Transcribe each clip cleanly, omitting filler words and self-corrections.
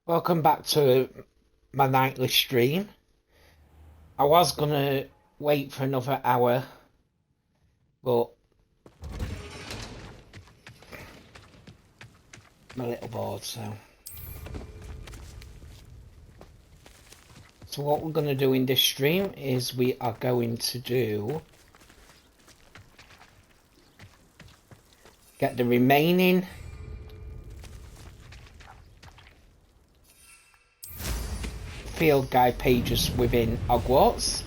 Welcome back to my nightly stream. I was gonna wait for another hour, but I'm a little bored, so what we're gonna do in this stream is we are going to get the remaining field guide pages within Hogwarts.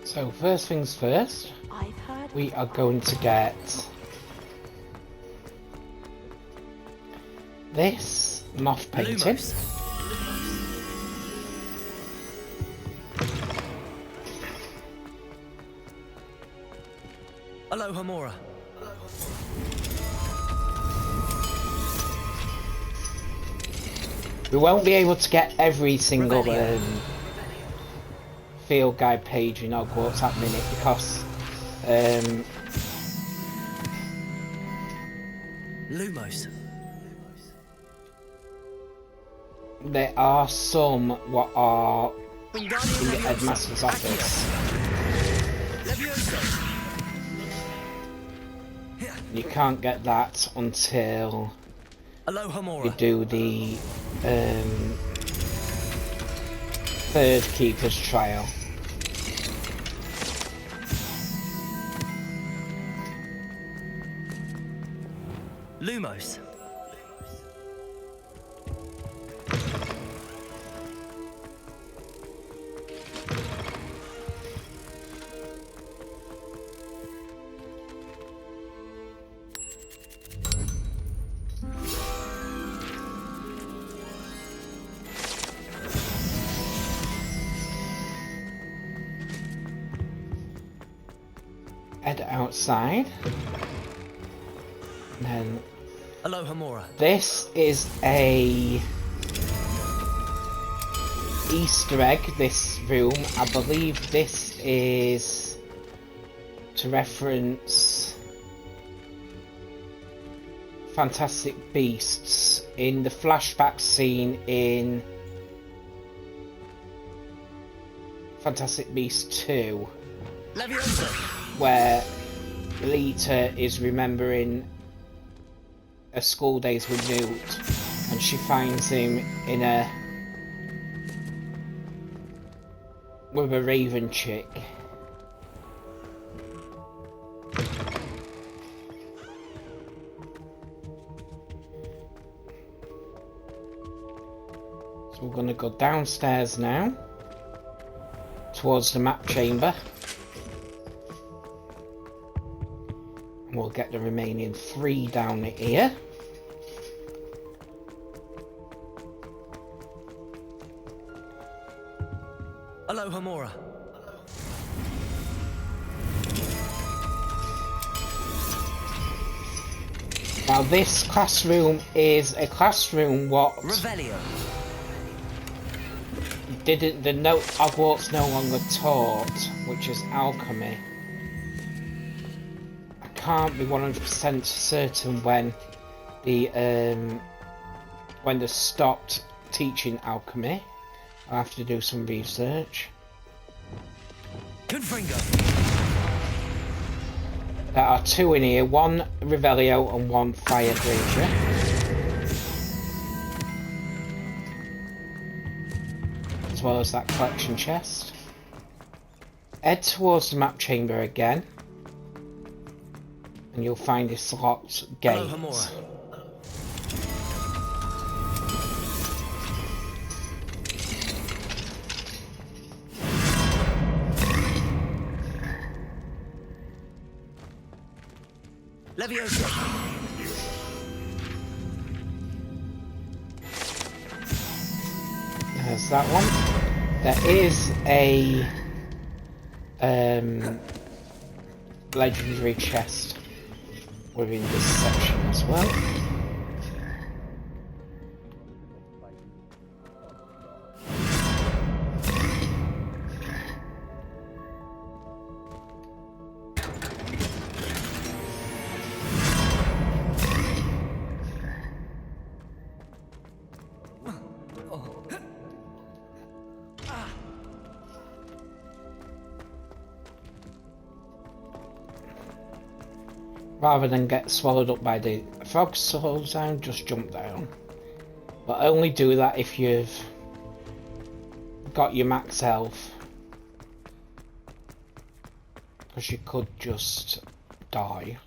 So first things first, we are going to get this moth painting. Aloha Mora. We won't be able to get every single field guide page in Hogwarts at minute because Lumos. there are some what are in the headmaster's office. You can't get that until you do the third keeper's trial. Lumos. Head outside. And then Aloha Mora. this is a Easter egg, this room. I believe this is to reference Fantastic Beasts in the flashback scene in Fantastic Beasts 2, where Lita is remembering her school days with Newt, and she finds him in with a raven chick. So we're going to go downstairs now towards the map chamber. We'll get the remaining 3 down here. Alohomora. Now this classroom is a classroom what Revelio. the no Hogwarts no longer taught, which is alchemy. I can't be 100% certain when they stopped teaching alchemy. I'll have to do some research. Confringo. There are two in here, one Revelio and one Fire Breacher. As well as that collection chest. Head towards the map chamber again. And you'll find this locked gate. Alohomora. Leviosa. There's that one. There is a legendary chest within this section as well. Rather than get swallowed up by the frog soul sound, just jump down. But only do that if you've got your max health. Because you could just die.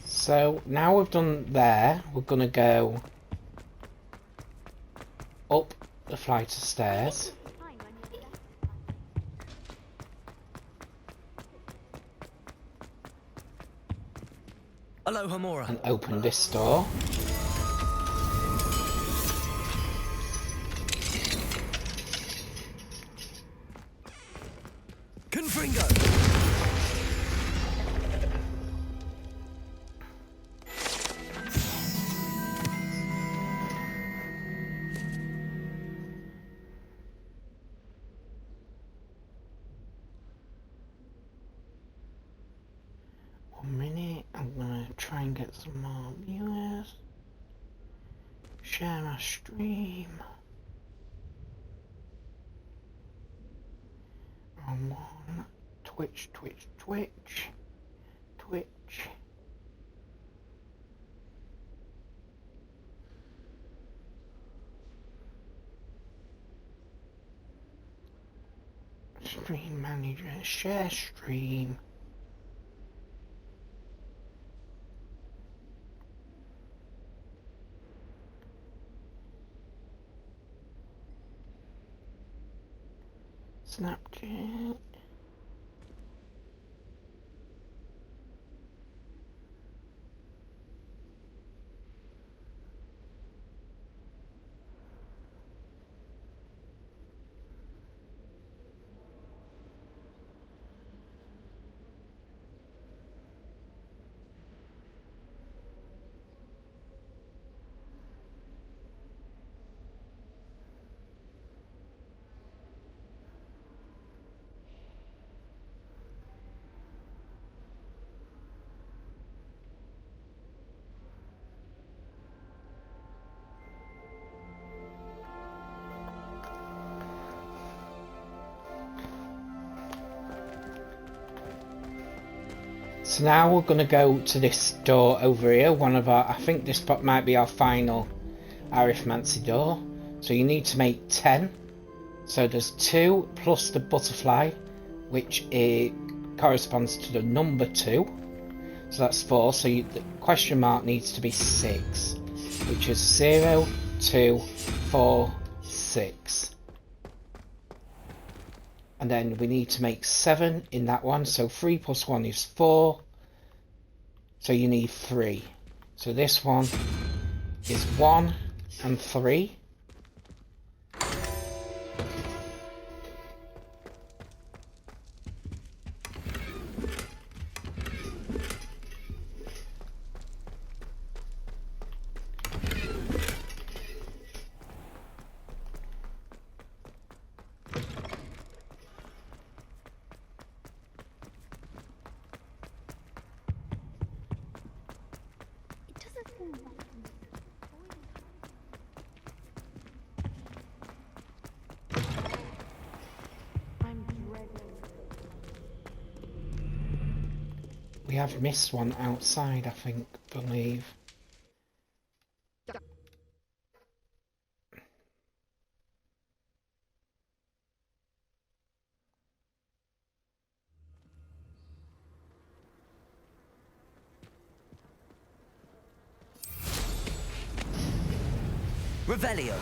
So now we've done there, we're gonna go up the flight of stairs. Alohomora. And open this door. Confringo. I'm gonna try and get some more viewers. Share my stream. On one. Twitch. Stream manager, share stream. Snapchat. So now we're going to go to this door over here, I think this might be our final arithmancy door. So you need to make 10. So there's 2 plus the butterfly, which corresponds to the number 2. So that's 4, so the question mark needs to be 6, which is 0, 2, 4, 6. And then we need to make 7 in that one, so 3 plus 1 is 4. So you need 3. So this one is 1 and 3. We have missed one outside, I believe. Revelio.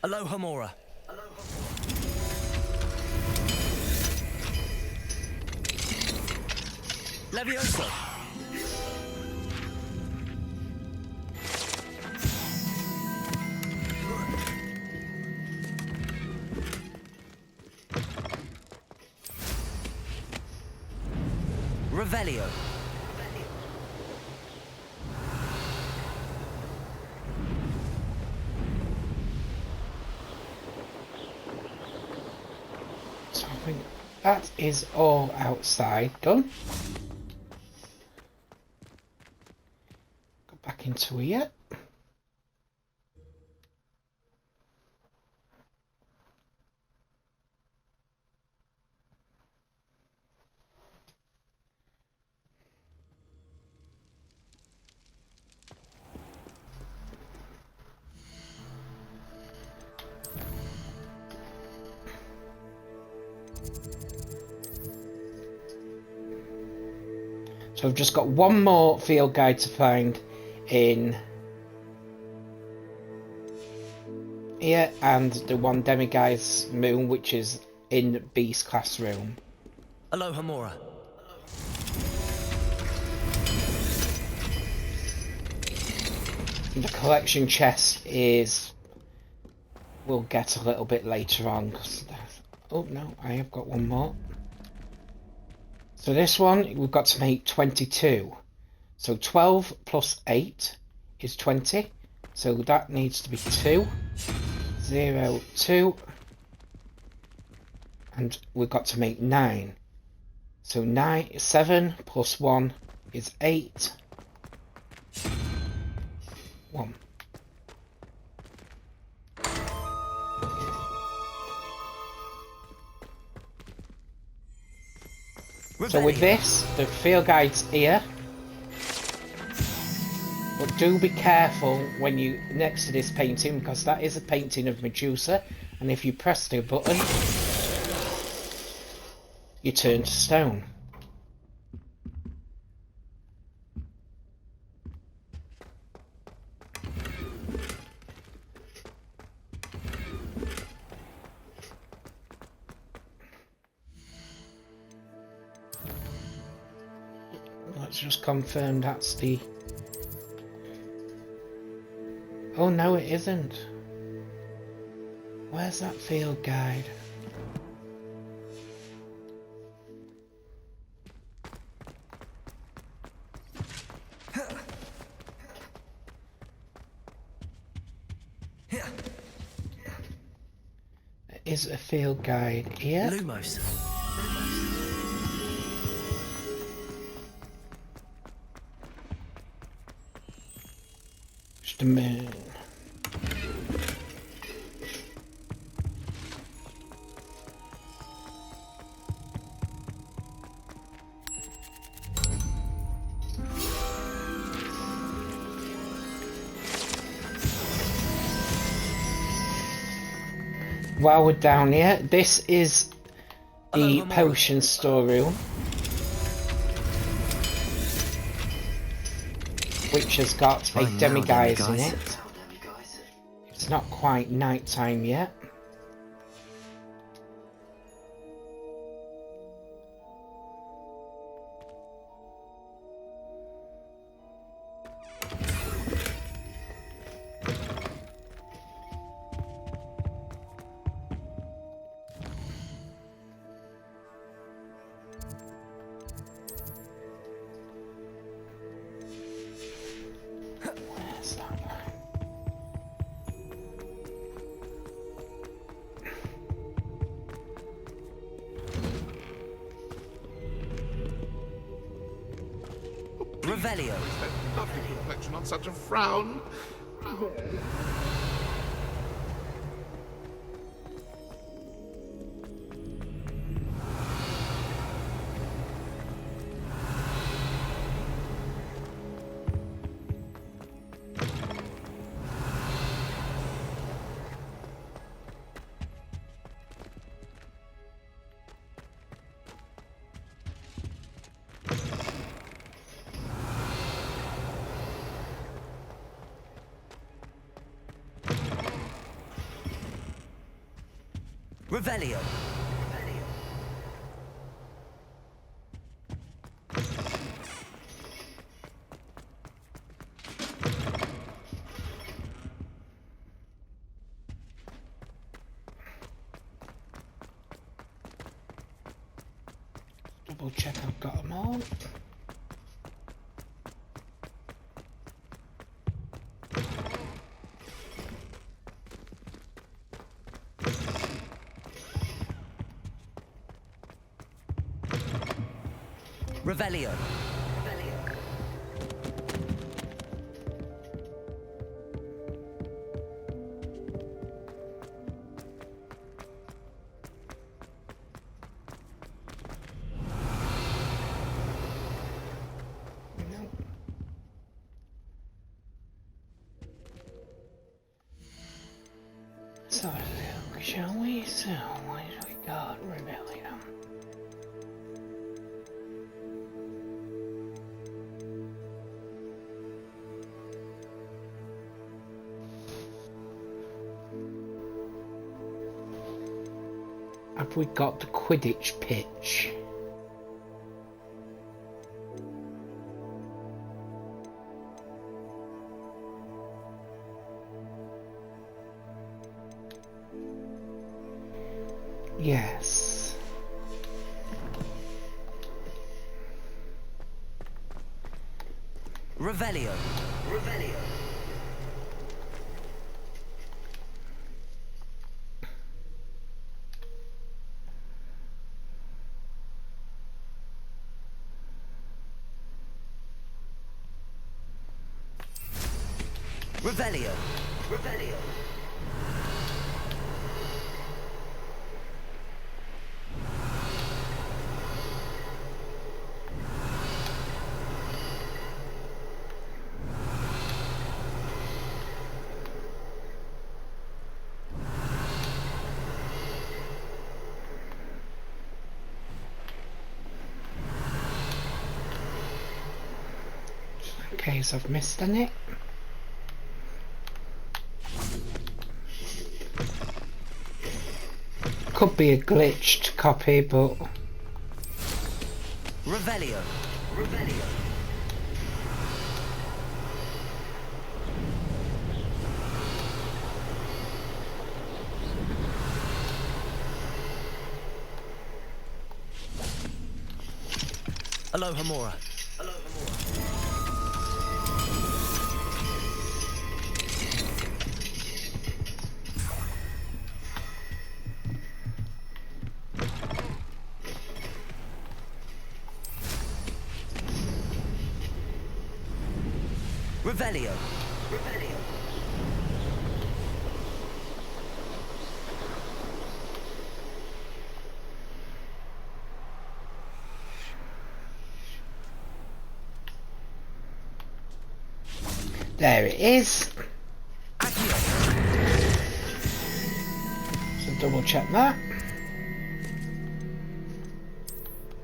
Aloha Mora. Levioso. Revelio. So I think that is all outside done. Go back into here. So I've just got one more field guide to find in here, and the one demiguise moon, which is in Beast classroom. Aloha Mora. The collection chest is we'll get a little bit later on. Oh no, I have got one more. So this one, we've got to make 22. So 12 plus 8 is 20. So that needs to be 2. 0, 2. And we've got to make 9. So 7 plus 1 is 8. 1. So with this, the field guide's here. But do be careful when you next to this painting, because that is a painting of Medusa, and if you press the button, you turn to stone. Let's just confirm that's the... Oh no, it isn't. Where's that field guide? There is a field guide here. Lumos. The moon. While we're down here, this is the potion storeroom, which has got a demiguise in it. It's not quite night time yet. Revelio. That lovely complexion on such a frown. Revelio. Double check I've got them all. Revelio. So look, shall we? So what have we got? Rebellion. Have we got the Quidditch pitch? Yes. Revelio. Revelio. Revelio. Revelio. In case I've missed any. Could be a glitched copy, but Revelio. Revelio. Aloha Mora. Revelio. Revelio. there it is. Accio. So double check that.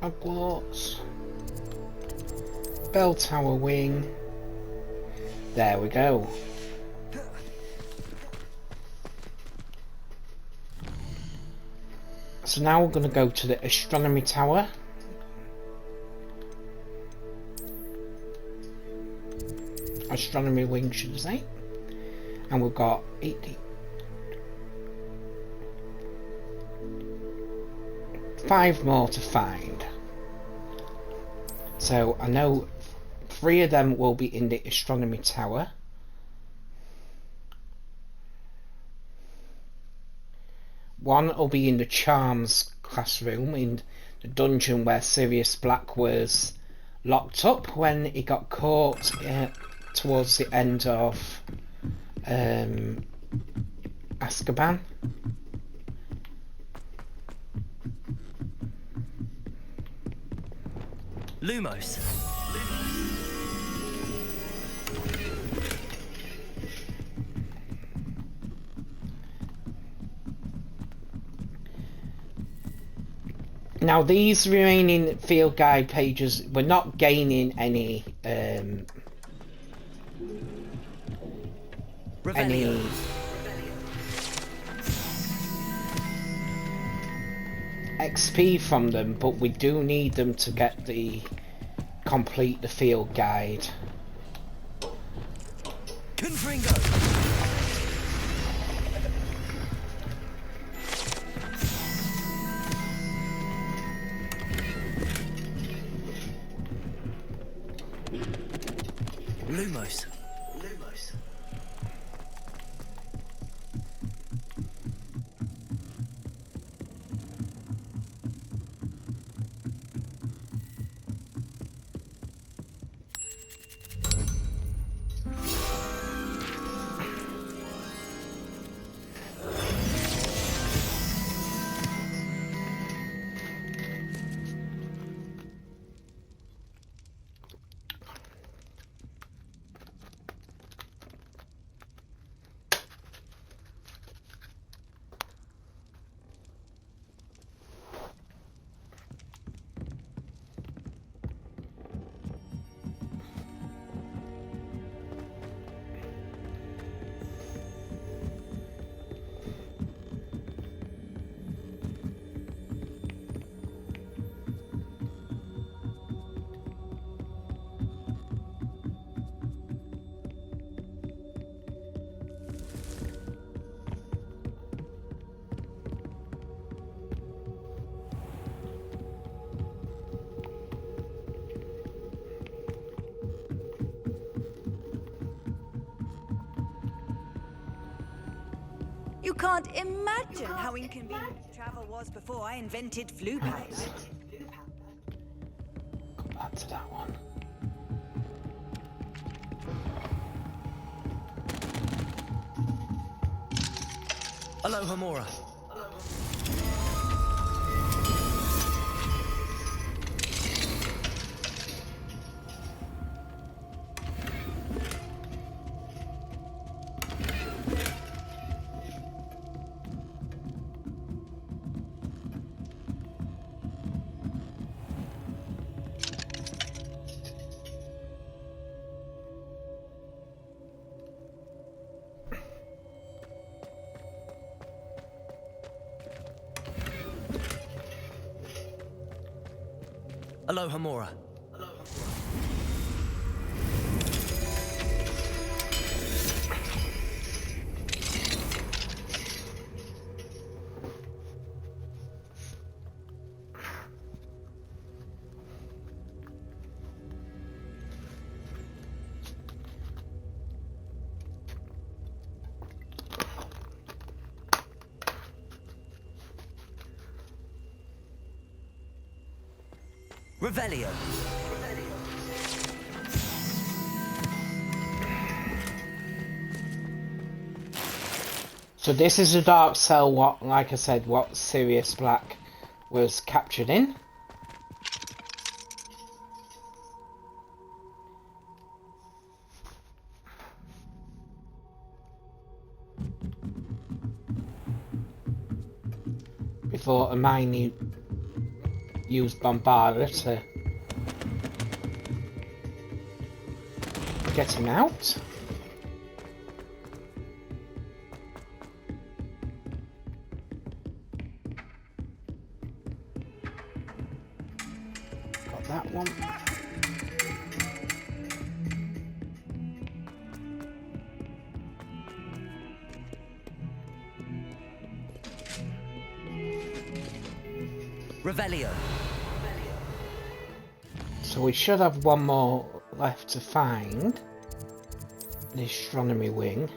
Hogwarts. Bell Tower Wing. There we go. So now we're going to go to the Astronomy Tower. Astronomy Wing, should I say. And we've got 5 more to find. So I know 3 of them will be in the Astronomy Tower. One will be in the Charms classroom, in the dungeon where Sirius Black wears locked up when he got caught towards the end of Azkaban. Lumos. Now these remaining field guide pages, we're not gaining any Revelio. XP from them, but we do need them to get the complete the field guide. Confringo. Lumos. Lumos. You can't imagine how inconvenient travel was before I invented flu pals. Go back to that one. Alohomora. Alohomora. Revelio. So this is the dark cell, what, like I said, what Sirius Black was captured in. Before Hermione used Bombarda to get him out. Got that one. Revelio. So we should have one more left to find. The astronomy wing.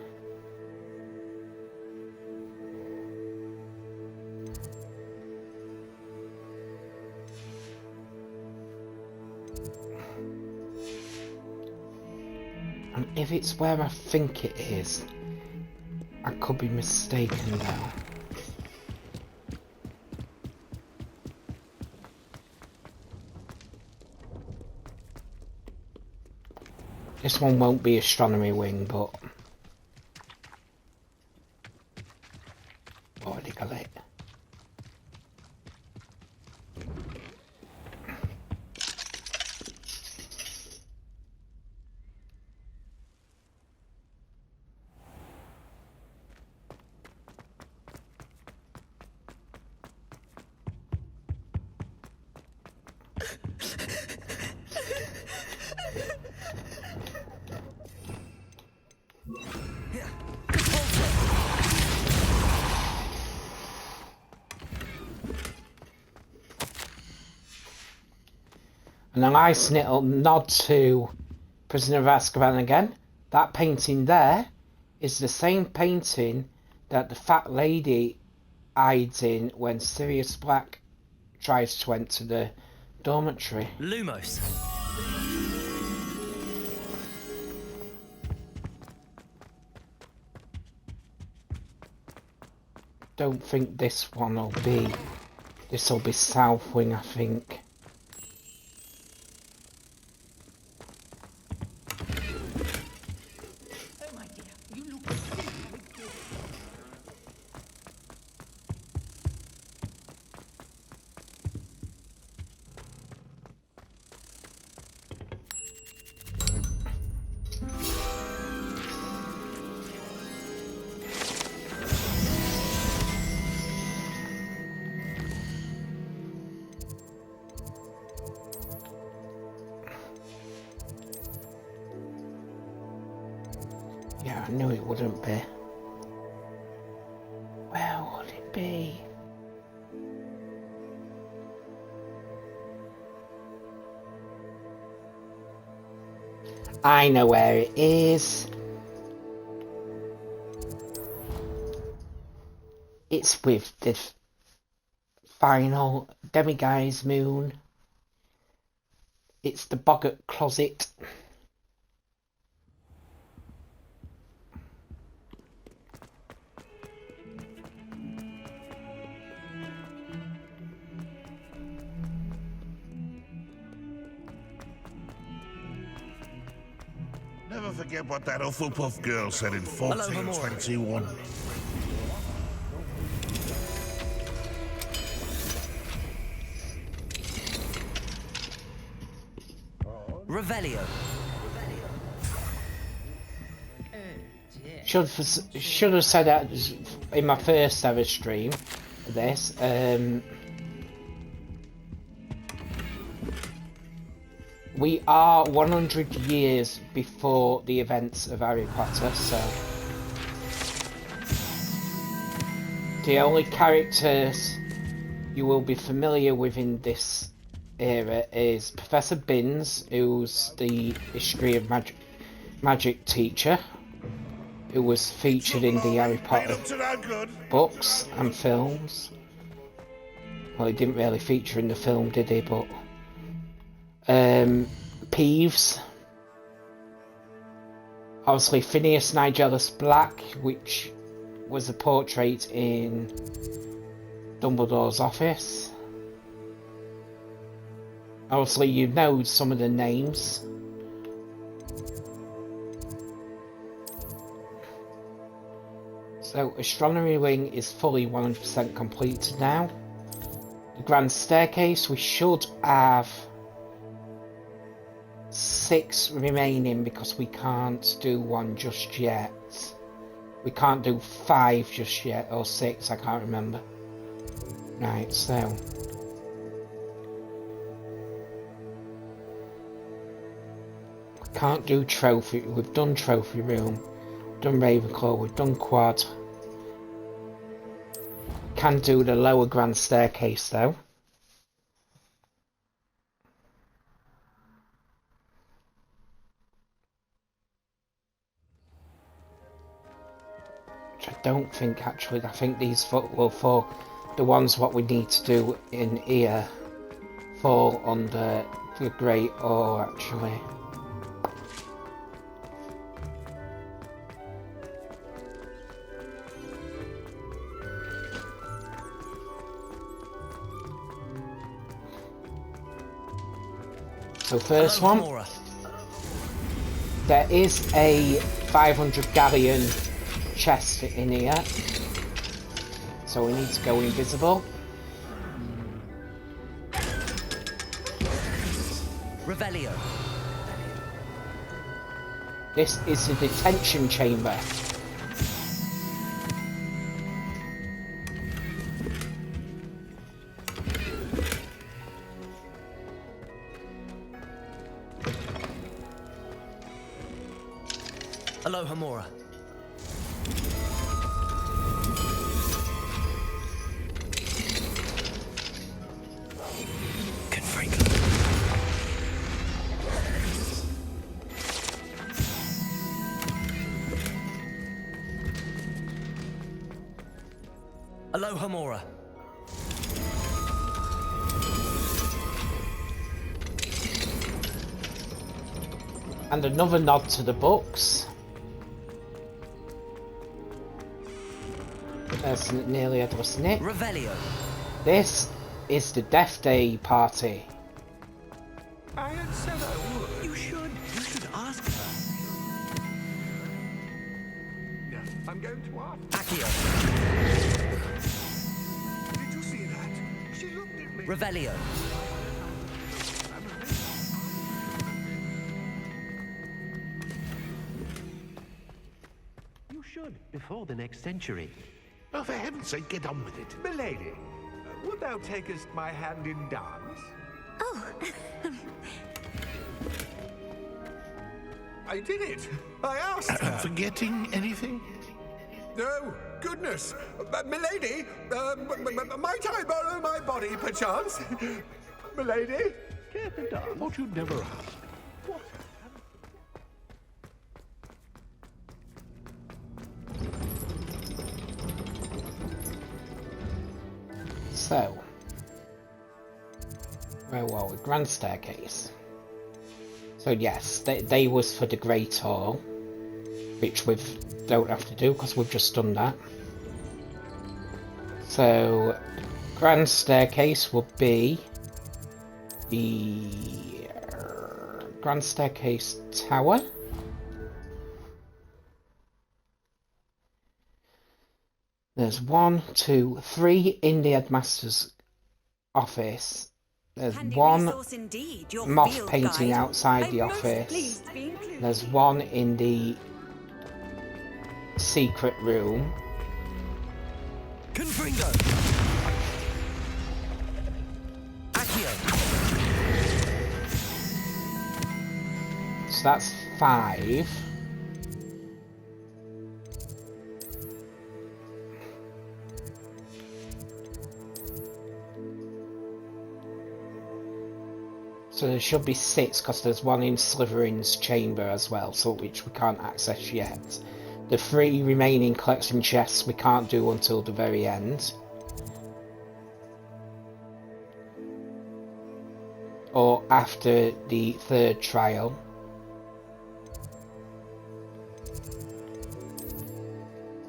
if it's where I think it is. I could be mistaken though. This one won't be astronomy wing, but already got it. And a nice little nod to Prisoner of Azkaban again. That painting there is the same painting that the fat lady hides in when Sirius Black tries to enter the dormitory. Lumos. Don't think this one will be. This will be South Wing, I think. Yeah, I knew it wouldn't be. Where would it be? I know where it is. It's with the final Demiguise moon. It's the Boggart Closet. Never forget what that Hufflepuff girl said in Hello, Hamora. 1421. Revelio. Should have said that in my first ever stream. This. We are 100 years before the events of Harry Potter, so the only characters you will be familiar with in this era is Professor Binns, who's the history of magic teacher, who was featured in the Harry Potter books and films. Well, he didn't really feature in the film, did he? But Peeves, obviously Phineas Nigellus Black, which was a portrait in Dumbledore's office. Obviously you know some of the names. So Astronomy Wing is fully 100% completed now. The Grand Staircase, we should have 6 remaining because we can't do one just yet. We can't do 5 just yet, or 6, I can't remember. Right, so we can't do trophy. We've done trophy room, done Ravenclaw, we've done quad. Can do the lower Grand Staircase though. I don't think actually, I think these will fall, the ones what we need to do in here fall under the Great Ore actually. So first Hello, one, Hamura. there is a 500 galleon chest in here. So we need to go invisible. Revelio. This is the detention chamber. Hello, Hamura. Confringo. Hello, Hamura. And another nod to the books. There's nearly Headless Nick. Revelio. This is the Death Day party. I had said I would. You should ask her. No, I'm going to ask. Accio. Did you see that? She looked at me. Revelio. You should, before the next century. Oh, for heaven's sake, get on with it. Milady, wilt thou takest my hand in dance? Oh, I did it. I asked her. Forgetting anything? No, goodness. Milady, might I borrow my body, perchance? Milady? Care to dance? Thought you'd never ask. What? So, where were we? Grand Staircase. So yes, they was for the Great Hall, which we don't have to do because we've just done that. So, Grand Staircase would be the Grand Staircase Tower. There's 1, 2, 3 in the headmaster's office. There's handy one resource indeed, your moth field painting guide. outside the I'm most office. pleased to be included. There's one in the secret room. Confringo. Accio. So that's 5. So there should be 6 because there's one in Slytherin's chamber as well, so which we can't access yet. The 3 remaining collection chests we can't do until the very end. Or after the 3rd trial.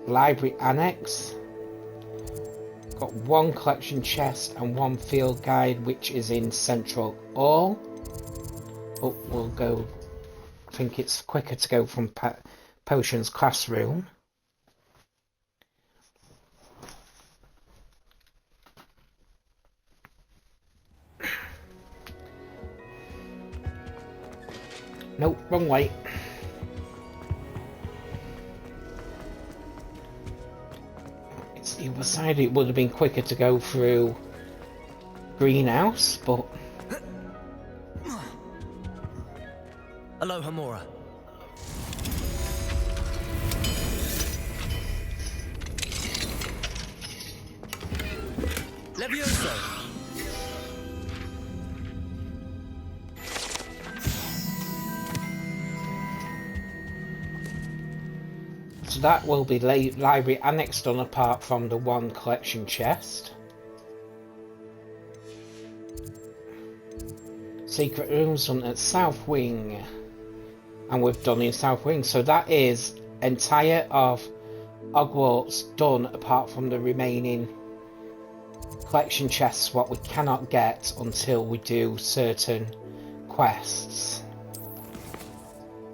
Library Annex. Got 1 collection chest and 1 field guide, which is in Central Hall. But we'll go. I think it's quicker to go from Potion's classroom. Nope, wrong way. It's the other side. It would have been quicker to go through Greenhouse, but Hello, Hamura. Levioso. so that will be library annex done apart from the 1 collection chest. Secret rooms done at South Wing. And we've done in South Wing. So that is entire of Hogwarts done apart from the remaining collection chests, what we cannot get until we do certain quests.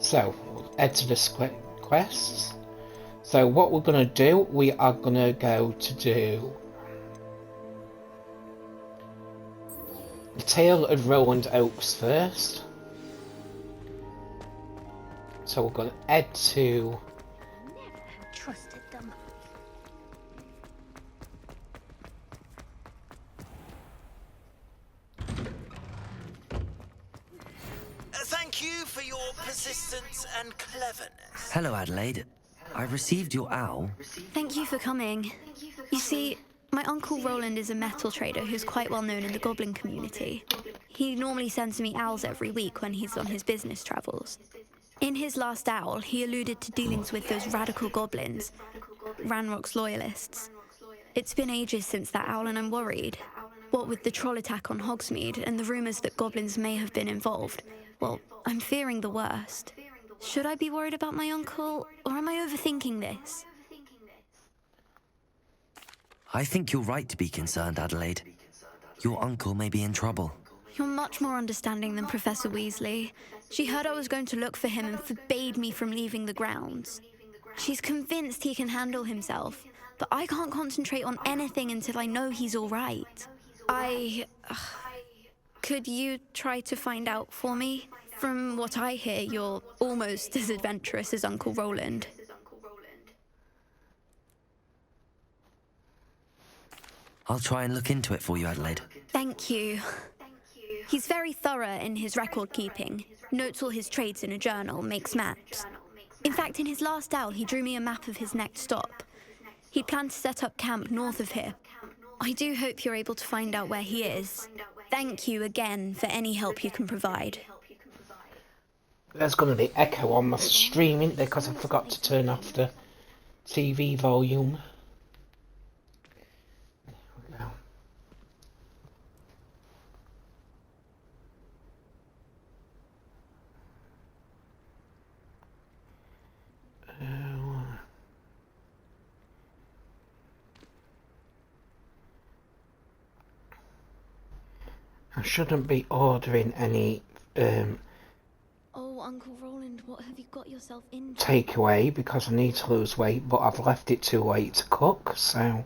So, we'll head to the quests. So what we're going to do, we are going to go to do the Tale of Roland Oaks first. So we're going to head to... Trusted them. Thank you for your persistence and cleverness. Hello, Adelaide. I received your owl. Thank you for coming. You see, my uncle Roland is a metal trader who's quite well known in the goblin community. He normally sends me owls every week when he's on his business travels. In his last owl, he alluded to dealings with those radical goblins, Ranrock's loyalists. It's been ages since that owl and I'm worried. What with the troll attack on Hogsmeade and the rumours that goblins may have been involved, well, I'm fearing the worst. Should I be worried about my uncle, or am I overthinking this? I think you're right to be concerned, Adelaide. Your uncle may be in trouble. You're much more understanding than Professor Weasley. She heard I was going to look for him and forbade me from leaving the grounds. She's convinced he can handle himself, but I can't concentrate on anything until I know he's all right. Could you try to find out for me? From what I hear, you're almost as adventurous as Uncle Roland. I'll try and look into it for you, Adelaide. Thank you. He's very thorough in his record keeping. Notes all his trades in a journal, makes maps. In fact, in his last owl, he drew me a map of his next stop. He planned to set up camp north of here. I do hope you're able to find out where he is. Thank you again for any help you can provide. There's going to be echo on my stream, isn't there, because I forgot to turn off the TV volume. There we go. I shouldn't be ordering any Oh, Uncle Roland, what have you got yourself into? takeaway because I need to lose weight, but I've left it too late to cook, so...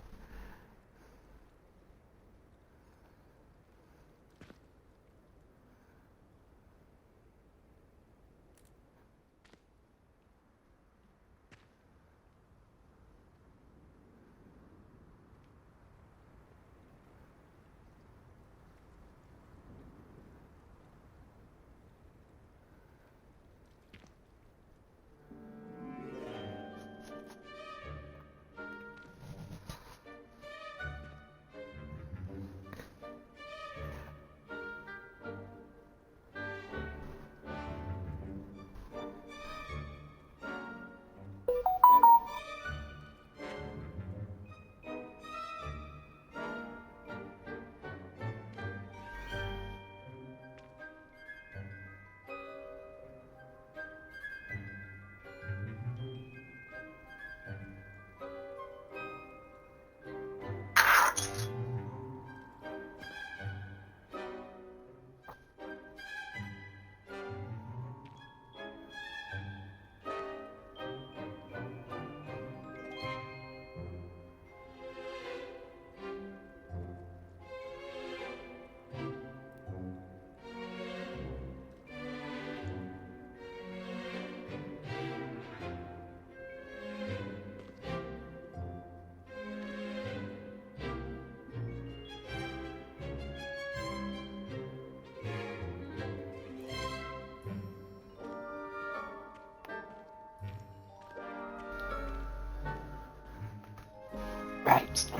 Right,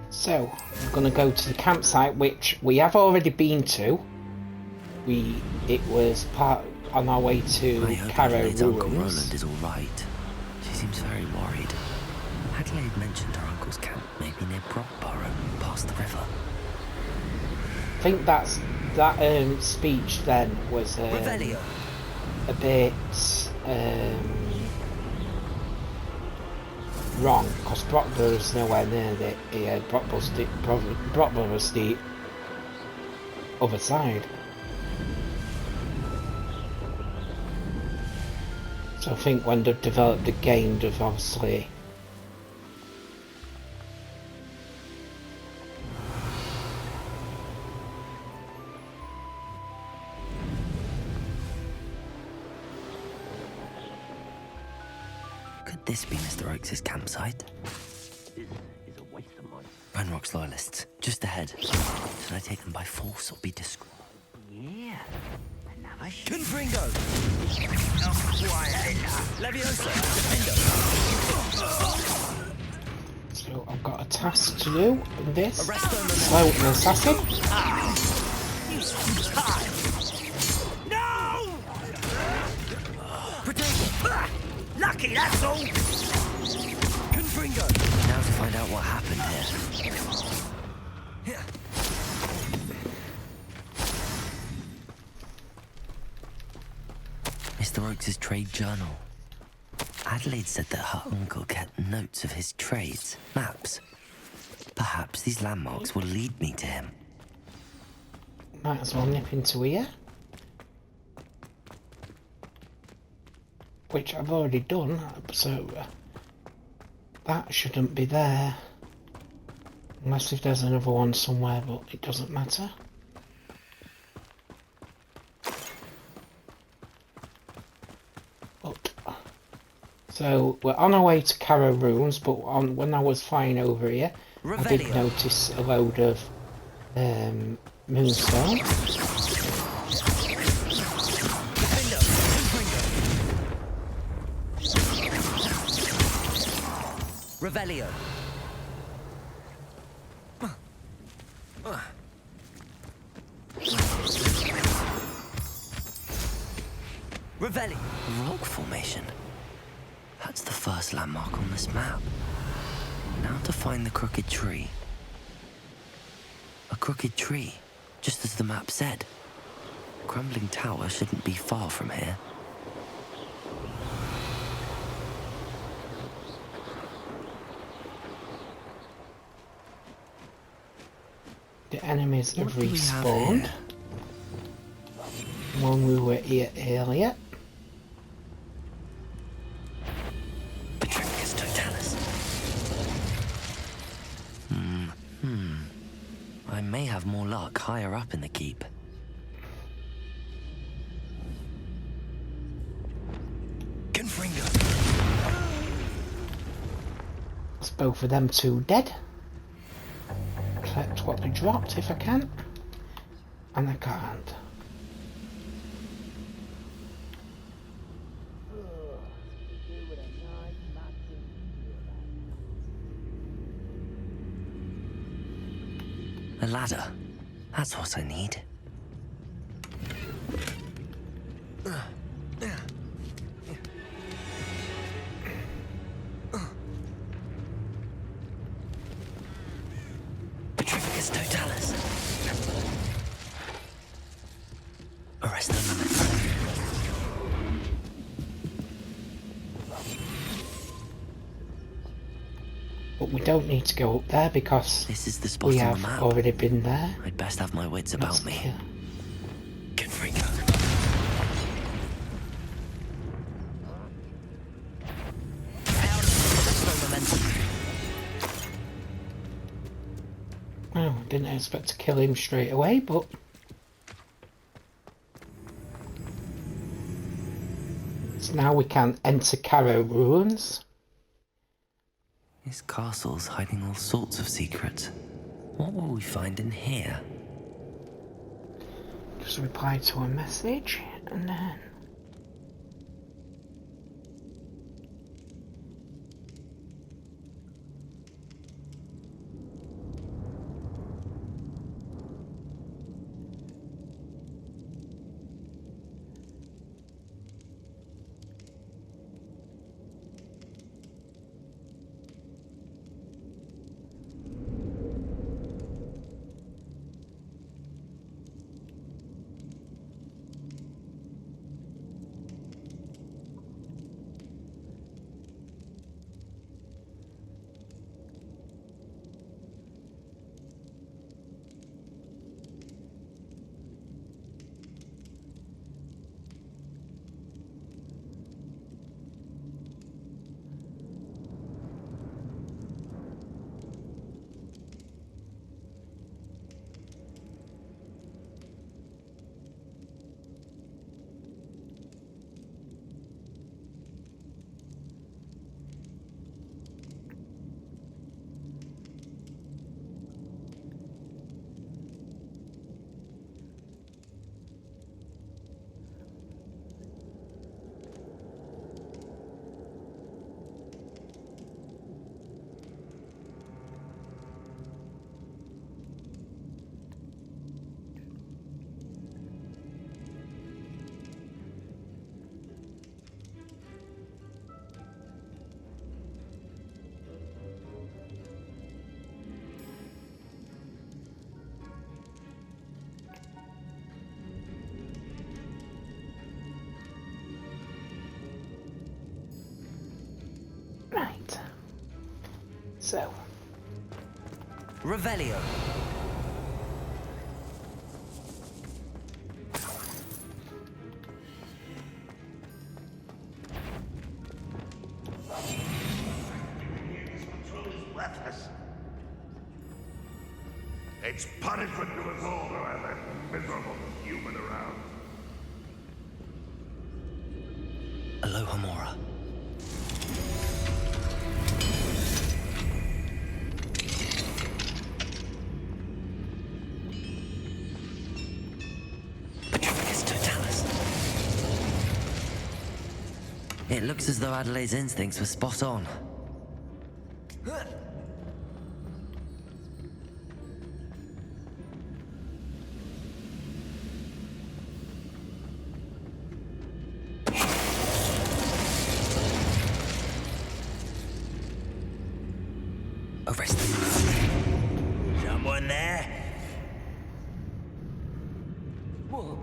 so I'm going to go to the campsite, which we have already been to. It was part on our way to I hope Carrow Adelaide's Uncle Ruins. Roland is all right. She seems very worried. Adelaide mentioned her uncle's camp may be near Brockborough, past the river. I think that speech then was Revelio. a bit wrong, because Brockborough's nowhere near the Brockborough's the other side. So I think when they've developed the game, they've obviously... Could this be Mr. Oakes' campsite? This is a waste of money. Ranrock's loyalists, just ahead. Should I take them by force or be discreet? Yeah. Another Confringo! Leviosa! Defendo! So I've got a task to do in this. Arresto Slow an assassin. No! Protego! Lucky, that's all! Confringo! Now to find out what happened here. Mr. Oakes' trade journal. Adelaide said that her uncle kept notes of his trades, maps. Perhaps these landmarks will lead me to him. Might as well nip into here. Which I've already done, so that shouldn't be there. Unless if there's another one somewhere, but it doesn't matter. But, so we're on our way to Carrow Ruins, but when I was flying over here, I did notice a load of moonstone. Revelio. Revelio. Rock formation. That's the first landmark on this map. Now to find the crooked tree. A crooked tree, just as the map said. Crumbling tower shouldn't be far from here. The enemies have What do we have respawned here? when we were here earlier. Petrificus totalis. I may have more luck higher up in the keep. Confringo. It's both of them two dead. Collect what they dropped if I can. And I can't. A ladder. That's what I need. Petrificus totalis. Arrest the momentum. But we don't need to go up there because This is the spot we on have the map. already been there. I'd best have my wits about Let's me. kill. Confringo. Well, didn't expect to kill him straight away, but so now we can enter Carrow Ruins. This castle's hiding all sorts of secrets. What will we find in here? Just reply to a message and then so. Revelio. Worthless. It's punishment to us all to have that miserable human around. Aloha Mora. Petrificus Totalis. It looks as though Adelaide's instincts were spot on. Arrest them. Someone there? Over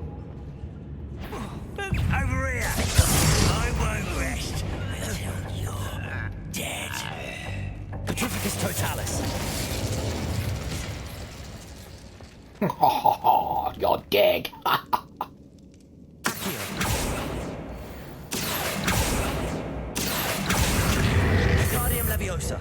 here! I won't rest until you're dead. Petrificus Totalis. You're dead. Accio. Wingardium Leviosa.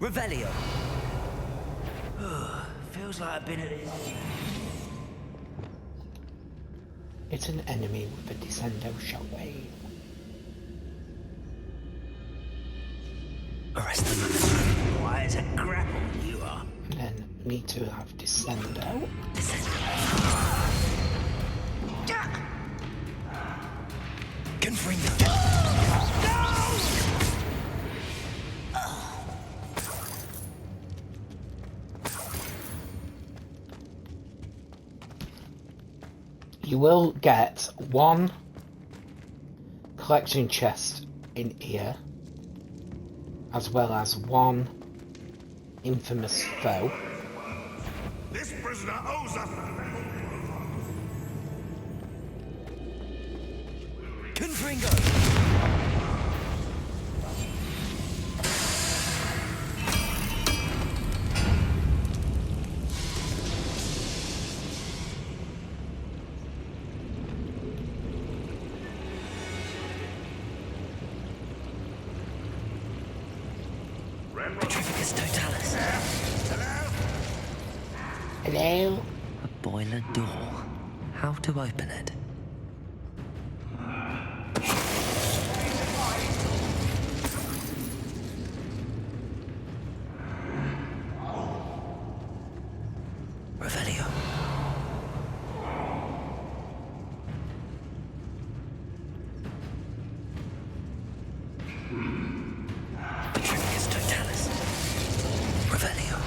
Revelio. Feels like I've been at this. It's an enemy with a Descendo shockwave. Arrest them. Why is a grapple you are? And then need to have Descendo. Confringo. You will get one collection chest in here, as well as one infamous foe. This prisoner owes us. Confringo. Petrificus Totalis. Hello? A boiler door. How to open it? Revelio. Petrificus Totalis. Revelio.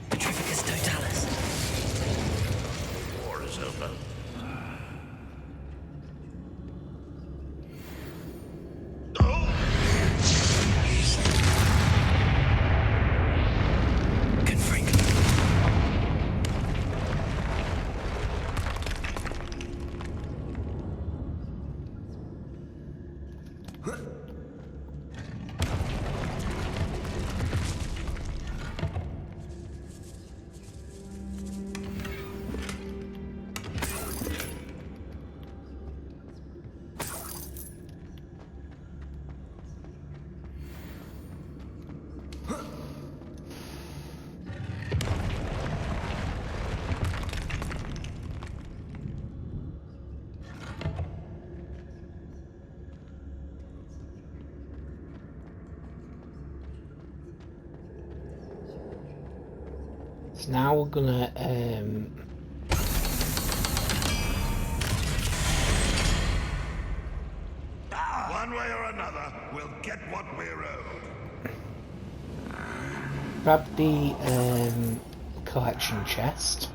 Petrificus Totalis. War is over. Confringo. So now we're gonna One way or another, we'll get what we're owed. Grab the collection chest.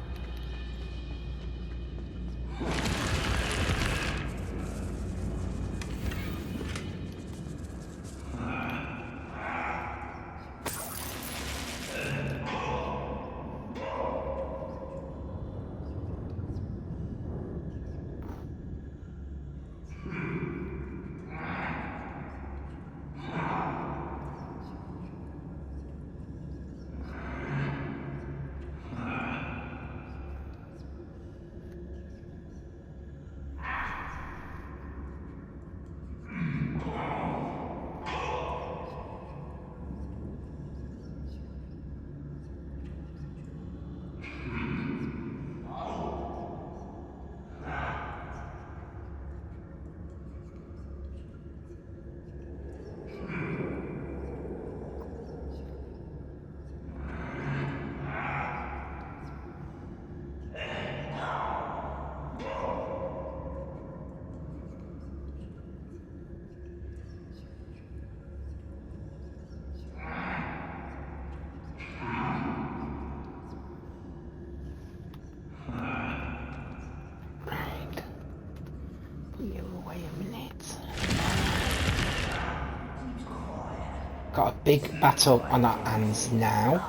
Got a big battle on our hands now,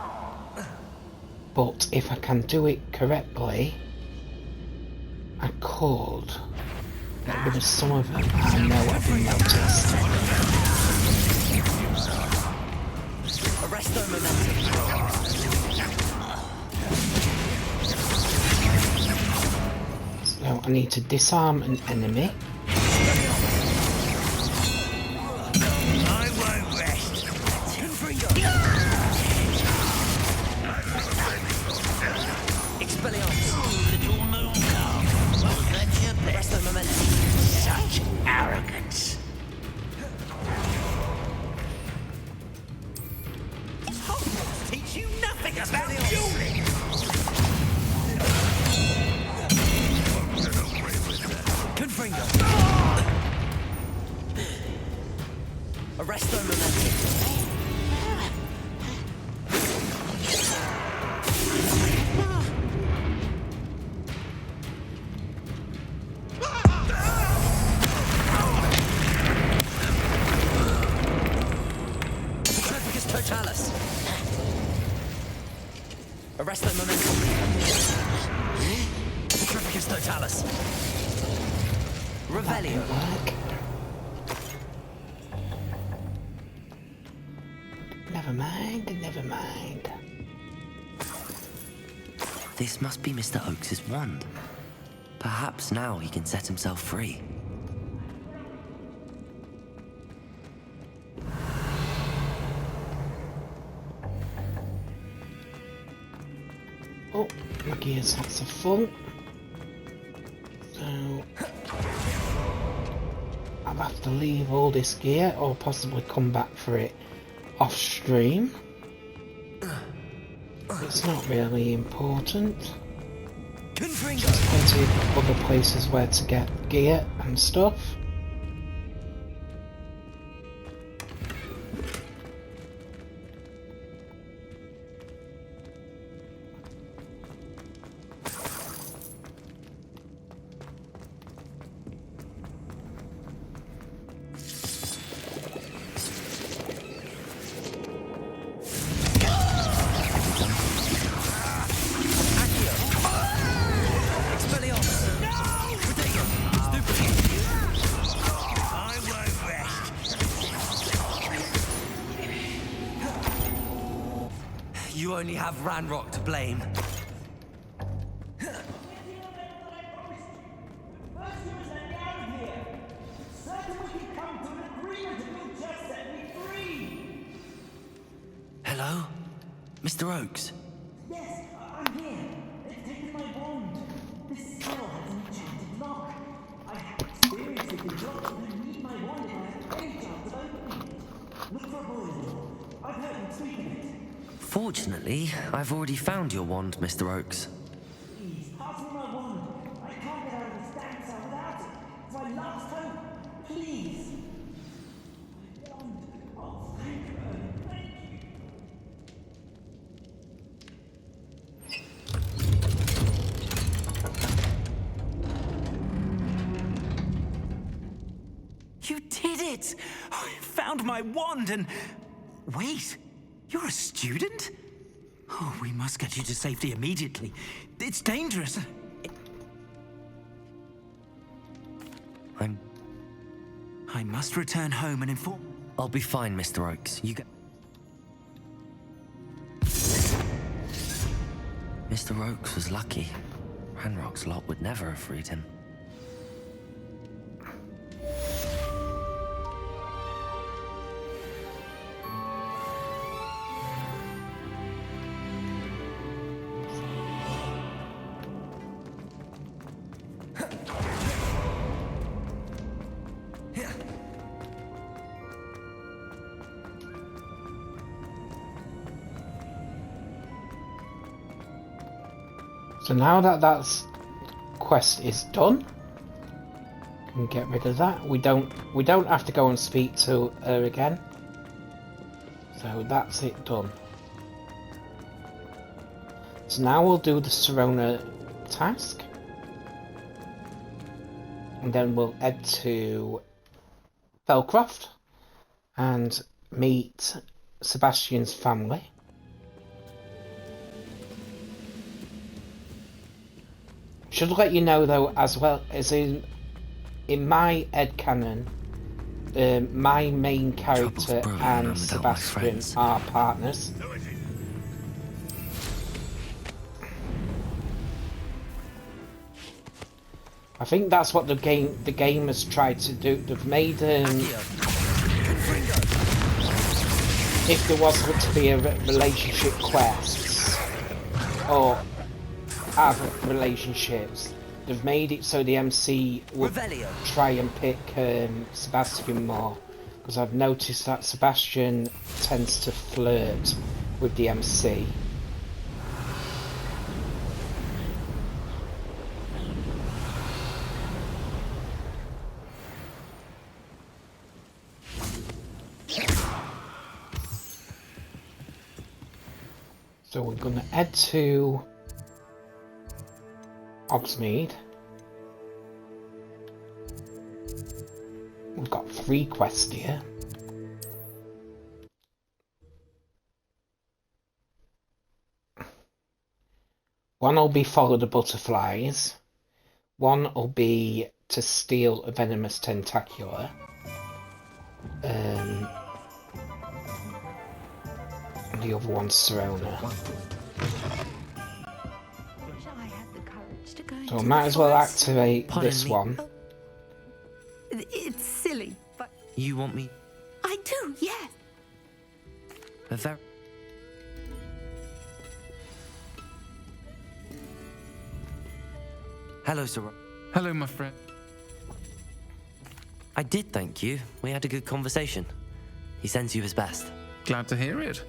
but if I can do it correctly, I could get rid of some of them. I know I've been noticed. Arrest their momentum. So I need to disarm an enemy. Such arrogance. Hogwarts teach you nothing about dueling. Confringo. Arrest their momentum. Arrest their momentum. Petrificus Totalis. Revelio. Never mind, never mind. This must be Mr. Oakes' wand. Perhaps now he can set himself free. Oh, my gear's not so full. So I'll have to leave all this gear or possibly come back for it off stream. It's not really important. There's plenty of other places where to get gear and stuff. You only have Ranrock to blame. Hello? Mr. Oakes? Yes, I'm here. It's taken my wand. This cell has an enchanted lock. I have experience with the lock and I need my wand if I have any chance of opening it. Look for a boy's door. I've heard him speak of it. Fortunately, I've already found your wand, Mr. Oakes. Please, pass me my wand. I can't get out of this damn cell without it. It's my last hope. Please. it! I found my wand and... Wait, you're a student? Oh, we must get you to safety immediately. It's dangerous. I must return home and inform... I'll be fine, Mr. Oakes. You go... Mr. Oakes was lucky. Ranrock's lot would never have freed him. So now that that's quest is done, can get rid of that. We don't have to go and speak to her again. So that's it done. So now we'll do the Serona task, and then we'll head to Felcroft and meet Sebastian's family. Should let you know though, as well as in my headcanon, my main character and Sebastian are partners. I think that's what the game has tried to do. They've made if there was to be a relationship quests or have relationships, they've made it so the MC would try and pick Sebastian more, because I've noticed that Sebastian tends to flirt with the MC. So we're going to head to Hogsmeade. We've got 3 quests here. One will be follow the butterflies. One will be to steal a venomous tentacula. And the other one's Serona. So I might as well activate this one. It's silly, but... You want me? I do, yes. Hello, sir. Hello, my friend. I did thank you. We had a good conversation. He sends you his best. Glad to hear it.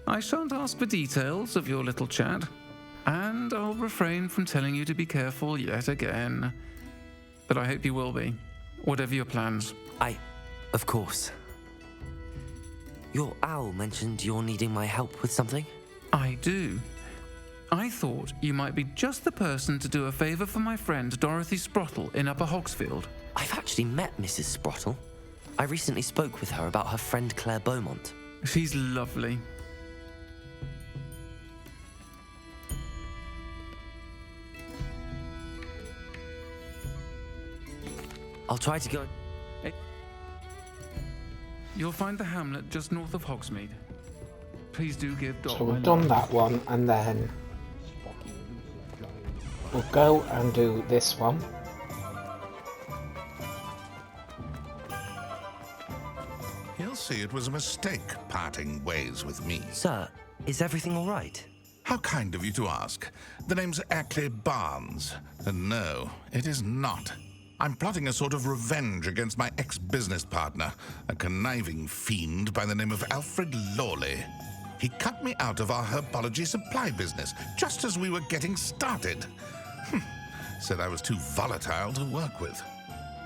I shan't ask for details of your little chat, and I'll refrain from telling you to be careful yet again. But I hope you will be, whatever your plans. Of course. Your owl mentioned you're needing my help with something? I do. I thought you might be just the person to do a favour for my friend Dorothy Sprottle in Upper Hogsfield. I've actually met Mrs. Sprottle. I recently spoke with her about her friend Claire Beaumont. She's lovely. I'll try to go... You'll find the hamlet just north of Hogsmeade. Please do give Dot So we've done that one, and then we'll go and do this one. He'll see it was a mistake parting ways with me. Sir, is everything all right? How kind of you to ask. The name's Ackley Barnes. And no, it is not. I'm plotting a sort of revenge against my ex-business partner, a conniving fiend by the name of Alfred Lawley. He cut me out of our herbology supply business just as we were getting started. Said I was too volatile to work with.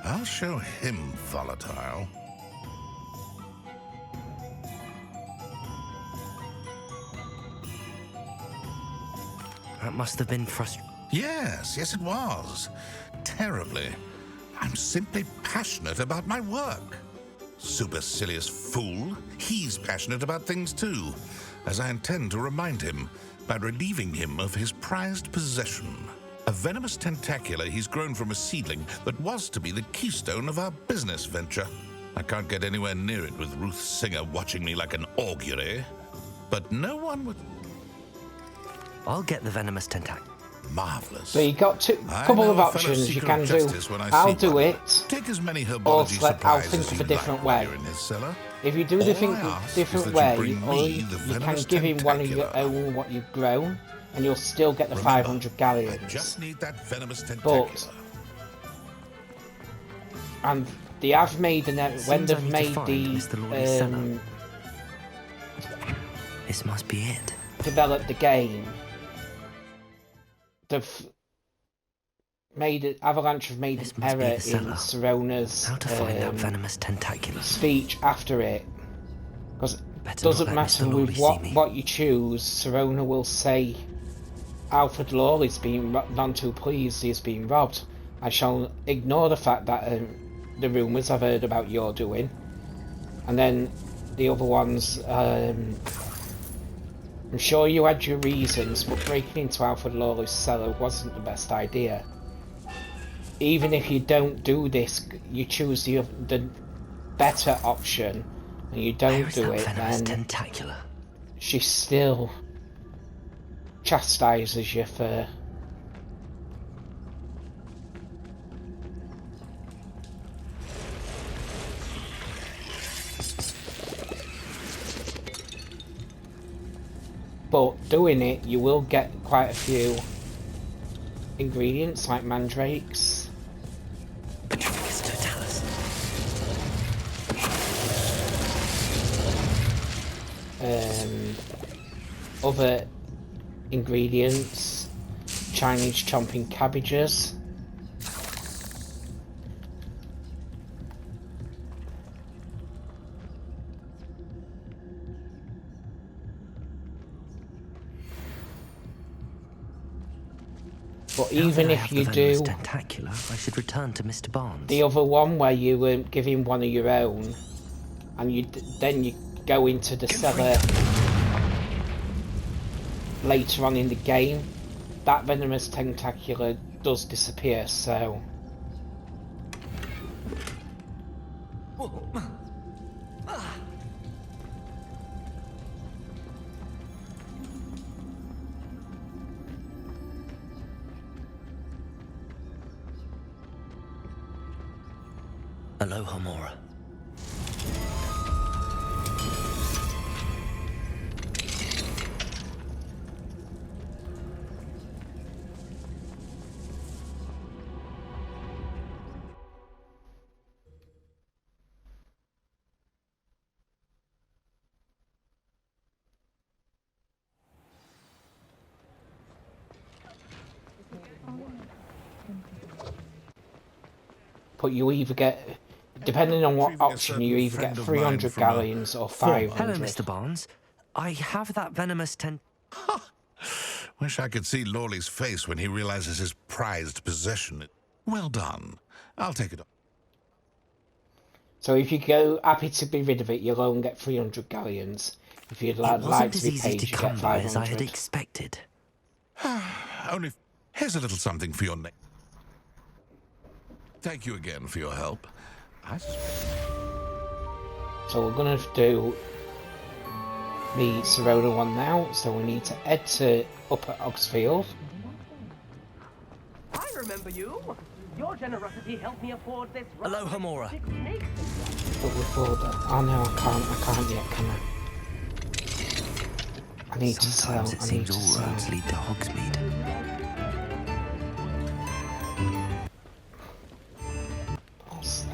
I'll show him volatile. That must have been frustrating. Yes, it was. Terribly. I'm simply passionate about my work. Supercilious fool. He's passionate about things too, as I intend to remind him by relieving him of his prized possession. A venomous tentacula he's grown from a seedling that was to be the keystone of our business venture. I can't get anywhere near it with Ruth Singer watching me like an augury. But no one would... I'll get the venomous tentacle. Marvelous. So you got a couple of options you can do. I'll do it, Take as many or herbology I'll supplies think as of you a different like while way. you're in his cellar. If you do the All thing I ask different is that you way, bring or me you the can venomous give him one of your tentacula. own, what you've grown, and you'll still get the Remember, 500 I galleons. just need that venomous tentacula. And they have made when Seems I they've need to made find Mr. Lawley's cellar. This must be it. developed the game. They've made it. Avalanche have made This an must be error the cellar. in Serona's How to find that venomous tentacula. speech after it, because it Better doesn't not let matter Mr. Lawley with see me. what you choose. Serona will say Alfred Lawley's being none too pleased he is being robbed. I shall ignore the fact that the rumours I've heard about you're doing, and then the other ones. I'm sure you had your reasons, but breaking into Alfred Lawley's cellar wasn't the best idea. Even if you don't do this, you choose the better option, and you don't do it, then tentacular? she still chastises you for... But doing it, you will get quite a few ingredients, like mandrakes. Patricus totalis. Other ingredients, Chinese chomping cabbages. But even if you do tentacular, I should return to Mr. Barnes. the other one where you give him one of your own, and then you go into the cellar later on in the game, that venomous tentacular does disappear. So Aloha Mora. but you either get, depending on what Retrieving a option, you either get certain friend of 300 mine from a galleons or 500. Hello, Mr. Barnes. I have that venomous Wish I could see Lawley's face when he realizes his prized possession. Well done. I'll take it. So if you go happy to be rid of it, you'll only get 300 galleons. If you'd like to be paid, you get 500. As I had expected. Only here's a little something for your neck. Thank you again for your help. So we're gonna do the Serona one now. So we need to head to Upper Oxfield. I remember you. Your generosity helped me afford this. Aloha Mora. But before that, oh no, I can't yet, can I? I need to sell. Sometimes it I need seems to all roads sell. lead to Hogsmeade. What's that?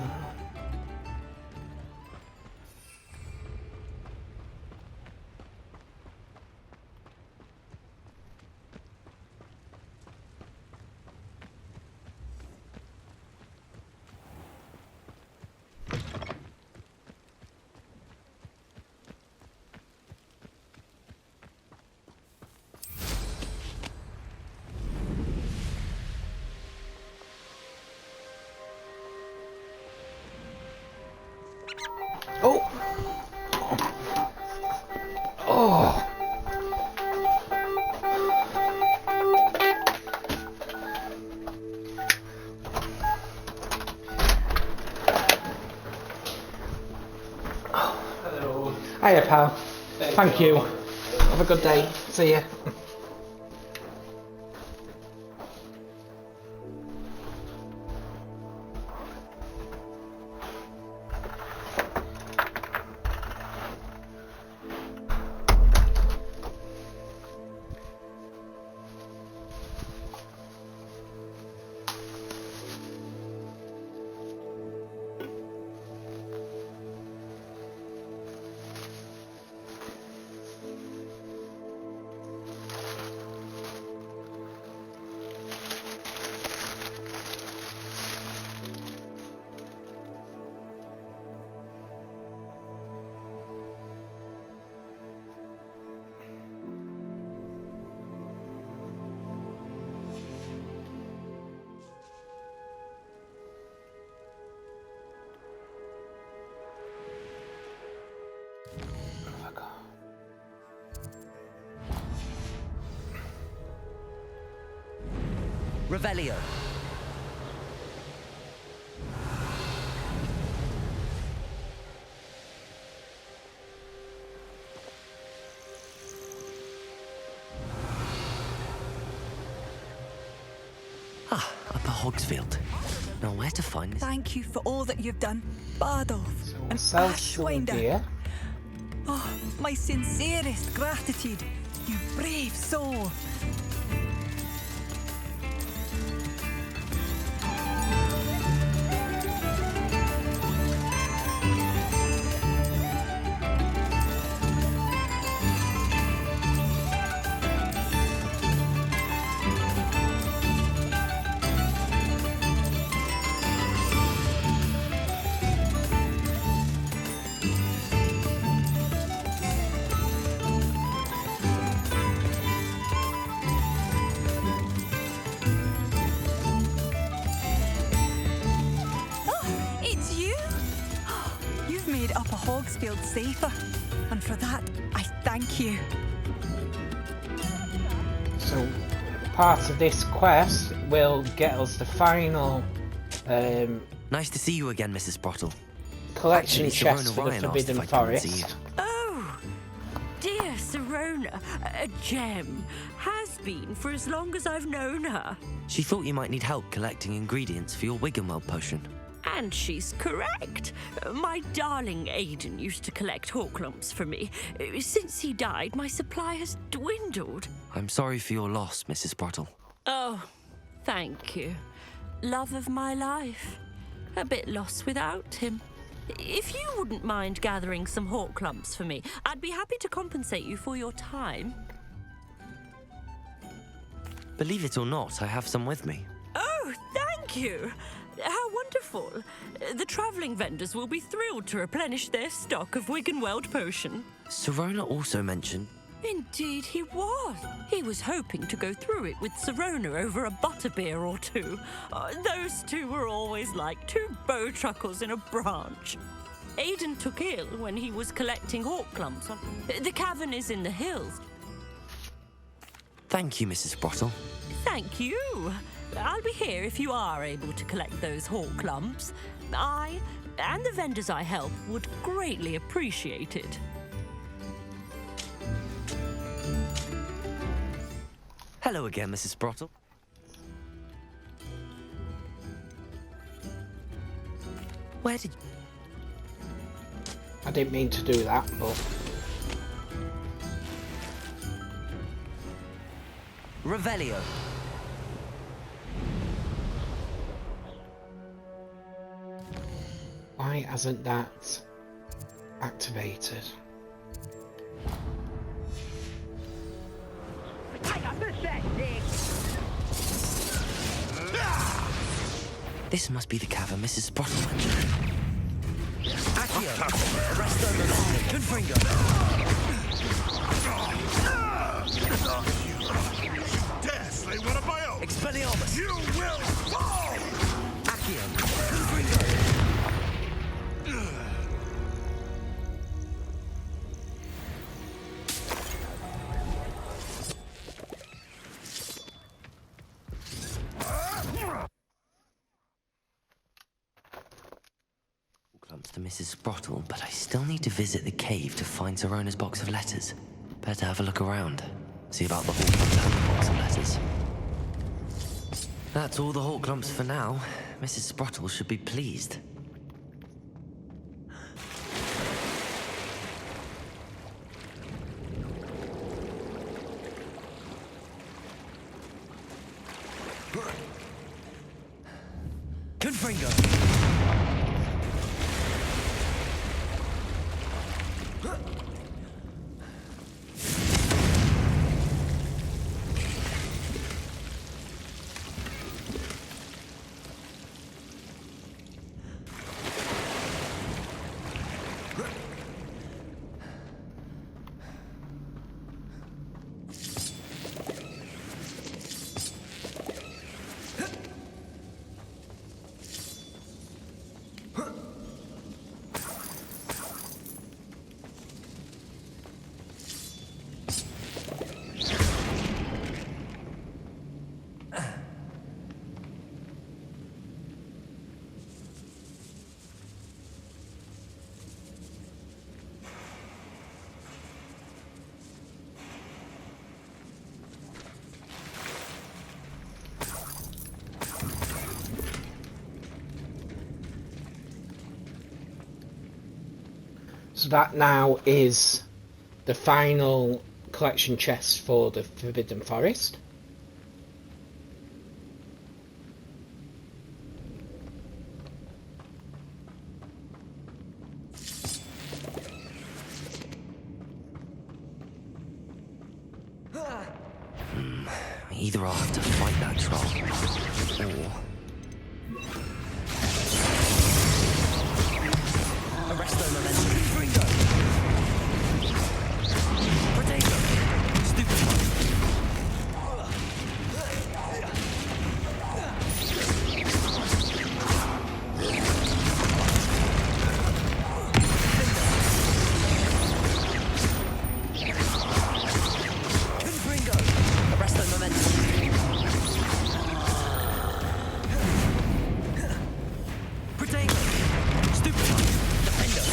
Hiya, pal. Thank you. Have a good day. See ya. Revelio. Ah, Upper Hogsfield. Now where to find this? Thank you for all that you've done, Bardolph and Self school Ashwinder. gear. Oh, my sincerest gratitude, you brave soul. Made Upper Hogsfield safer, and for that, I thank you. So, part of this quest will get us the final Nice to see you again, Mrs. Sprottle. collection Actually, chest Sirona for the Ryan asked Forbidden if I could see you. Forest. Oh, dear Sirona, a gem. Has been for as long as I've known her. She thought you might need help collecting ingredients for your Wiggenweld potion. And she's correct. My darling Aidan used to collect hawklumps for me. Since he died, my supply has dwindled. I'm sorry for your loss, Mrs. Sprottle. Oh, thank you. Love of my life. A bit lost without him. If you wouldn't mind gathering some hawklumps for me, I'd be happy to compensate you for your time. Believe it or not, I have some with me. Oh, thank you. How wonderful. The travelling vendors will be thrilled to replenish their stock of Wiggenweld potion. Sirona also mentioned... Indeed he was. He was hoping to go through it with Sirona over a butterbeer or two. Those two were always like two bowtruckles in a branch. Aidan took ill when he was collecting hawklumps. The cavern is in the hills. Thank you, Mrs. Sprottle. Thank you. I'll be here if you are able to collect those hawklumps. I and the vendors I help would greatly appreciate it. Hello again, Mrs. Sprottle. Where did... I didn't mean to do that, but... Revelio. Why hasn't that activated? This must be the cavern Mrs. Sprottle mentioned. Accio! Arresto Milano! Confringo! Dare slay one of my own! Expelliarmus! You will fall! Accio! Confringo! to Mrs. Sprottle, but I still need to visit the cave to find Zerona's box of letters. Better have a look around. See about the Hawk Clumps and the box of letters. That's all the Hawk Clumps for now. Mrs. Sprottle should be pleased. Confringo! So that now is the final collection chest for the Forbidden Forest. Either I'll have to fight that troll, or... Arresto momentum. Confringo! Potato! Stupid. Confringo! Arresto momentum. Potato! Stupid. Defender!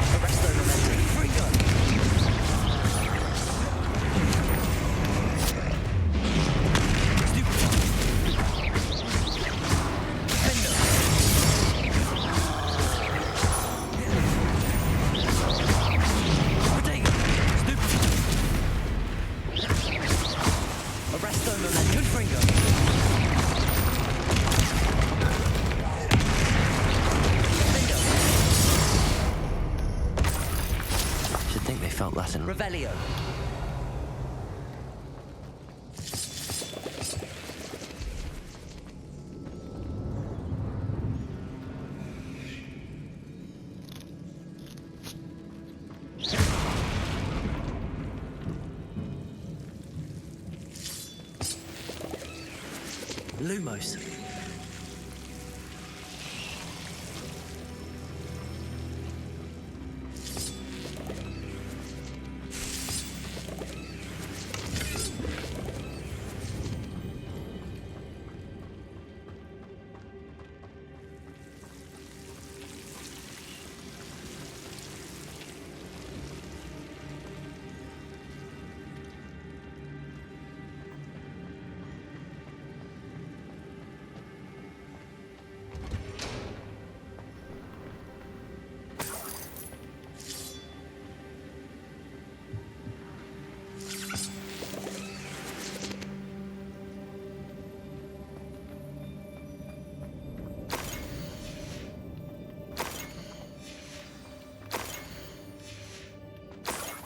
Arresto momentum. Confringo! Stupid. Defender! Potato! Stupid. Arresto momentum. Confringo! Defender! Should think they felt that in Revelio. Lumos.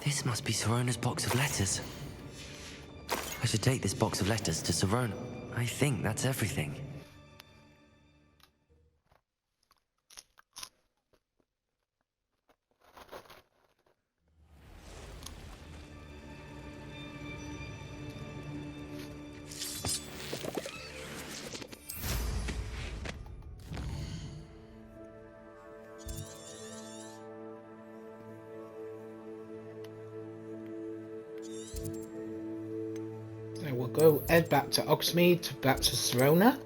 This must be Zerona's box of letters. I should take this box of letters to Zerona. I think that's everything. go head back to Hogsmeade, back to Serona.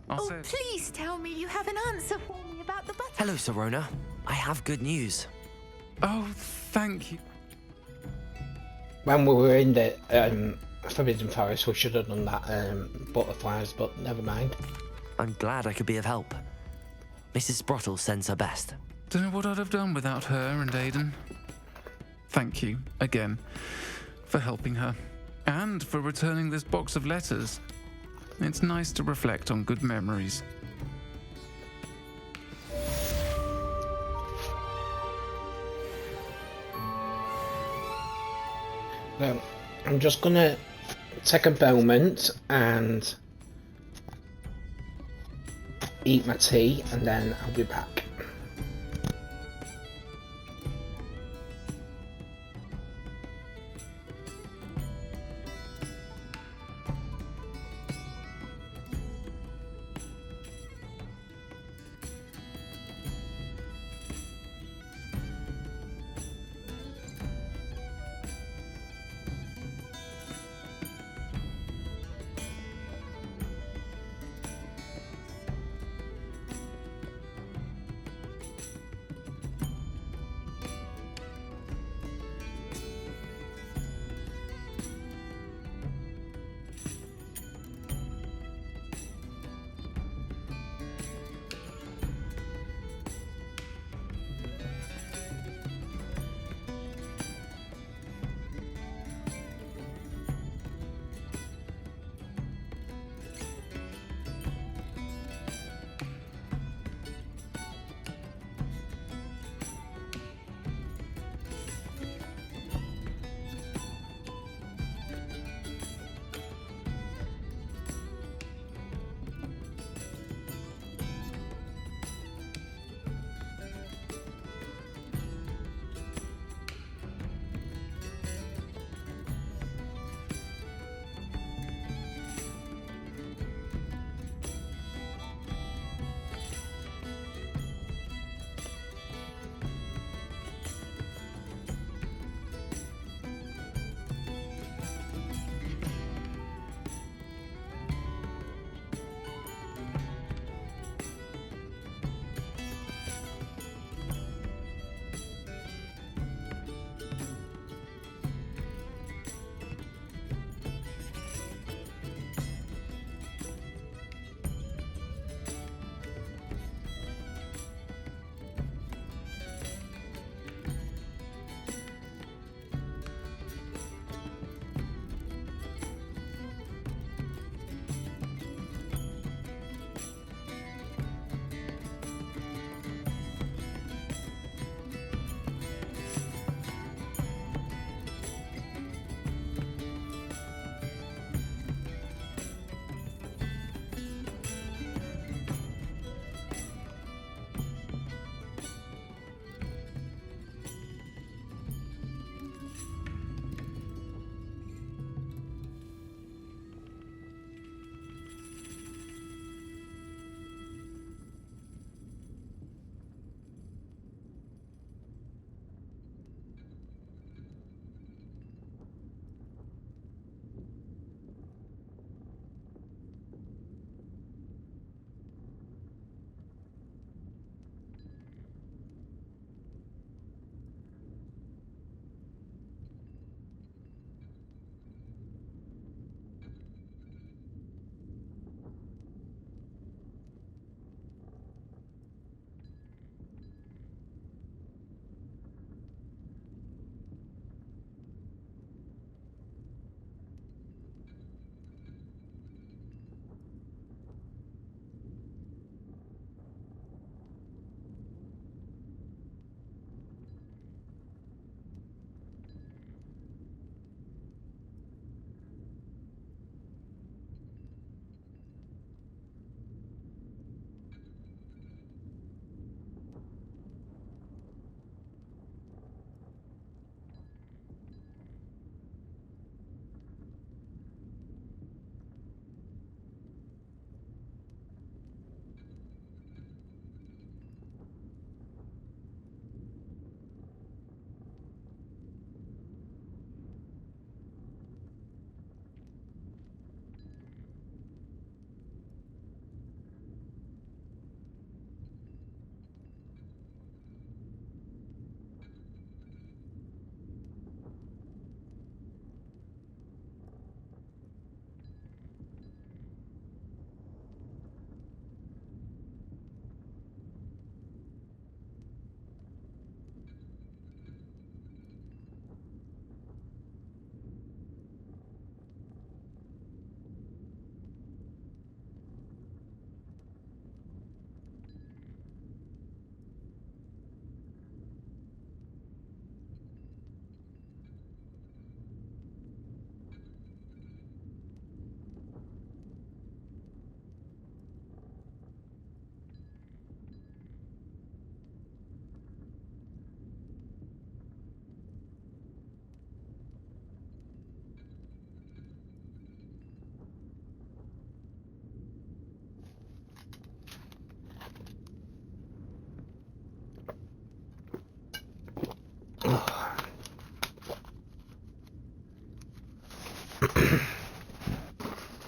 I'll Oh, say- please tell me you have an answer for me about the button. Hello, Serona. I have good news. Oh, thank you. When we were in the Forbidden Forest, we should have done that butterflies, but never mind. I'm glad I could be of help. Mrs. Sprottle sends her best. Don't know what I'd have done without her and Aidan. Thank you, again, for helping her. And for returning this box of letters. It's nice to reflect on good memories. So, I'm just gonna take a moment and eat my tea, and then I'll be back.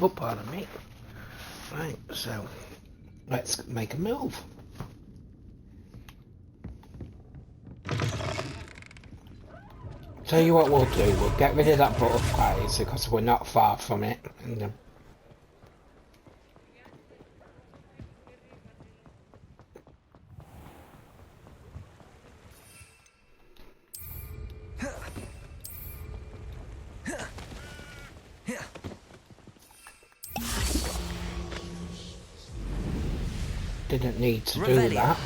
Oh, pardon me. Right, so let's make a move. Tell you what we'll do, we'll get rid of that butterflies because we're not far from it. And, didn't need to do that.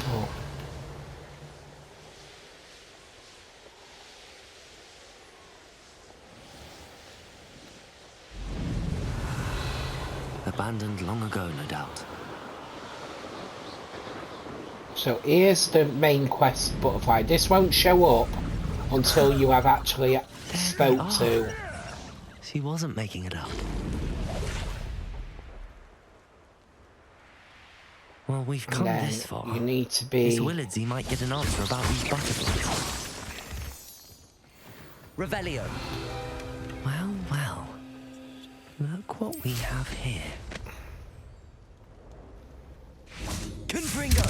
But... Abandoned long ago, no doubt. So here's the main quest butterfly. This won't show up until you have actually spoke to. She wasn't making it up. Well, we've come this far. You need to be... Miss Willardsy might get an answer about these butterflies. Revelio. Well, well. Look what we have here. Confringo.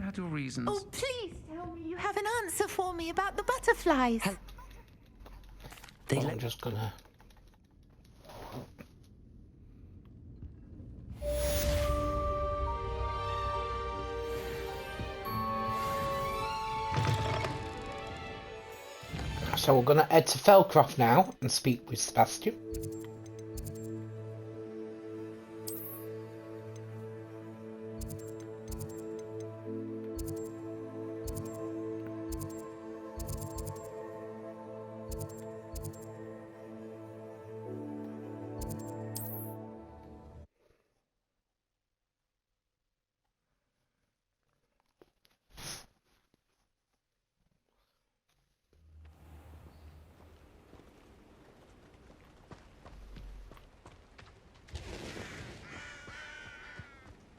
Had your reasons. Oh, please tell me you have an answer for me about the butterflies. I'm just gonna... So we're gonna head to Felcroft now and speak with Sebastian.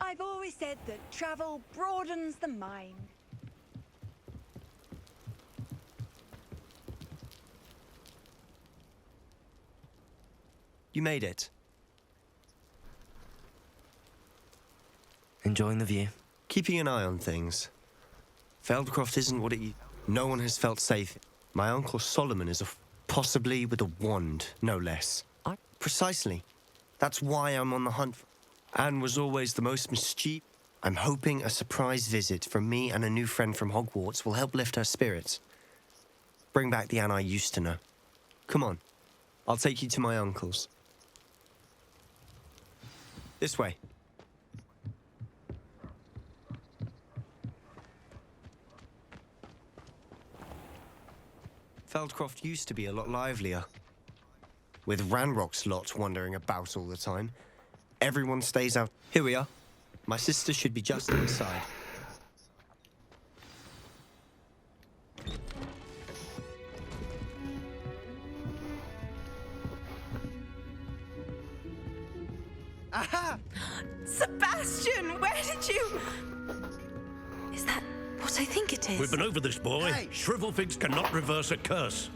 I've always said that travel broadens the mind. You made it. Enjoying the view? Keeping an eye on things. Feldcroft isn't what it... No one has felt safe. My Uncle Solomon is possibly with a wand, no less. Precisely. That's why I'm on the hunt. Anne was always the most mischievous. I'm hoping a surprise visit from me and a new friend from Hogwarts will help lift her spirits. Bring back the Anne I used to know. Come on. I'll take you to my uncle's. This way. Feldcroft used to be a lot livelier. With Ranrock's lot wandering about all the time. Everyone stays out. Here we are. My sister should be just inside. Aha! Sebastian, where did you... Is that what I think it is? We've been over this, boy. Hey. Shrivelfigs cannot reverse a curse.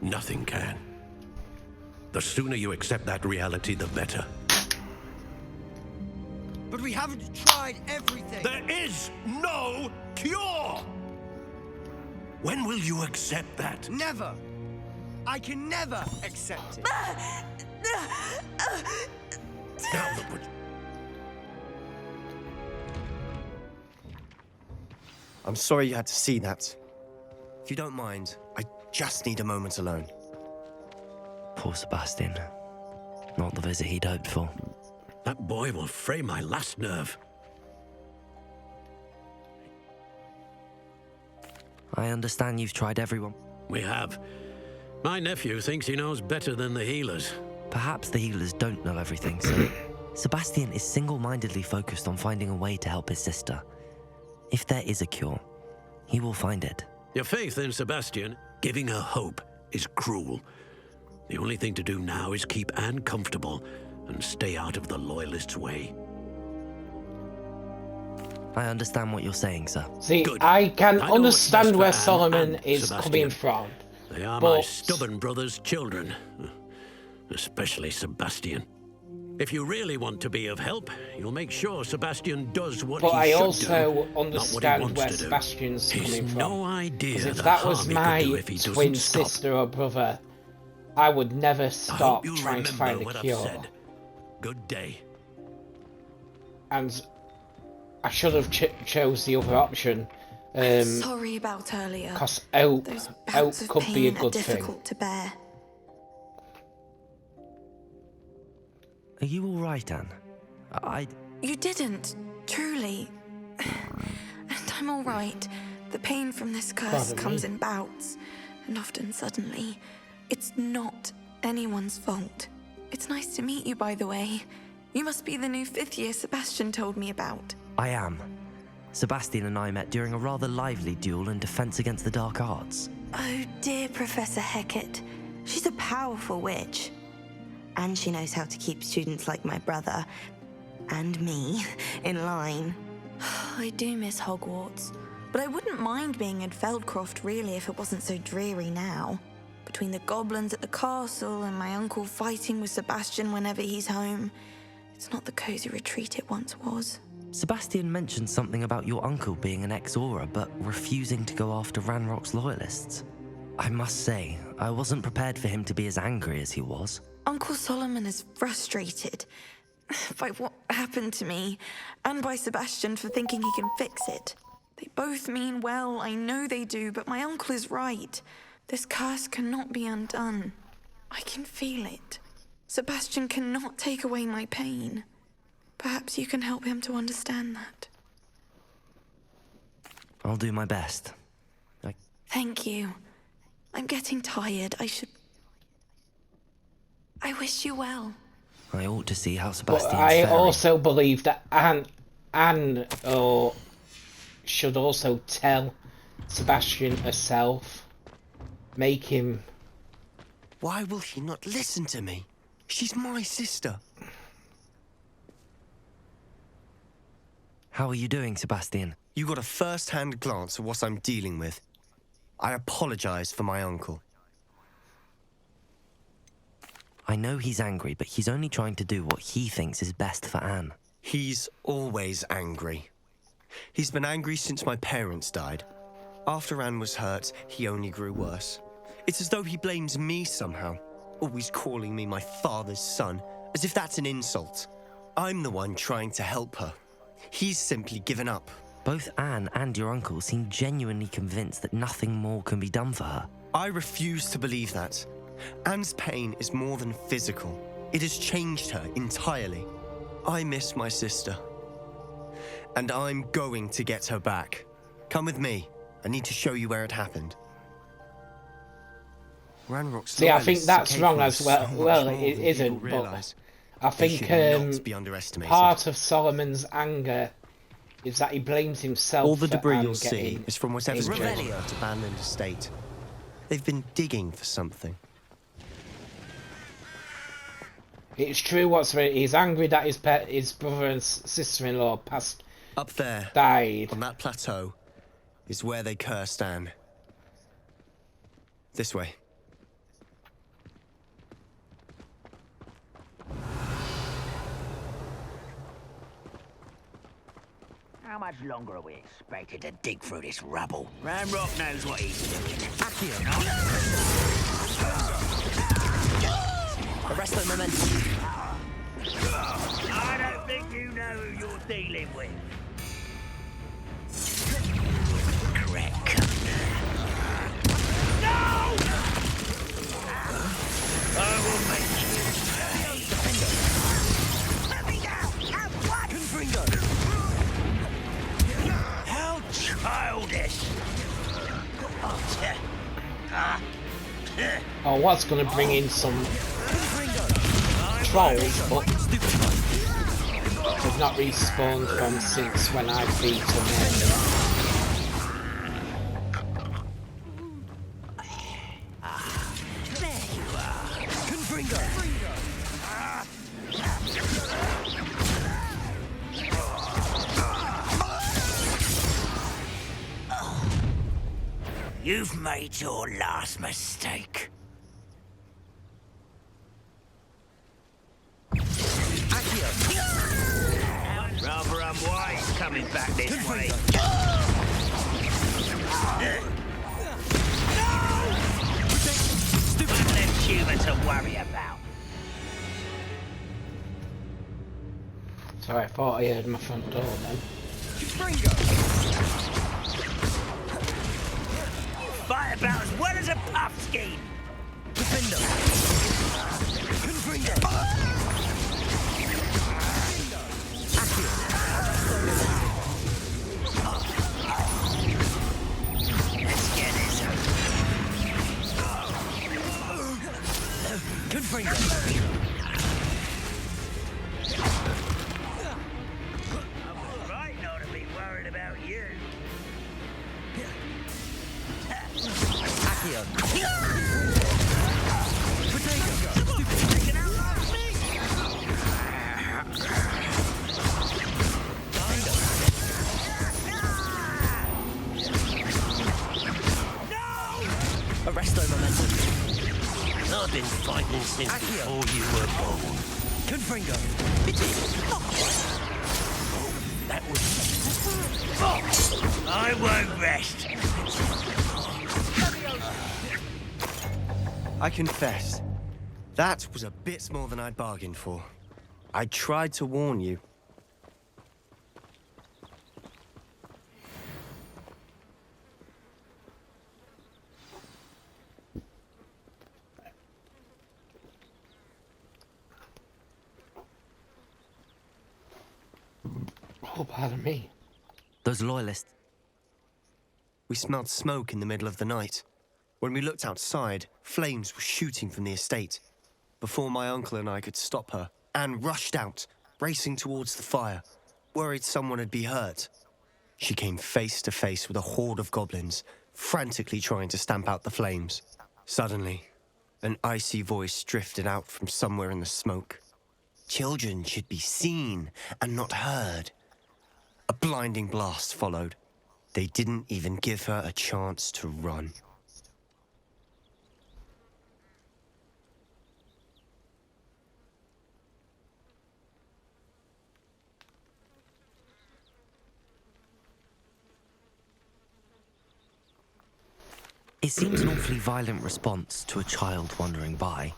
Nothing can. The sooner you accept that reality, the better. But we haven't tried everything. There is no cure! When will you accept that? Never. I can never accept it. Now look what... I'm sorry you had to see that. If you don't mind, I just need a moment alone. Poor Sebastian. Not the visit he'd hoped for. That boy will fray my last nerve. I understand you've tried everyone. We have. My nephew thinks he knows better than the healers. Perhaps the healers don't know everything, so Sebastian is single-mindedly focused on finding a way to help his sister. If there is a cure, he will find it. Your faith in Sebastian, giving her hope, is cruel. The only thing to do now is keep Anne comfortable and stay out of the Loyalists' way. I understand what you're saying, sir. See, Good. I can I know what's best understand for where Anne Solomon and is Sebastian. coming from. They are but my stubborn brother's children, especially Sebastian. If you really want to be of help, you'll make sure Sebastian does what But he I should also do, not what he understand wants where to do. Sebastian's He's coming from. no idea 'Cause if the that was harm he my could do if he doesn't twin stop. sister or brother, I would never I stop hope you trying to remember find a what I've cure. said. Good day. And I should have chose the other option. Sorry about earlier. Because Oak Those bouts of could be a pain are good thing. difficult to bear. Are you all right, Anne? You didn't, truly. And I'm all right. The pain from this curse Pardon comes me? in bouts, and often suddenly. It's not anyone's fault. It's nice to meet you, by the way. You must be the new 5th year Sebastian told me about. I am. Sebastian and I met during a rather lively duel in defense against the dark arts. Oh, dear Professor Hecat. She's a powerful witch. And she knows how to keep students like my brother, and me, in line. I do miss Hogwarts, but I wouldn't mind being in Feldcroft, really, if it wasn't so dreary now. Between the goblins at the castle and my uncle fighting with Sebastian whenever he's home, it's not the cozy retreat it once was. Sebastian mentioned something about your uncle being an ex-Auror, but refusing to go after Ranrock's loyalists. I must say, I wasn't prepared for him to be as angry as he was. Uncle Solomon is frustrated by what happened to me, and by Sebastian for thinking he can fix it. They both mean well, I know they do, but my uncle is right. This curse cannot be undone. I can feel it. Sebastian cannot take away my pain. Perhaps you can help him to understand that. I'll do my best. Thank you. I'm getting tired. I wish you well. I ought to see how But Sebastian's I faring. also believe that Anne should also tell Sebastian herself. Make him... Why will he not listen to me? She's my sister. How are you doing, Sebastian? You got a first-hand glance at what I'm dealing with. I apologize for my uncle. I know he's angry, but he's only trying to do what he thinks is best for Anne. He's always angry. He's been angry since my parents died. After Anne was hurt, he only grew worse. It's as though he blames me somehow, always calling me my father's son, as if that's an insult. I'm the one trying to help her. He's simply given up. Both Anne and your uncle seem genuinely convinced that nothing more can be done for her. I refuse to believe that. Anne's pain is more than physical. It has changed her entirely. I miss my sister. And I'm going to get her back. Come with me. I need to show you where it happened. Ranrock's See, I think loyalists that's are wrong capable as of well. so much Well, more it than people isn't, but realise. I They think should not be underestimated. part of Solomon's anger is that he blames himself. All the for debris Anne you'll see getting is from whatever's injured. going on at abandoned estate. They've been digging for something. It's true. He's angry that his brother and sister-in-law passed. Up there, died on that plateau, is where they cursed Anne. This way. How much longer are we expected to dig through this rubble? Ranrock knows what he's doing. Arrest the momentum. I don't think you know who you're dealing with. Correct. No! I was going to bring in some trolls, but they've not respawned from since when I beat them. You've made your last mistake. Rather unwise coming back this way. One less human to worry about. Sorry, I thought I heard my front door then. Fight about as well as a puff scheme. Let's get this right not to be worried about you. Arresto momentum. I've been fighting since before you were born. Confringo. That was... I won't rest. I confess, that was a bit more than I'd bargained for. I tried to warn you. Oh, pardon me. Those loyalists. We smelled smoke in the middle of the night. When we looked outside, flames were shooting from the estate. Before my uncle and I could stop her, Anne rushed out, racing towards the fire, worried someone had been hurt. She came face to face with a horde of goblins, frantically trying to stamp out the flames. Suddenly, an icy voice drifted out from somewhere in the smoke. Children should be seen and not heard. A blinding blast followed. They didn't even give her a chance to run. It seems an awfully violent response to a child wandering by.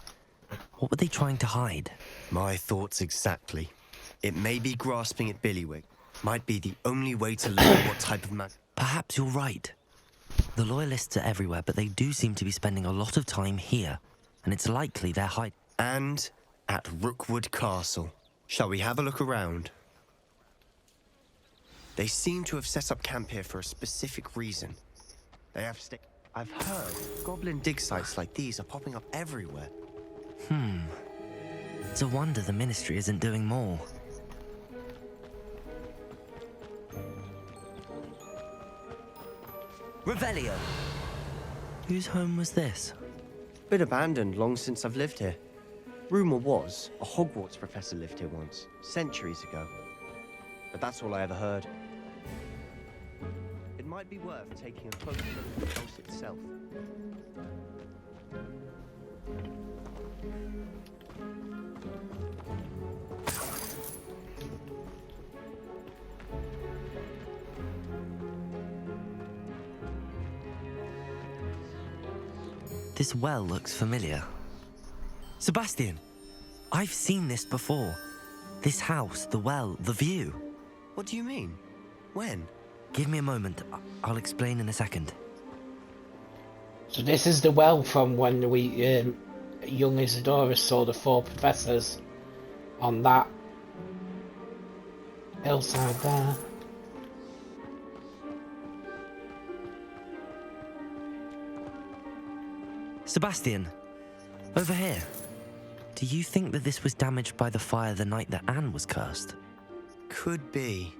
What were they trying to hide? My thoughts exactly. It may be grasping at Billywig. Might be the only way to learn what type of man... Perhaps you're right. The loyalists are everywhere, but they do seem to be spending a lot of time here. And it's likely they're hiding. And at Rookwood Castle. Shall we have a look around? They seem to have set up camp here for a specific reason. They have I've heard goblin dig sites like these are popping up everywhere. It's a wonder the Ministry isn't doing more. Revelio. Whose home was this? Been abandoned long since I've lived here. Rumour was a Hogwarts professor lived here once, centuries ago. But that's all I ever heard. It might be worth taking a closer look at the house itself. This well looks familiar. Sebastian, I've seen this before. This house, the well, the view. What do you mean? When? Give me a moment. I'll explain in a second. So this is the well from when we, young Isadora saw the 4 professors on that hillside there. Sebastian, Over here. Do you think that this was damaged by the fire the night that Anne was cursed? Could be.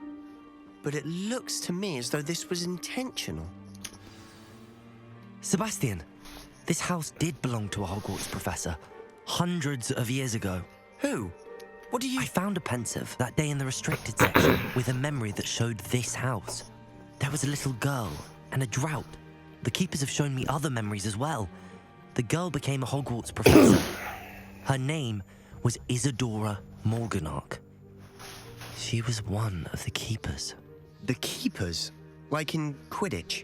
But it looks to me as though this was intentional. Sebastian, this house did belong to a Hogwarts professor. Hundreds of years ago. Who? What do you... I found a pensive that day in the restricted section with a memory that showed this house. There was a little girl and a drought. The keepers have shown me other memories as well. The girl became a Hogwarts professor. Her name was Isadora Morganach. She was one of the keepers. The keepers? Like in Quidditch?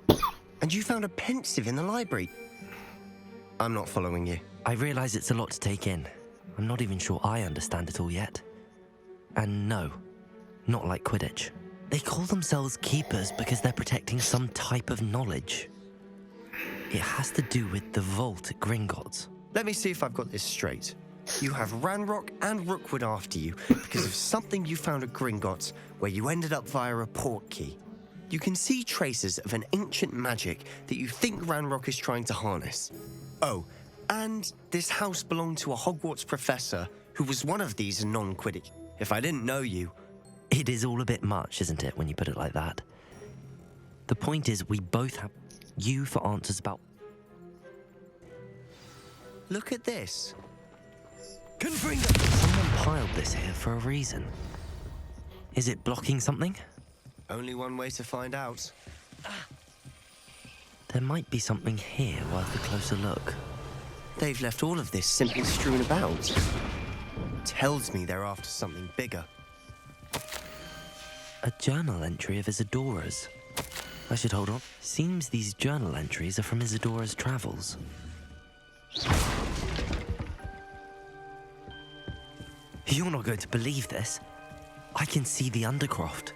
And you found a pensive in the library? I'm not following you. I realize it's a lot to take in. I'm not even sure I understand it all yet. And no, not like Quidditch. They call themselves keepers because they're protecting some type of knowledge. It has to do with the vault at Gringotts. Let me see if I've got this straight. You have Ranrock and Rookwood after you because of something you found at Gringotts where you ended up via a port key. You can see traces of an ancient magic that you think Ranrock is trying to harness. Oh, and this house belonged to a Hogwarts professor who was one of these non-Quidditch. If I didn't know you... It is all a bit much, isn't it, when you put it like that? The point is, we both have you for answers about... Look at this. Someone piled this here for a reason. Is it blocking something? Only one way to find out. There might be something here worth a closer look. They've left all of this simply strewn about. Tells me they're after something bigger. A journal entry of Isadora's. I should hold on. Seems these journal entries are from Isadora's travels. You're not going to believe this. I can see the Undercroft.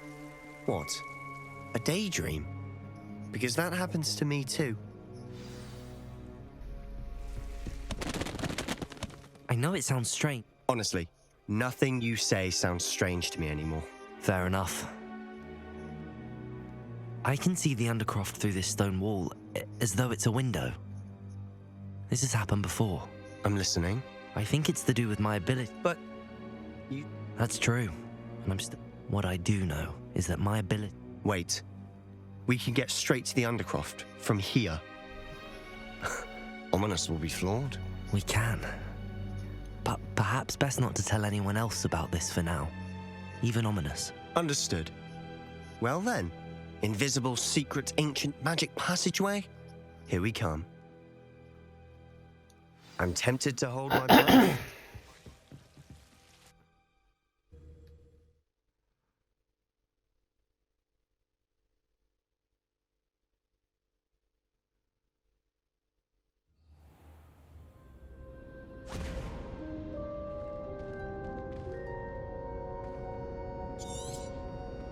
What? A daydream? Because that happens to me too. I know it sounds strange. Honestly, nothing you say sounds strange to me anymore. Fair enough. I can see the Undercroft through this stone wall, as though it's a window. This has happened before. I'm listening. I think it's to do with my ability. But... you... That's true. And what I do know is that my ability... Wait. We can get straight to the Undercroft from here. Ominous will be flawed. We can. But perhaps best not to tell anyone else about this for now. Even Ominous. Understood. Well then, invisible, secret, ancient magic passageway? Here we come. I'm tempted to hold my breath.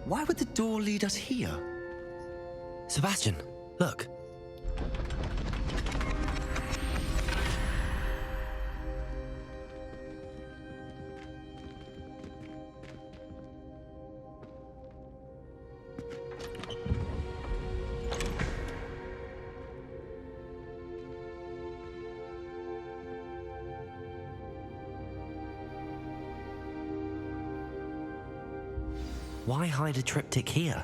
Why would the door lead us here? Sebastian, look. Why hide a triptych here?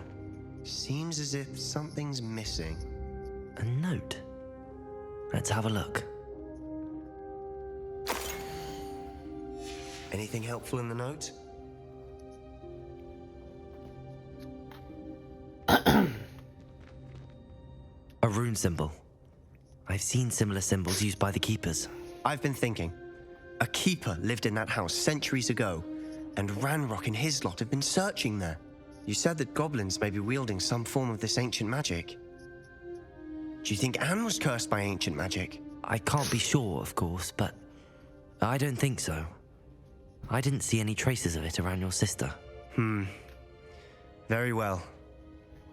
Seems as if something's missing. A note. Let's have a look. Anything helpful in the note? A rune symbol. I've seen similar symbols used by the keepers. I've been thinking. A keeper lived in that house centuries ago, and Ranrock and his lot have been searching there. You said that goblins may be wielding some form of this ancient magic. Do you think Anne was cursed by ancient magic? I can't be sure, of course, but I don't think so. I didn't see any traces of it around your sister. Very well.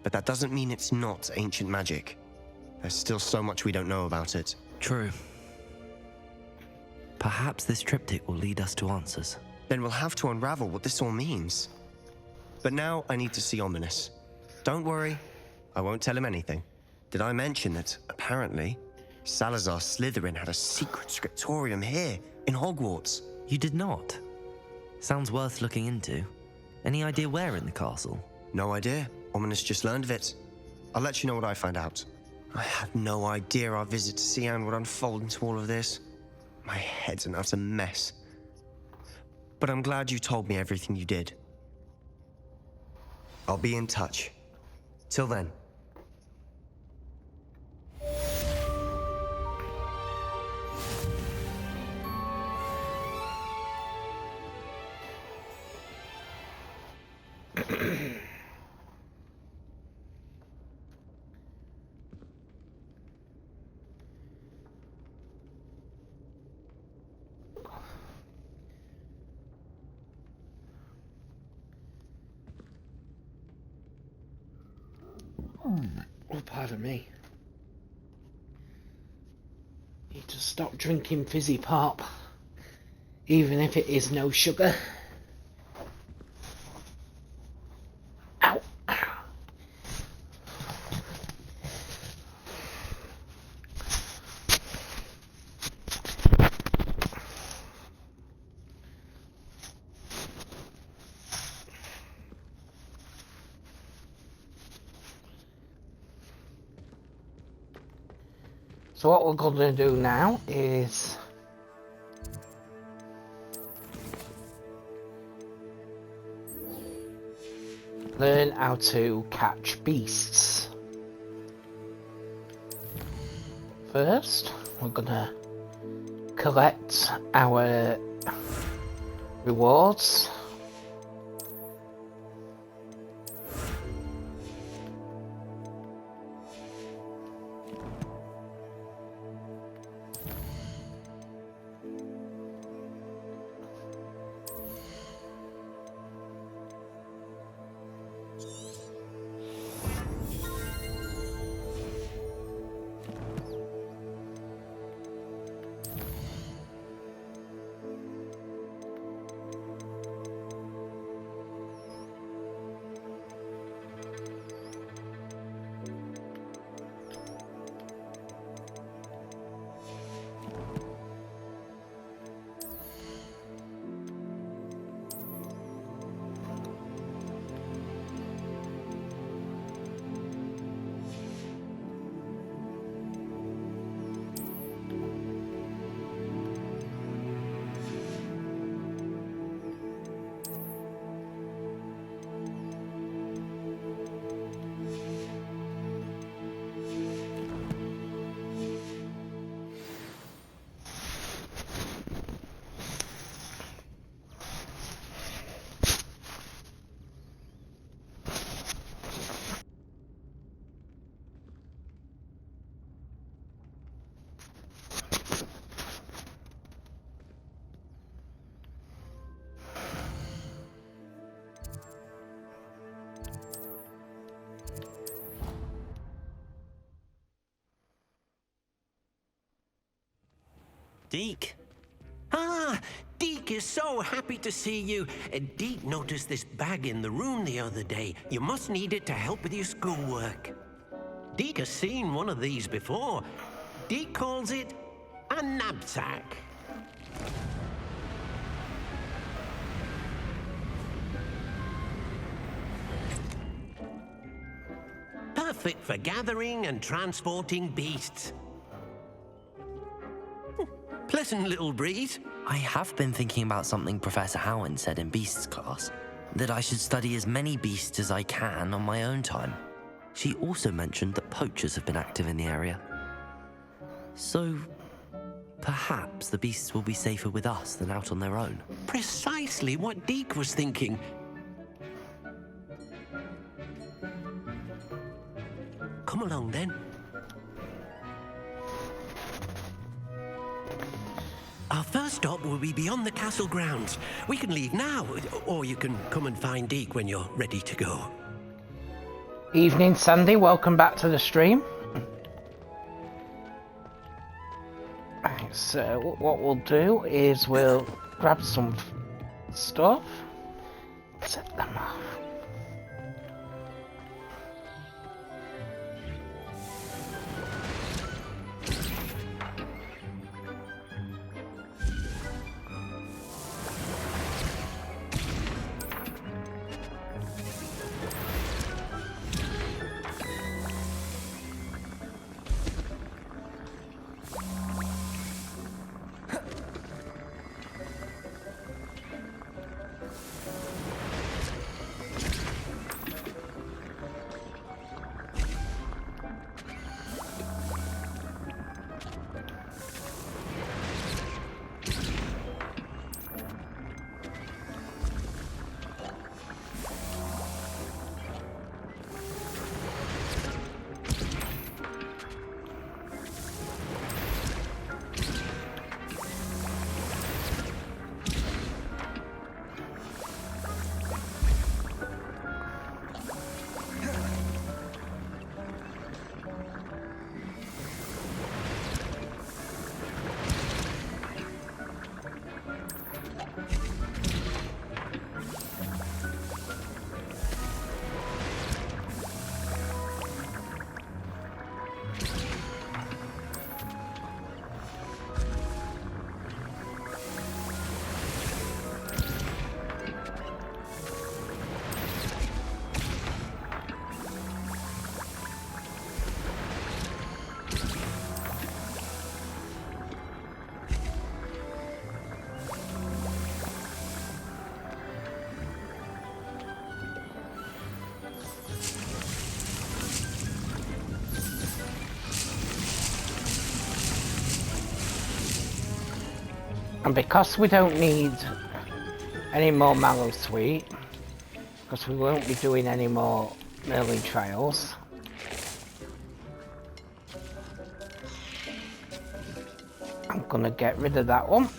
But that doesn't mean it's not ancient magic. There's still so much we don't know about it. True. Perhaps this triptych will lead us to answers. Then we'll have to unravel what this all means. But now I need to see Ominous. Don't worry, I won't tell him anything. Did I mention that, apparently, Salazar Slytherin had a secret scriptorium here, in Hogwarts. You did not? Sounds worth looking into. Any idea where in the castle? No idea. Ominous just learned of it. I'll let you know what I find out. I had no idea our visit to Cian would unfold into all of this. My head's an utter mess. But I'm glad you told me everything you did. I'll be in touch. Till then. Oh, pardon me. Need to stop drinking fizzy pop, even if it is no sugar. Ow! So what we're going to do now is learn how to catch beasts. First, we're going to collect our rewards. Deke! Ah, Deke is so happy to see you. Deke noticed this bag in the room the other day. You must need it to help with your schoolwork. Deke has seen one of these before. Deke calls it a knapsack. Perfect for gathering and transporting beasts. Pleasant little breeze. I have been thinking about something Professor Howard said in Beasts class, that I should study as many beasts as I can on my own time. She also mentioned that poachers have been active in the area. So, perhaps the beasts will be safer with us than out on their own. Precisely what Deke was thinking. Come along then. Our first stop will be beyond the castle grounds. We can leave now, or you can come and find Deke when you're ready to go. Evening, Sandy. Welcome back to the stream. Right, so what we'll do is we'll grab some stuff, set them off. And because we don't need any more mallow sweet, because we won't be doing any more Merlin trials, I'm gonna get rid of that one.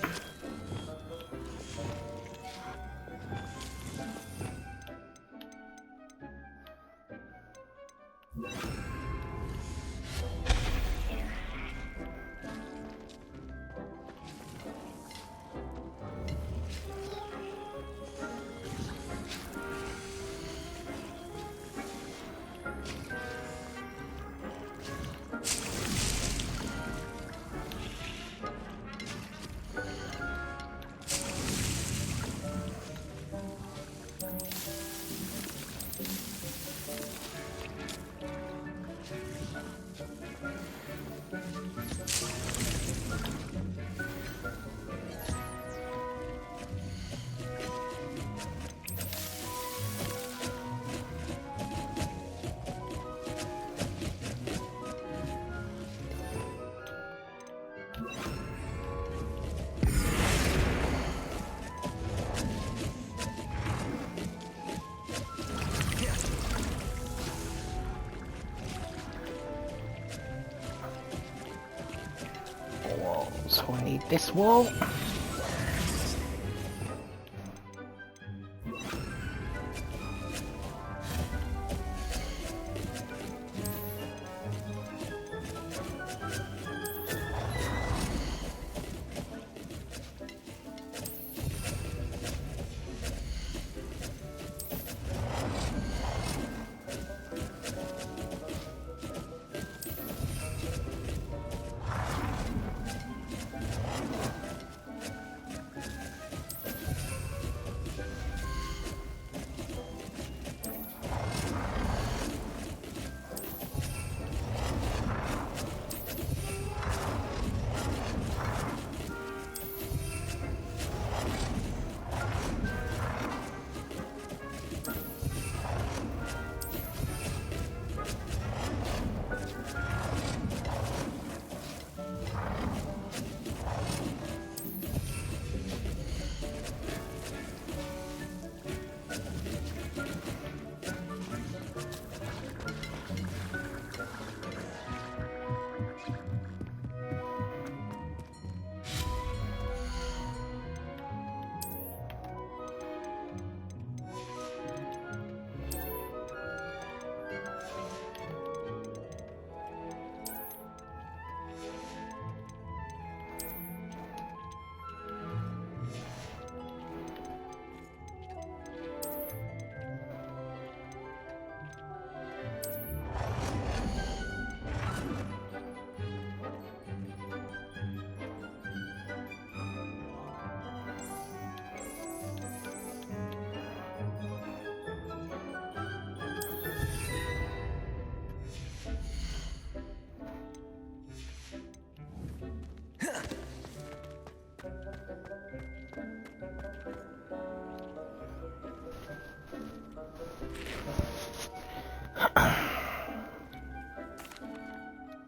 So I need this wall.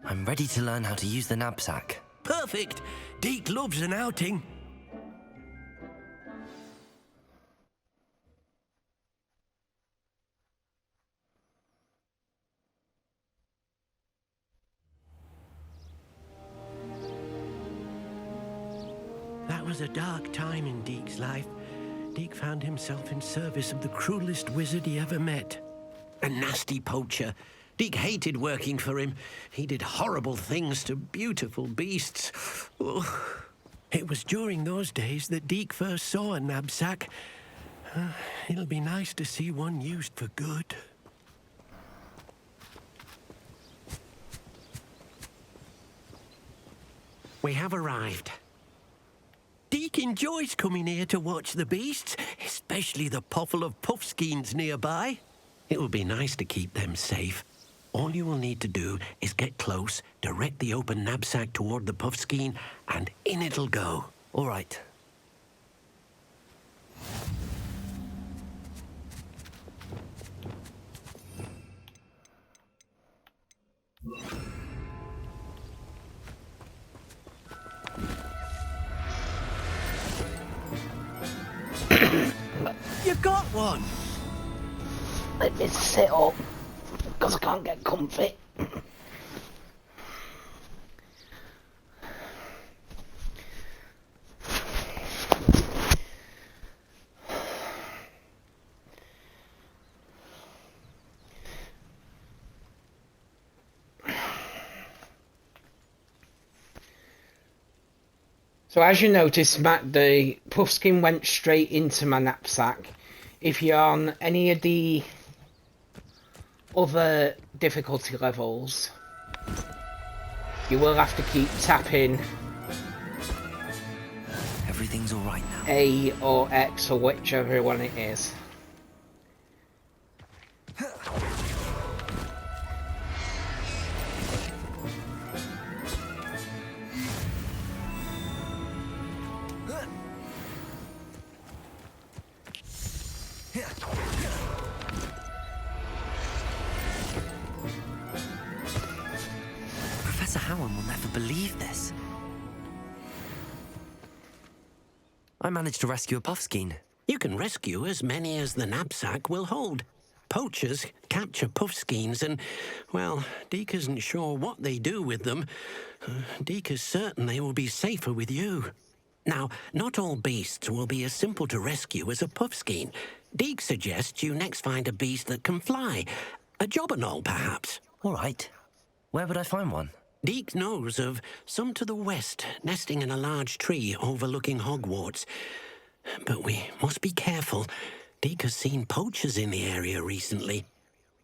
I'm ready to learn how to use the knapsack. Perfect. Deke loves an outing. That was a dark time in Deke's life. Deke found himself in service of the cruelest wizard he ever met. A nasty poacher. Deke hated working for him. He did horrible things to beautiful beasts. Oh. It was during those days that Deke first saw a knapsack. It'll be nice to see one used for good. We have arrived. Deke enjoys coming here to watch the beasts, especially the poffle of puffskeins nearby. It will be nice to keep them safe. All you will need to do is get close, direct the open knapsack toward the puffskein, and in it'll go. All right. You got one! Let me sit up, because I can't get comfy. So as you notice, Matt, the puffskin went straight into my knapsack. If you're on any of the other difficulty levels, you will have to keep tapping Everything's all right now. A or X or whichever one it is. Professor Howard will never believe this. I managed to rescue a puffskein. You can rescue as many as the knapsack will hold. Poachers capture puffskeins and, well, Deke isn't sure what they do with them. Deke is certain they will be safer with you. Now, not all beasts will be as simple to rescue as a puffskein. Deke suggests you next find a beast that can fly. A jobberknoll, perhaps. All right. Where would I find one? Deke knows of some to the west, nesting in a large tree overlooking Hogwarts. But we must be careful. Deke has seen poachers in the area recently.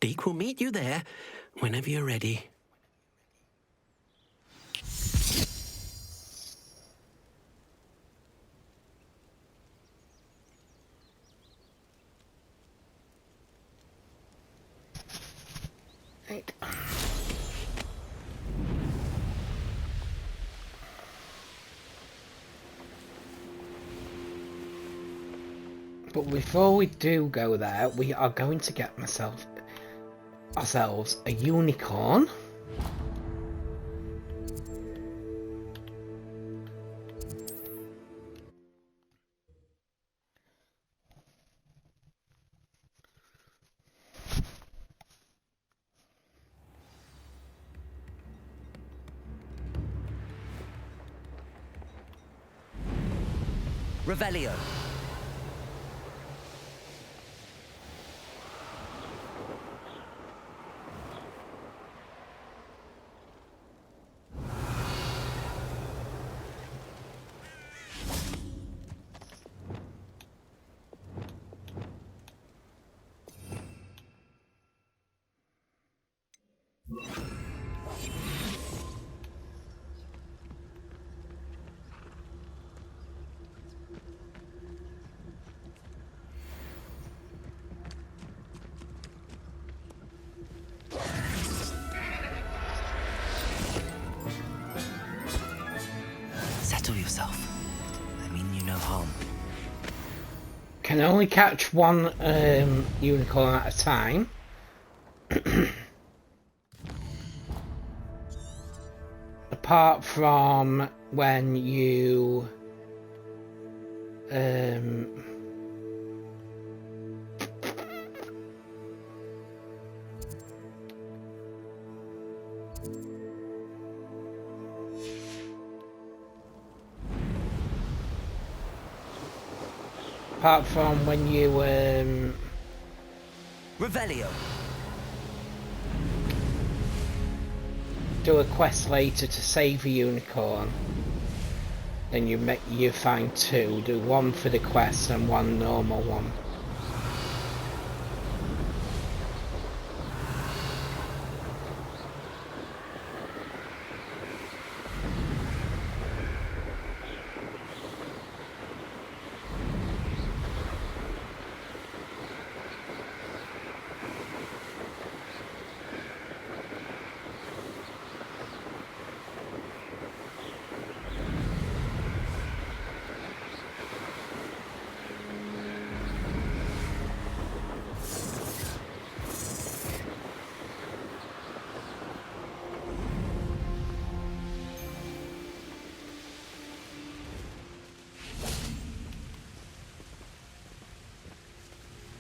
Deke will meet you there whenever you're ready. Right. But before we do go there, we are going to get ourselves a unicorn. Revelio. Settle yourself. I mean you no harm. Can only catch one unicorn at a time. Apart from when you Revelio. do a quest later to save a unicorn, then you find two. Do one for the quest and one normal one.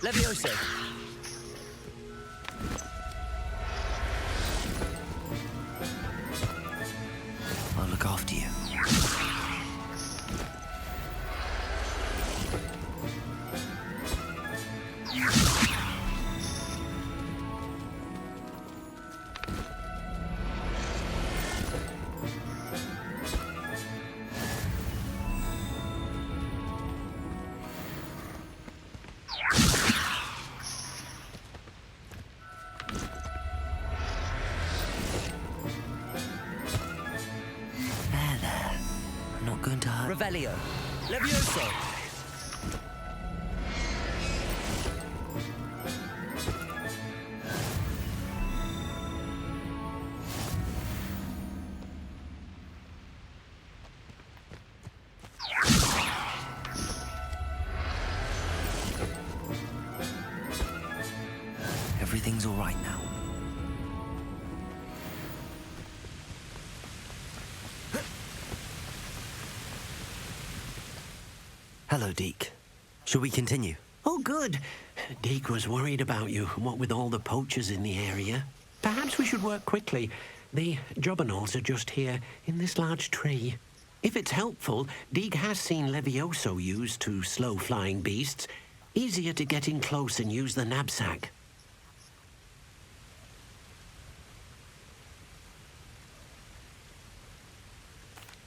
Levioso. I'll look after you. There. I'm not going to hurt. Revelio. Levioso. Everything's all right now. Hello, Deke. Shall we continue? Oh, good. Deke was worried about you, what with all the poachers in the area. Perhaps we should work quickly. The jobberknolls are just here, in this large tree. If it's helpful, Deke has seen Levioso used to slow flying beasts. Easier to get in close and use the knapsack.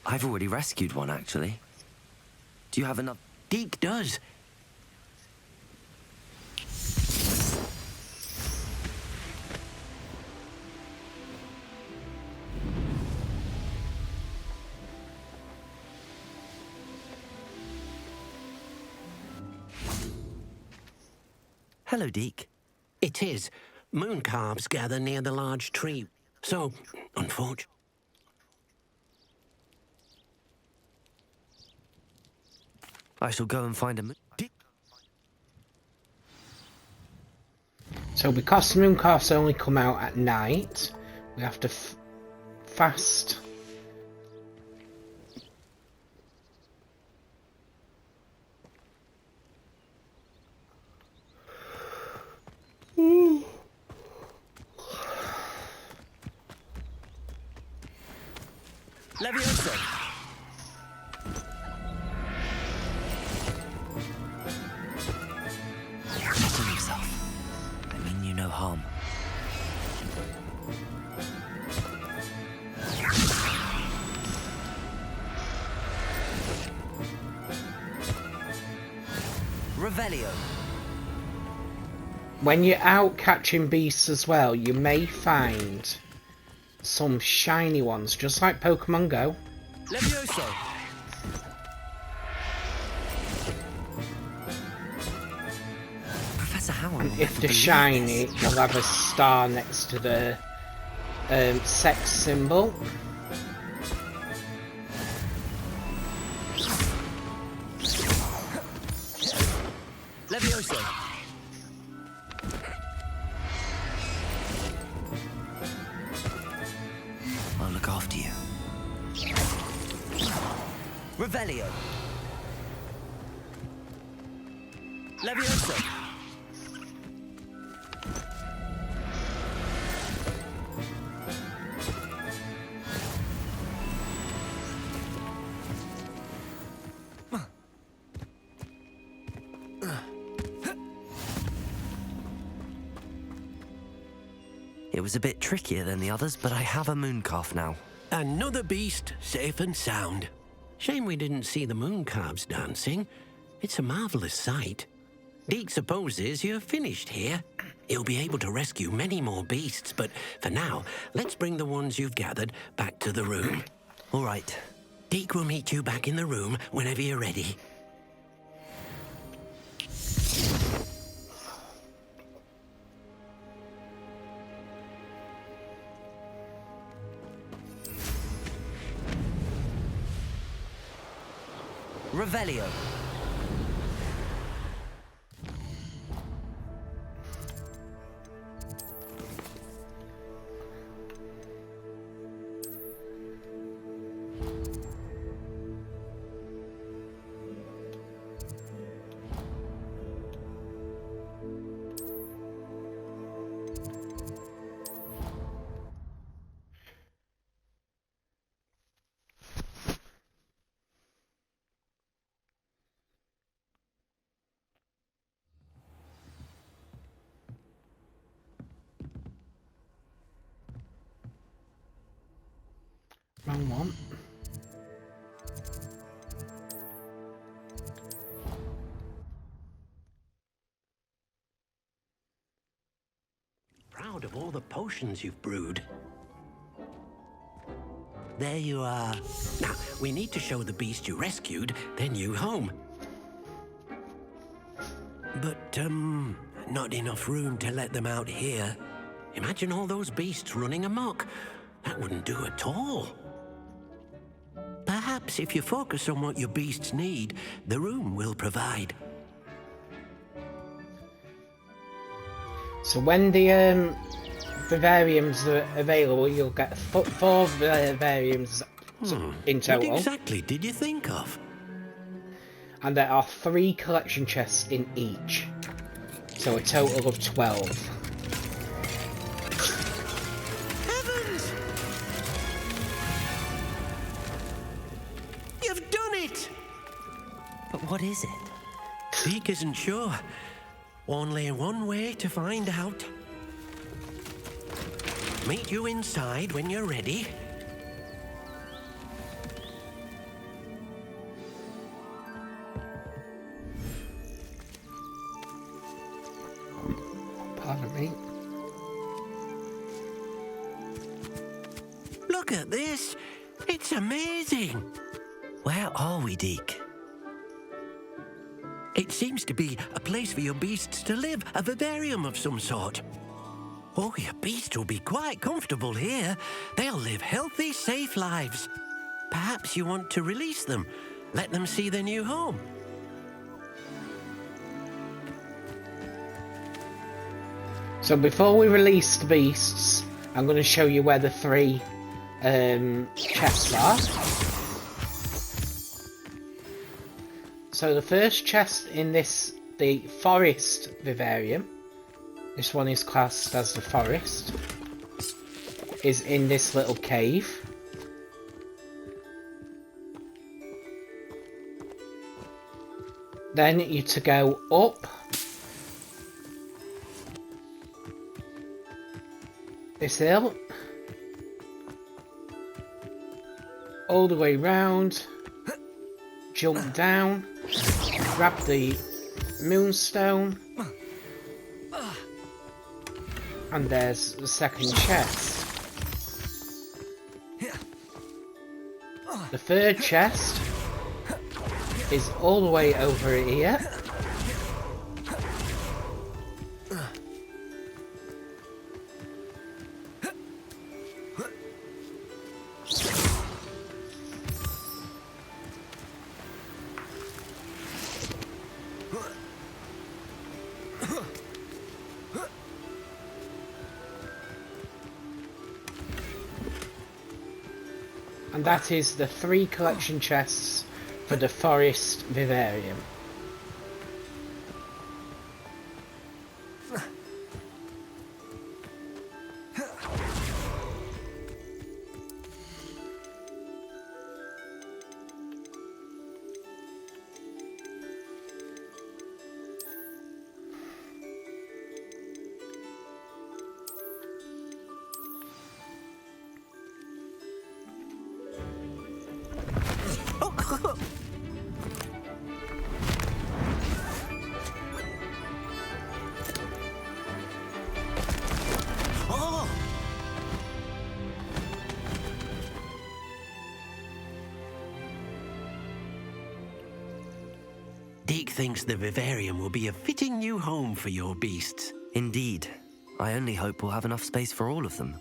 I've already rescued one, actually. Do you have enough? Deke does. Hello, Deke. It is. Moon calves gather near the large tree. So, unfortunately. I shall go and find a So because the moon calves only come out at night, we have to fast. Levioso. Settle yourself. I mean you no harm. Revelio. When you're out catching beasts as well, you may find some shiny ones, just like Pokemon Go. Levioso. Professor Howard. And if they're shiny, they'll have a star next to the sex symbol. Levioso. I'll look after you. Revelio. Levioso. It was a bit trickier than the others, but I have a moon calf now. Another beast, safe and sound. Shame we didn't see the moon calves dancing. It's a marvelous sight. Deke supposes you're finished here. He'll be able to rescue many more beasts, but for now, let's bring the ones you've gathered back to the room. All right. Deke will meet you back in the room whenever you're ready. Revelio. Wrong one. Proud of all the potions you've brewed. There you are. Now, we need to show the beast you rescued their new home. But, not enough room to let them out here. Imagine all those beasts running amok. That wouldn't do at all. Perhaps if you focus on what your beasts need, the room will provide. So when the vivariums are available, you'll get 4 vivariums in total. What exactly did you think of? And there are 3 collection chests in each. So a total of 12. Heavens! You've done it! But what is it? Zeke isn't sure. Only one way to find out. Meet you inside when you're ready. Pardon me. Look at this. It's amazing. Where are we, Deke? It seems to be a place for your beasts to live, a vivarium of some sort. Oh, your beasts will be quite comfortable here. They'll live healthy, safe lives. Perhaps you want to release them, let them see their new home. So before we release the beasts, I'm going to show you where the 3 chests are. So the first chest in this, the forest vivarium, this one is classed as the forest, is in this little cave. Then you to go up this hill, all the way round, jump down, grab the moonstone, and there's the second chest. The third chest is all the way over here. And that is the 3 collection chests for the forest vivarium. Deke thinks the vivarium will be a fitting new home for your beasts. Indeed. I only hope we'll have enough space for all of them.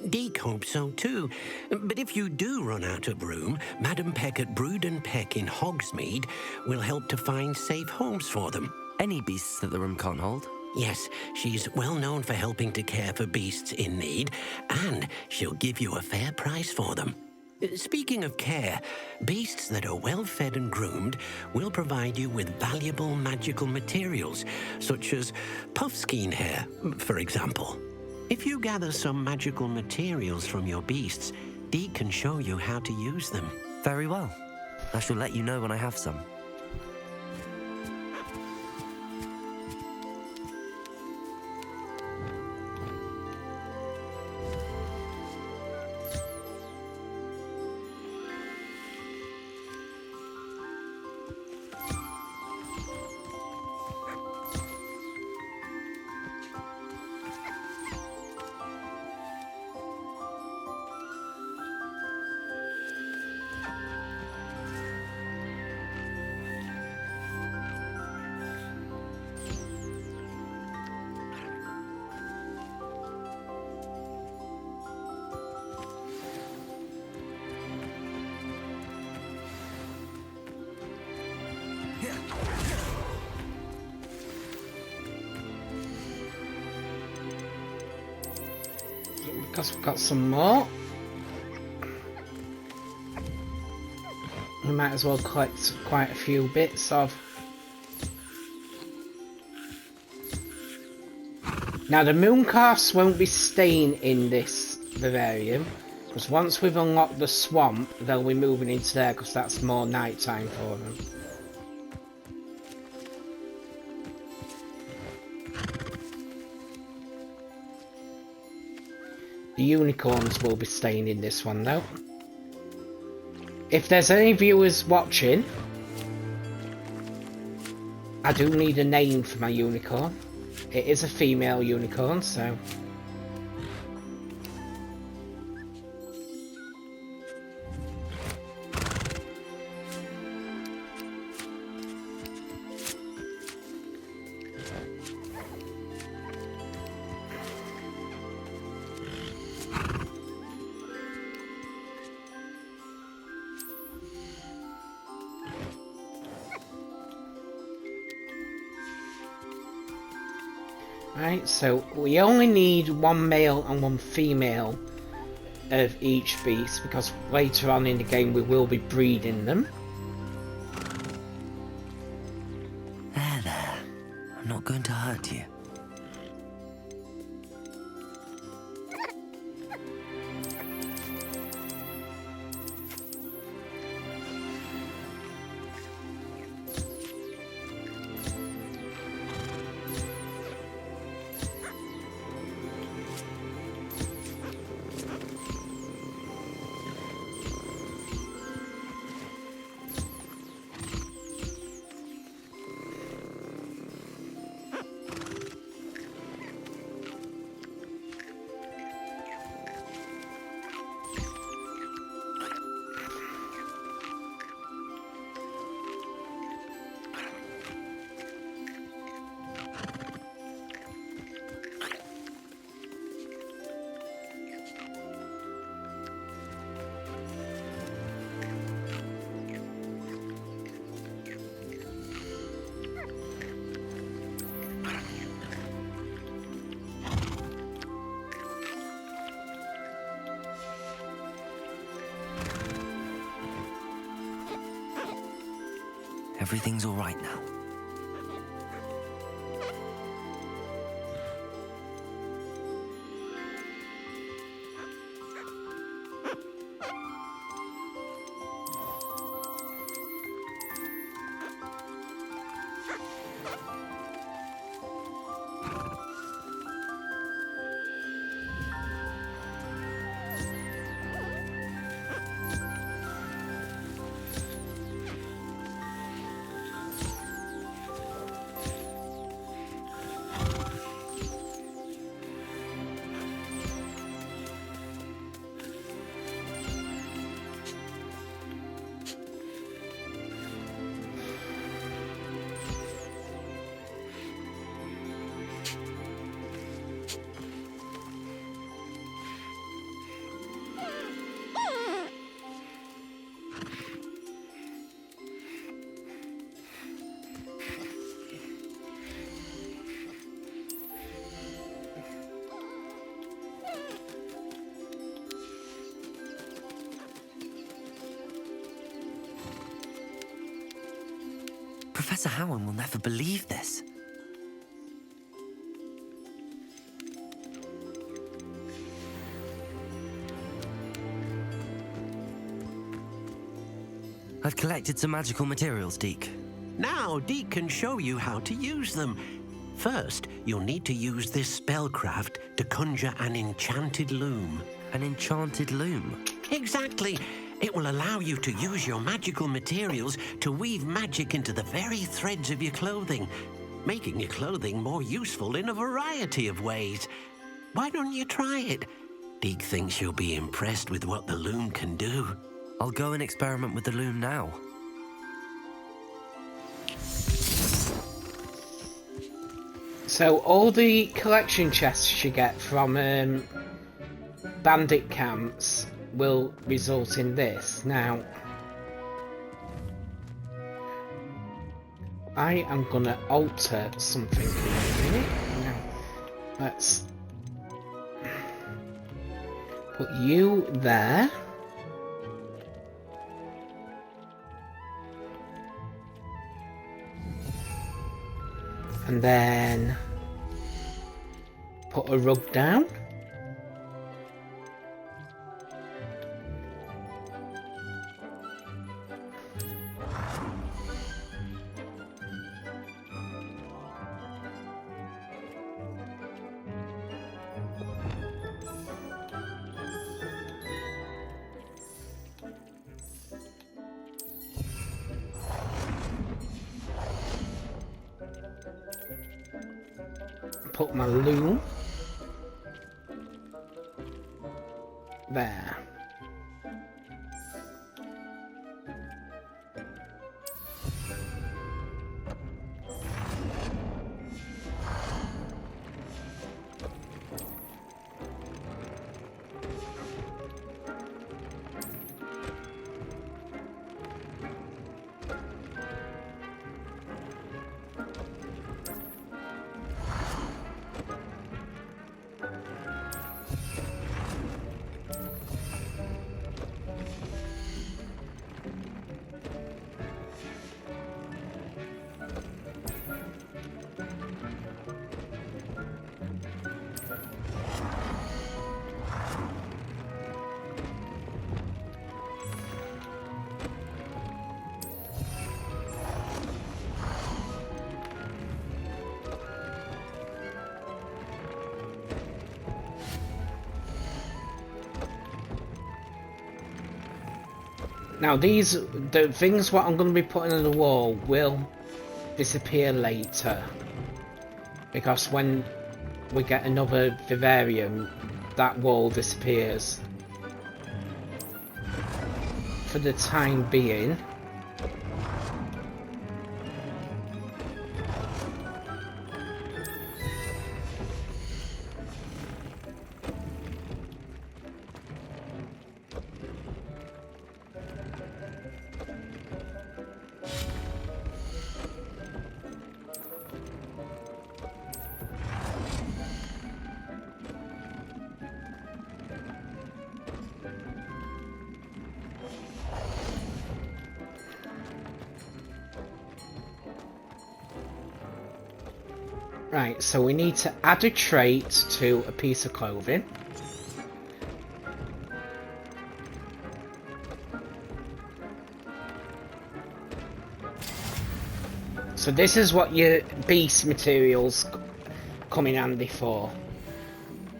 Deke hopes so too. But if you do run out of room, Madam Peck at Brood and Peck in Hogsmeade will help to find safe homes for them. Any beasts that the room can't hold? Yes, she's well known for helping to care for beasts in need, and she'll give you a fair price for them. Speaking of care, beasts that are well fed and groomed will provide you with valuable magical materials, such as puffskein hair, for example. If you gather some magical materials from your beasts, Deke can show you how to use them. Very well. I shall let you know when I have some. Because we've got some more, we might as well collect quite a few bits of. Now the mooncalves won't be staying in this vivarium, because once we've unlocked the swamp, they'll be moving into there, because that's more nighttime for them. The unicorns will be staying in this one though. If there's any viewers watching, I do need a name for my unicorn. It is a female unicorn, so... Right, so we only need one male and one female of each beast, because later on in the game we will be breeding them. There. I'm not going to hurt you. Everything's all right now. Professor Howard will never believe this. I've collected some magical materials, Deke. Now, Deke can show you how to use them. First, you'll need to use this spellcraft to conjure an enchanted loom. An enchanted loom? Exactly. It will allow you to use your magical materials to weave magic into the very threads of your clothing, making your clothing more useful in a variety of ways. Why don't you try it? Deke thinks you'll be impressed with what the loom can do. I'll go and experiment with the loom now. So all the collection chests you get from bandit camps will result in this. Now, I am gonna alter something in a minute. Now, let's put you there. And then put a rug down. Put my loom there. Now the things what I'm going to be putting on the wall will disappear later. Because when we get another vivarium, that wall disappears. For the time being. Right, so we need to add a trait to a piece of clothing. So this is what your beast materials come in handy for.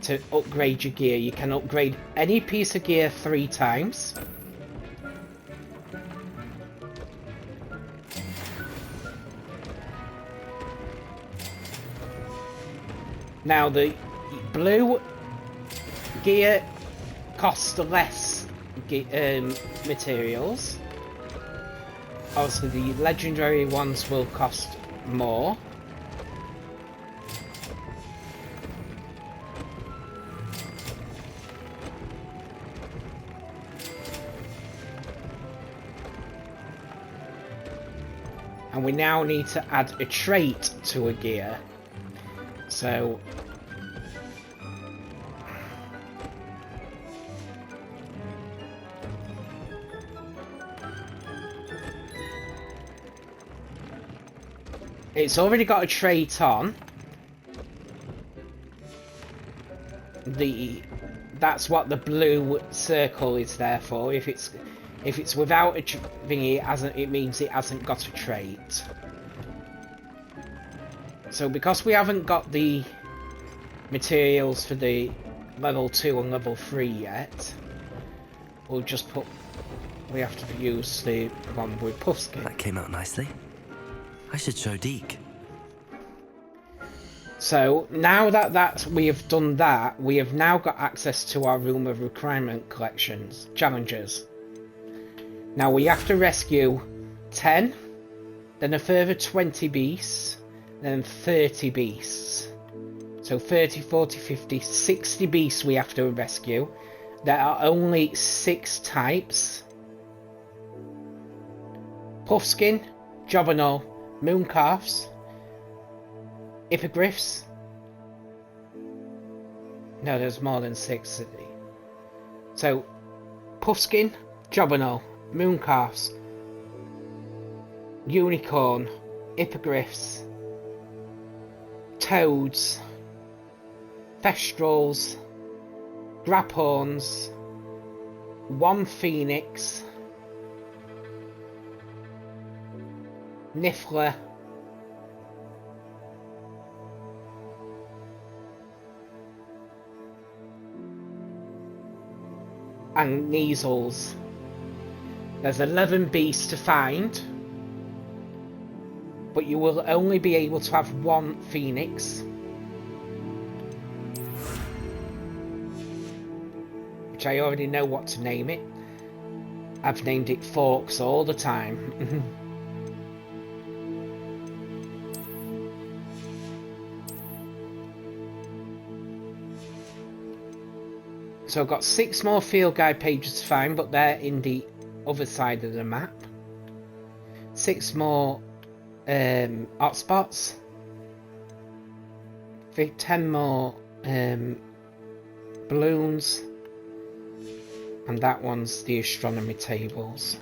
To upgrade your gear. You can upgrade any piece of gear 3 times. Now the blue gear costs less materials. Obviously the legendary ones will cost more. And we now need to add a trait to a gear. So it's already got a trait on. That's what the blue circle is there for. If it's without a thingy, it means it hasn't got a trait. So because we haven't got the materials for the level 2 and level 3 yet, we'll just we have to use the one with Puffskin. That came out nicely. I should show Deke. So now that we have done that, we have now got access to our room of requirement collections, challenges. Now we have to rescue 10, then a further 20 beasts, then 30 beasts. So 30, 40, 50, 60 beasts we have to rescue. There are only 6 types. Puffskin, Jobberknoll, mooncalves, hippogriffs. No, there's more than 6. So, puffskin, jobberknoll, mooncalves, unicorn, hippogriffs, toads, thestrals, grabhorns, 1 phoenix, niffler, and measles. There's 11 beasts to find, but you will only be able to have 1 phoenix, which I already know what to name it. I've named it Forks all the time. So I've got 6 more field guide pages to find, but they're in the other side of the map. 6 more hotspots. 10 more balloons. And that one's the astronomy tables.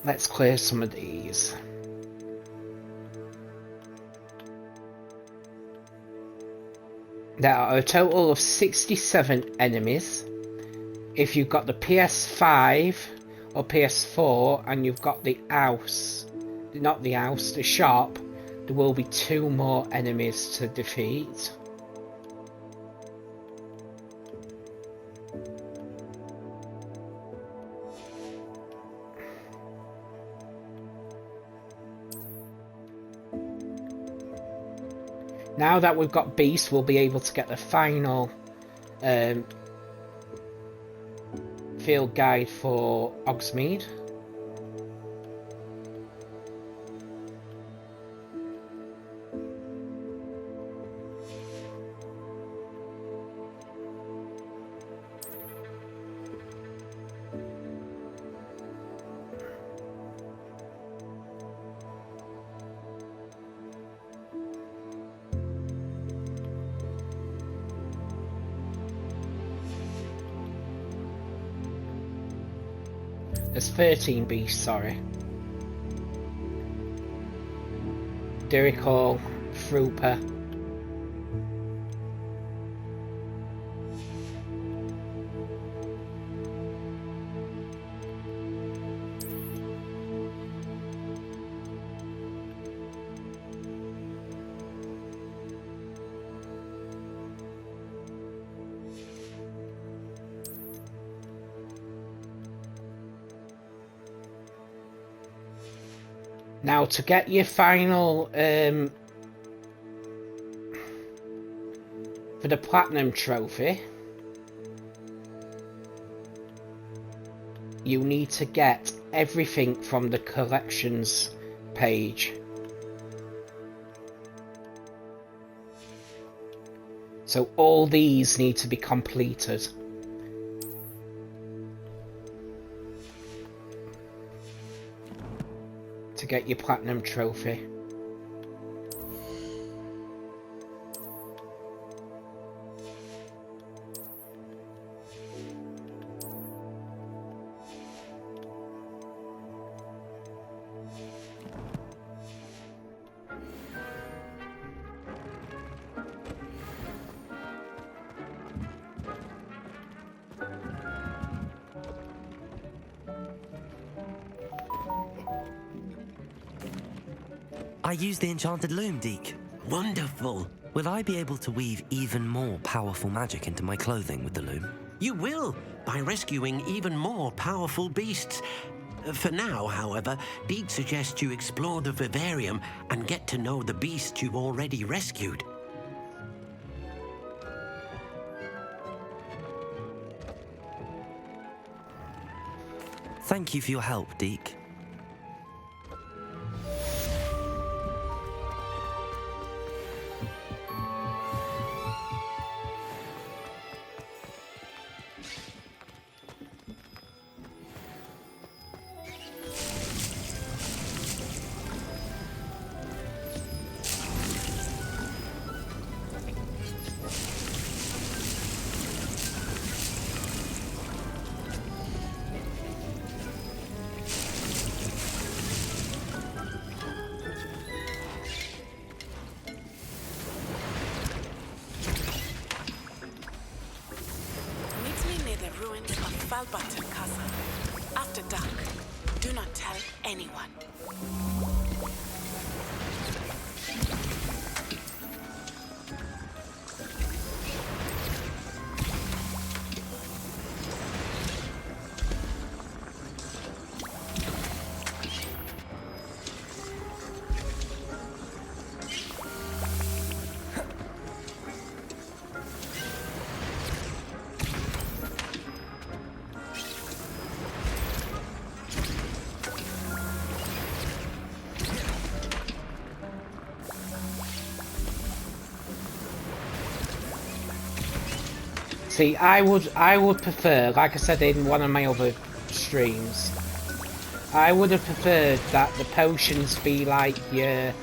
Let's clear some of these. There are a total of 67 enemies. If you've got the PS5 or PS4 and you've got the house, not the house, the shop, there will be 2 more enemies to defeat. Now that we've got Beast, we'll be able to get the final field guide for Hogsmeade. There's 13 beasts, sorry. Derrick Hall, Frooper. Now to get your final for the platinum trophy, you need to get everything from the collections page. So all these need to be completed. To get your platinum trophy. I used the enchanted loom, Deke. Wonderful. Will I be able to weave even more powerful magic into my clothing with the loom? You will, by rescuing even more powerful beasts. For now, however, Deke suggests you explore the vivarium and get to know the beasts you've already rescued. Thank you for your help, Deke. button, cousin. After dark, do not tell anyone. See, I would prefer, like I said in one of my other streams, I would have preferred that the potions be like your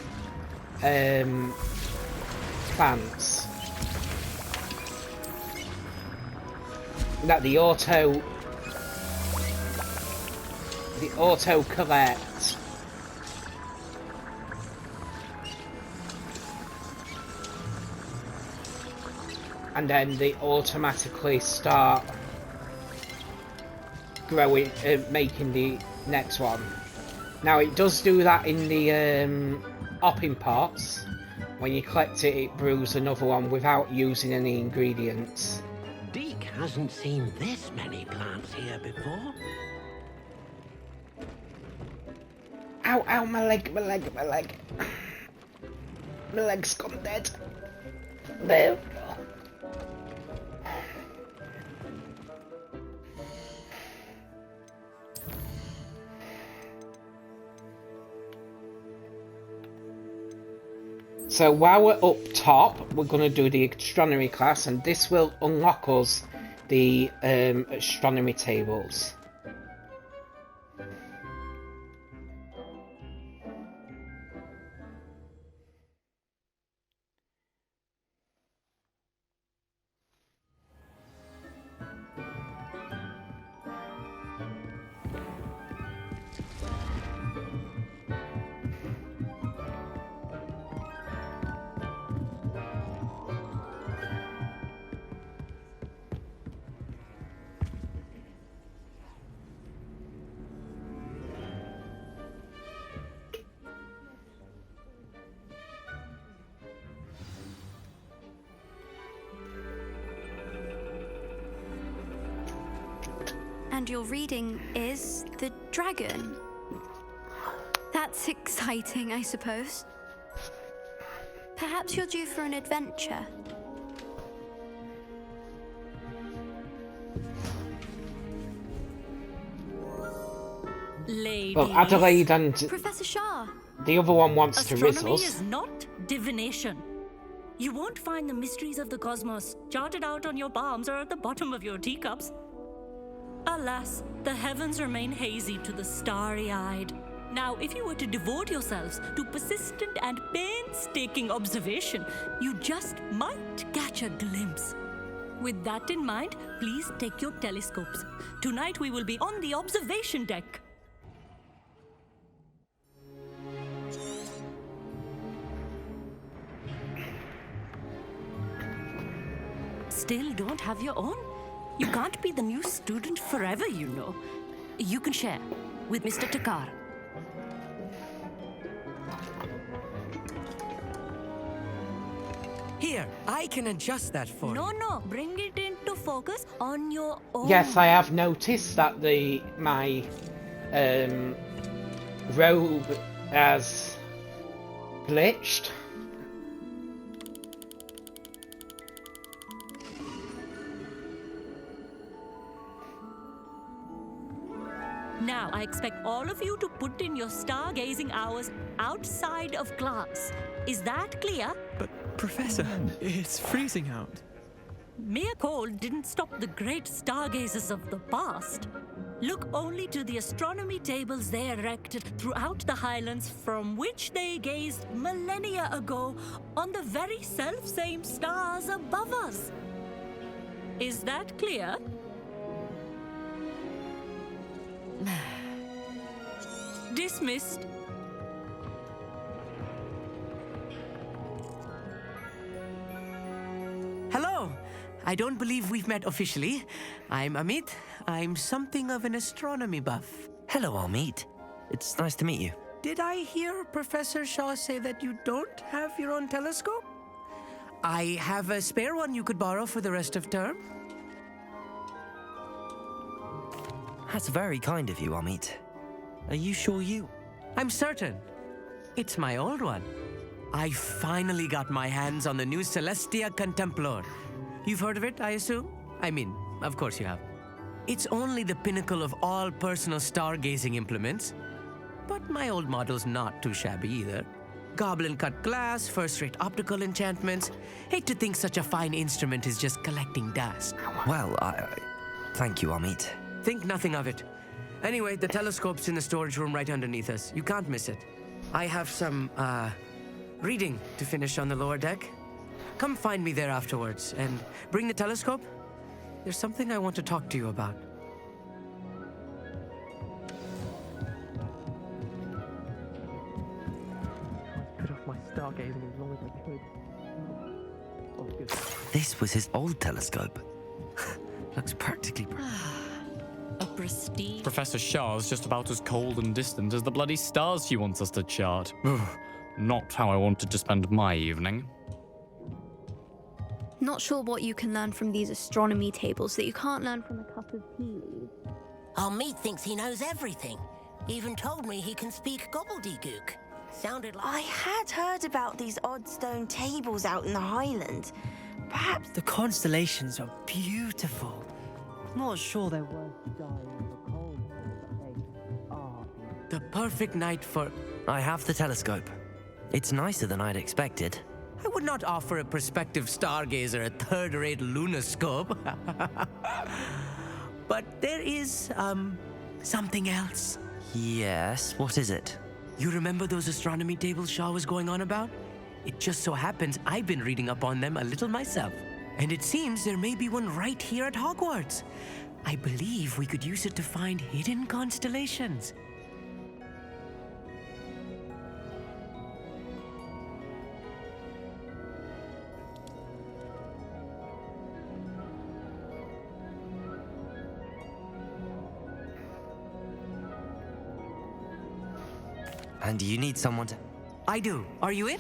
plants. That the auto collect. And then they automatically start growing, making the next one. Now it does do that in the hopping pots. When you collect it, it brews another one without using any ingredients. Deke hasn't seen this many plants here before. Ow, ow, my leg, my leg, my leg. My leg's gone dead. There. So while we're up top, we're going to do the astronomy class, and this will unlock us the astronomy tables. And your reading is the dragon. That's exciting, I suppose. Perhaps you're due for an adventure. Ladies. Well, Adelaide and Professor Shah. the other one wants to Astronomy rizzle. is not divination. You won't find the mysteries of the cosmos charted out on your palms or at the bottom of your teacups. Alas, the heavens remain hazy to the starry-eyed. Now, if you were to devote yourselves to persistent and painstaking observation, you just might catch a glimpse. With that in mind, please take your telescopes. Tonight we will be on the observation deck. Still don't have your own? You can't be the new student forever, you know. You can share with Mr. Takar. Here, I can adjust that for you. No, bring it into focus on your own. Yes, I have noticed that my robe has glitched. Now, I expect all of you to put in your stargazing hours outside of class. Is that clear? But, Professor, it's freezing out. Mere cold didn't stop the great stargazers of the past. Look only to the astronomy tables they erected throughout the highlands from which they gazed millennia ago on the very self-same stars above us. Is that clear? Dismissed. Hello! I don't believe we've met officially. I'm Amit, I'm something of an astronomy buff. Hello, Amit. It's nice to meet you. Did I hear Professor Shaw say that you don't have your own telescope? I have a spare one you could borrow for the rest of term. That's very kind of you, Amit. Are you sure you... I'm certain. It's my old one. I finally got my hands on the new Celestia Contemplor. You've heard of it, I assume? I mean, of course you have. It's only the pinnacle of all personal stargazing implements. But my old model's not too shabby either. Goblin-cut glass, first-rate optical enchantments. Hate to think such a fine instrument is just collecting dust. Well, thank you, Amit. Think nothing of it. Anyway, the telescope's in the storage room right underneath us. You can't miss it. I have some, reading to finish on the lower deck. Come find me there afterwards, and bring the telescope. There's something I want to talk to you about. Put off my stargazing as long as I could. Oh, good. This was his old telescope. Looks practically... A prestige. Professor Shah's just about as cold and distant as the bloody stars she wants us to chart. Not how I wanted to spend my evening. Not sure what you can learn from these astronomy tables that you can't learn from a cup of tea. Meat thinks he knows everything. Even told me he can speak gobbledygook. Sounded like... I had heard about these odd stone tables out in the Highlands. Perhaps... The constellations are beautiful. Not sure they're worth dying for cold, but they are. The perfect night for... I have the telescope. It's nicer than I'd expected. I would not offer a prospective stargazer a third-rate lunoscope. But there is, something else. Yes, what is it? You remember those astronomy tables Shaw was going on about? It just so happens I've been reading up on them a little myself. And it seems there may be one right here at Hogwarts. I believe we could use it to find hidden constellations. And you need someone to... I do. Are you in?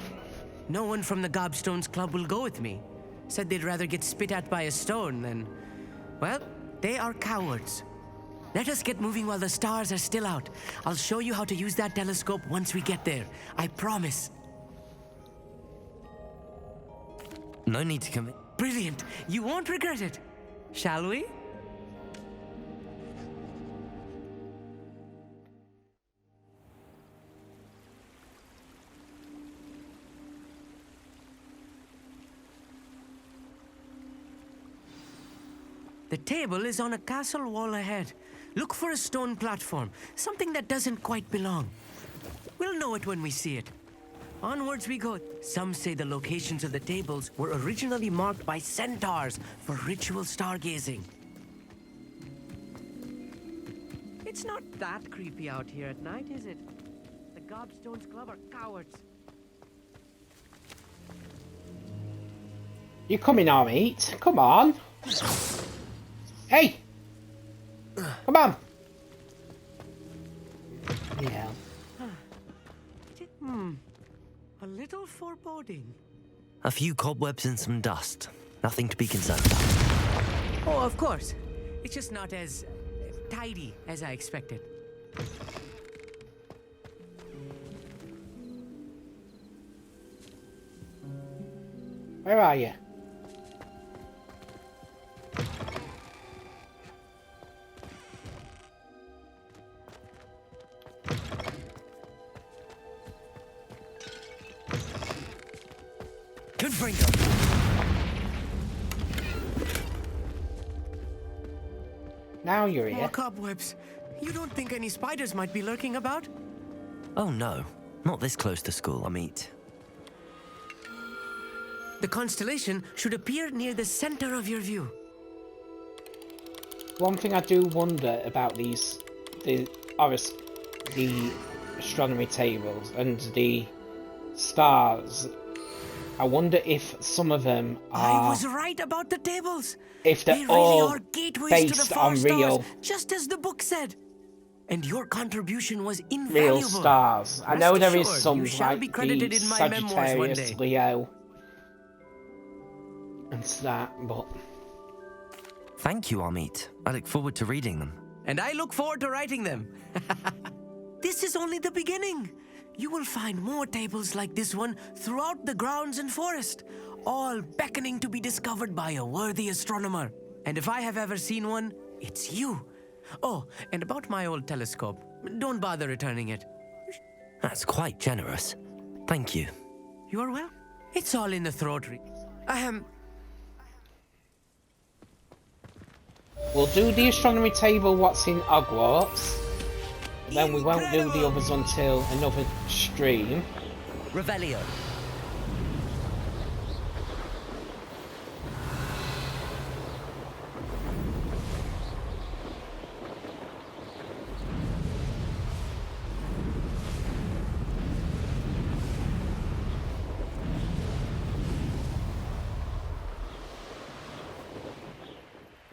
No one from the Gobstones Club will go with me. Said they'd rather get spit at by a stone than... Well, they are cowards. Let us get moving while the stars are still out. I'll show you how to use that telescope once we get there. I promise. No need to commit. Brilliant. You won't regret it. Shall we? The table is on a castle wall ahead. Look for a stone platform, something that doesn't quite belong. We'll know it when we see it. Onwards we go. Some say the locations of the tables were originally marked by centaurs for ritual stargazing. It's not that creepy out here at night, is it? The Gobstones Club are cowards. You coming on, Eat? Come on. Hey! Come on! Yeah. A little foreboding. A few cobwebs and some dust. Nothing to be concerned about. Oh, of course. It's just not as tidy as I expected. Where are you? Good Fringo. Now you're More here. cobwebs. You don't think any spiders might be lurking about? Oh no, not this close to school, Amit. The constellation should appear near the center of your view. One thing I do wonder about the astronomy tables and the stars I wonder if some of them I are... was right about the tables. If They they're really all are gateways to the based far on stars, real just as the book said. And your contribution was real invaluable. stars. I Rest know there is assured, some you shall like be credited the in my memoirs one Sagittarius, day. Leo, and that, but... Thank you, Amit. I look forward to reading them. And I look forward to writing them. This is only the beginning. You will find more tables like this one throughout the grounds and forest, all beckoning to be discovered by a worthy astronomer. And if I have ever seen one, it's you. Oh, and about my old telescope, don't bother returning it. That's quite generous. Thank you. You are well. It's all in the throat. We'll do the astronomy table, what's in Hogwarts. Then we won't do the others until another stream. Revelio.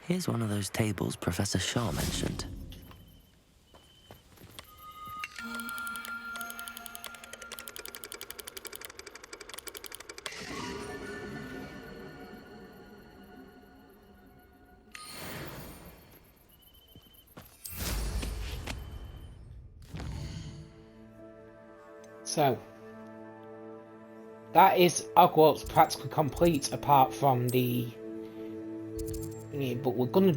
Here's one of those tables Professor Shah mentioned. So, that is Hogwarts practically complete apart from the... Yeah, but we're gonna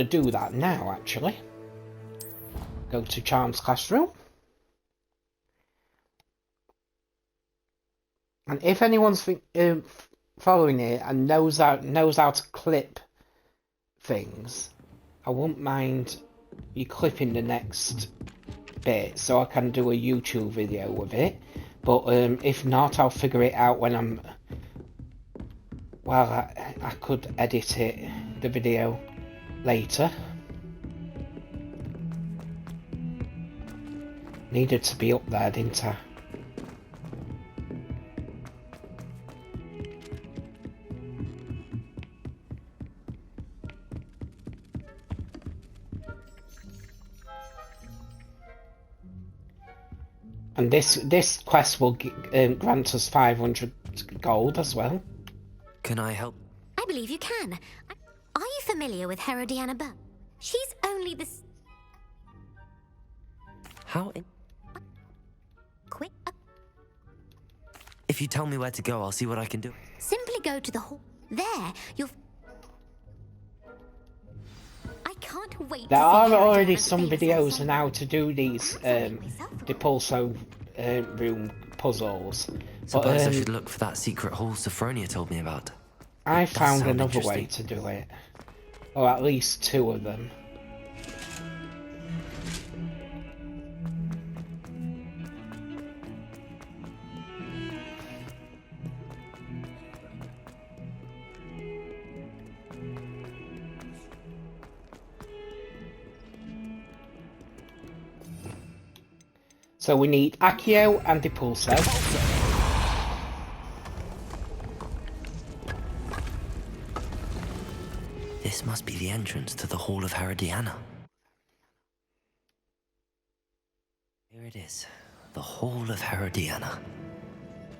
do that now, actually. Go to Charms Classroom. And if anyone's following it and knows how to clip things, I wouldn't mind you clipping the next bit so I can do a YouTube video with it. But if not, I'll figure it out when I'm... Well, I could edit it, the video, later. Needed to be up there, didn't I? And this quest will grant us 500 gold as well. Can I help? I believe you can. Are you familiar with Herodiana Burr? She's only the... How in... Quick. If you tell me where to go, I'll see what I can do. Simply go to the hall. There, you'll... I can't wait There to are see already Herodiana's some famous videos song. now to do these Depulso room puzzles. Suppose But, I should look for that secret hall Sophronia told me about. I It does found sound another way interesting. to do it. Or at least two of them. So we need Accio and Depulso. This must be the entrance to the Hall of Herodiana. Here it is, the Hall of Herodiana.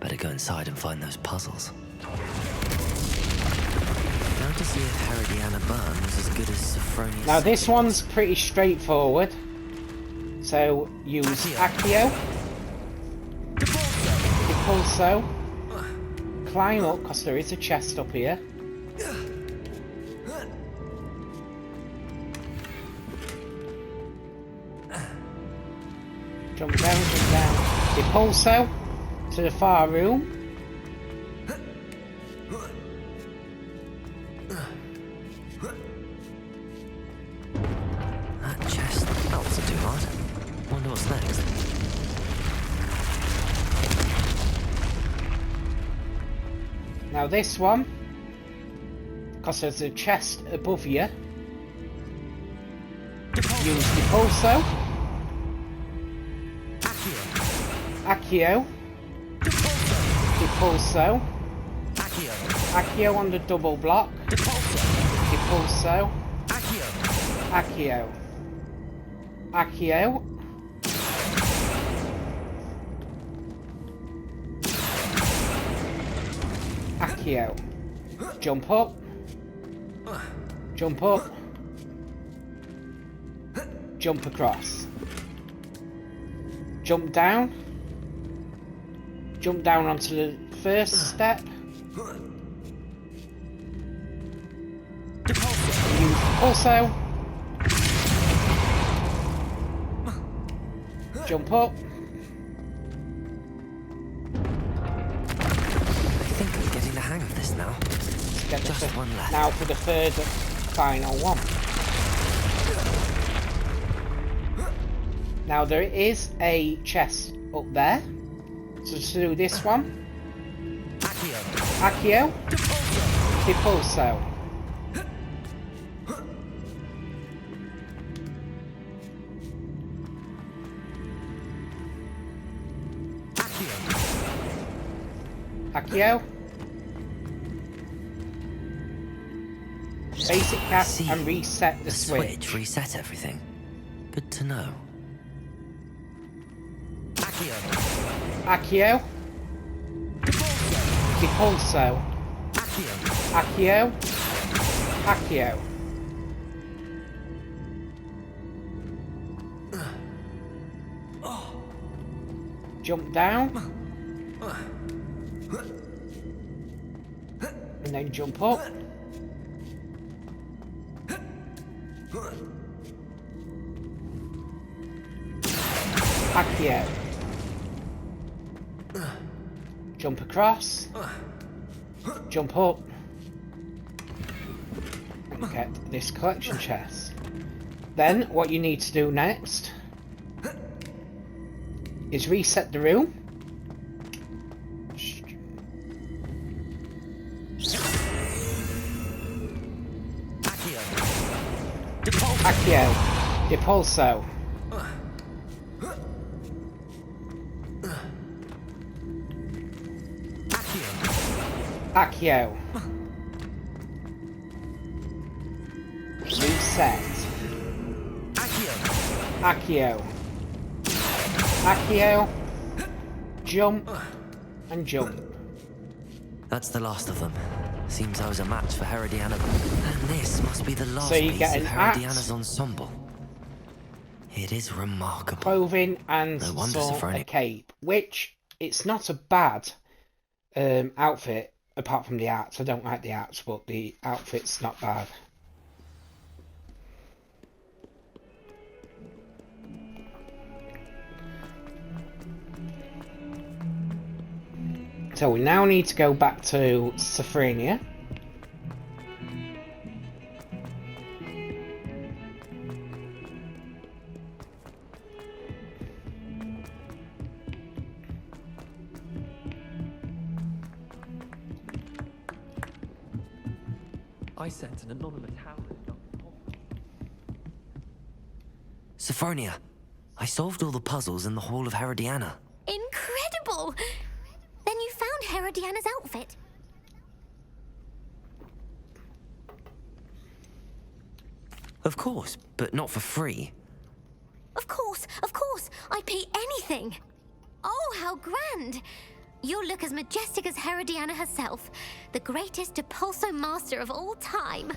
Better go inside and find those puzzles. Now to see if Herodiana Byrne was as good as Sophronia. Now this one's pretty straightforward. So use Accio, Depulso, climb up because there is a chest up here. Jump down, Depulso to the far room. That chest, that wasn't too hard. Wonder what's next. Now this one, because there's a chest above you, use Depulso, Accio, Depulso, Accio on the double block. Depulso. Accio. Accio. Accio. Jump up. Jump up. Jump across. Jump down. Jump down onto the first step. Use also. Jump up. I think I'm getting the hang of this now. Just one left. Now for the third final one. Now there is a chest up there. So to do this one. Accio. Depulso. Accio. Basic cast and reset the switch. Reset everything. Good to know. Accio. Depulso. Accio. Accio. Jump down. And then jump up. Accio. Jump across. Jump up. And get this collection chest. Then what you need to do next is reset the room. Accio. Depulso. Accio. Reset. Accio. Accio. Jump. And jump. That's the last of them. Seems I was a match for Herodiana. And this must be the last So you piece get of an Herodiana's axe, ensemble. It is remarkable. clothing and No wonder sort Sophronia- a cape, which it's not a bad outfit apart from the arts. I don't like the arts, but the outfit's not bad. So we now need to go back to Sophronia. I sent an anonymous hound. Sophronia, I solved all the puzzles in the Hall of Herodiana. Incredible! Then you found Herodiana's outfit. Of course, but not for free. Of course, I'd pay anything. Oh, how grand! You'll look as majestic as Herodiana herself, the greatest Depulso master of all time.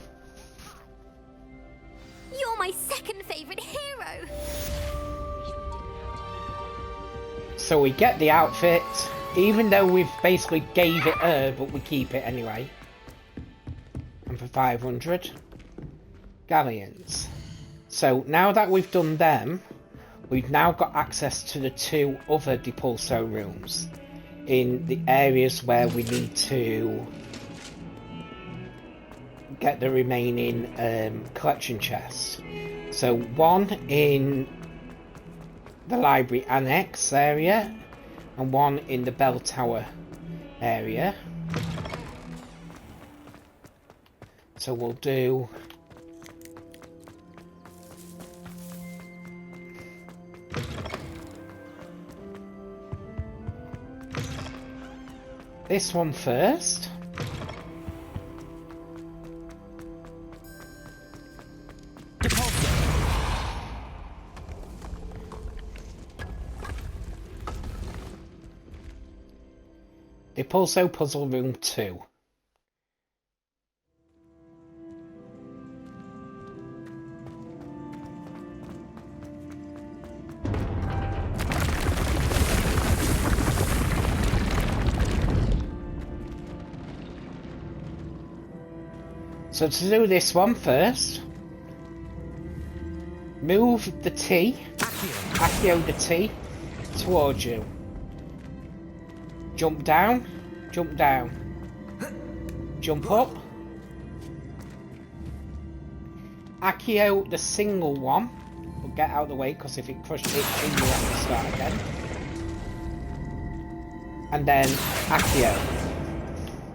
You're my second favorite hero. So we get the outfit, even though we've basically gave it her, but we keep it anyway. And for 500 galleons. So now that we've done them, we've now got access to the 2 other Depulso rooms in the areas where we need to get the remaining collection chests. So one in the library annex area and one in the bell tower area. So we'll do this one first. Depulso Puzzle Room 2. So to do this one first, move the T, Accio the T, towards you. Jump down, jump up. Accio the single one, but get out of the way because if it crushes it, you have to start again. And then Accio,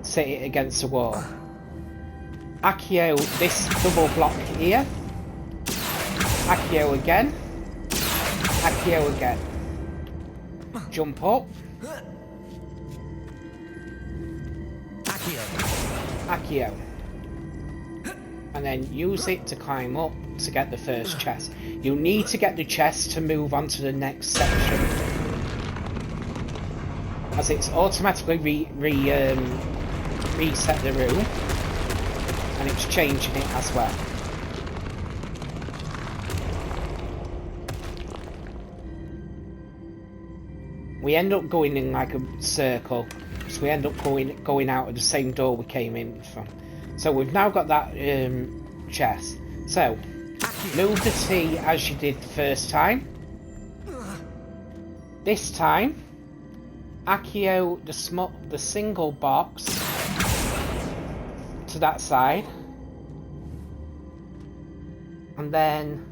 set it against the wall. Accio this double block here. Accio again. Accio again. Jump up. Accio. And then use it to climb up to get the first chest. You need to get the chest to move on to the next section, as it's automatically reset the room, and it's changing it as well. We end up going in like a circle, so we end up going out of the same door we came in from. So we've now got that chest. So move the T as you did the first time. This time, Accio the single box to that side, and then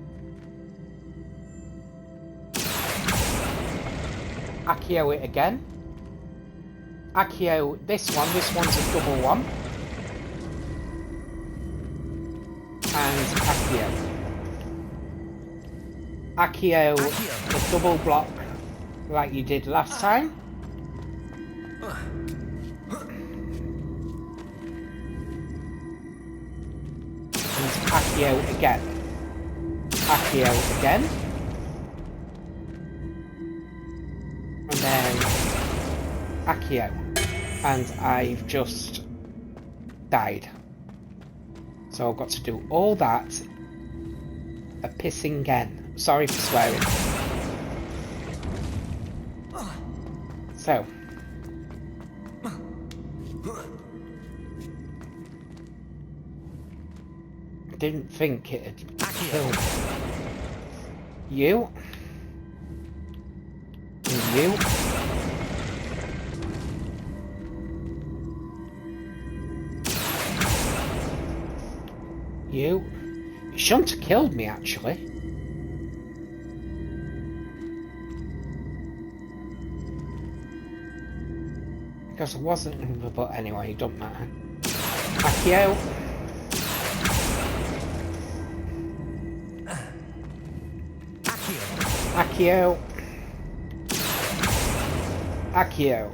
Accio it again. Accio this one's a double one. And Accio the double block like you did last time. And Accio again. Accio again. And then Accio. And I've just died. So I've got to do all that a pissing again. Sorry for swearing. So I didn't think it'd kill you. And you. You shouldn't have killed me, actually. Because I wasn't, but anyway, it don't matter. Accio. Accio. Accio.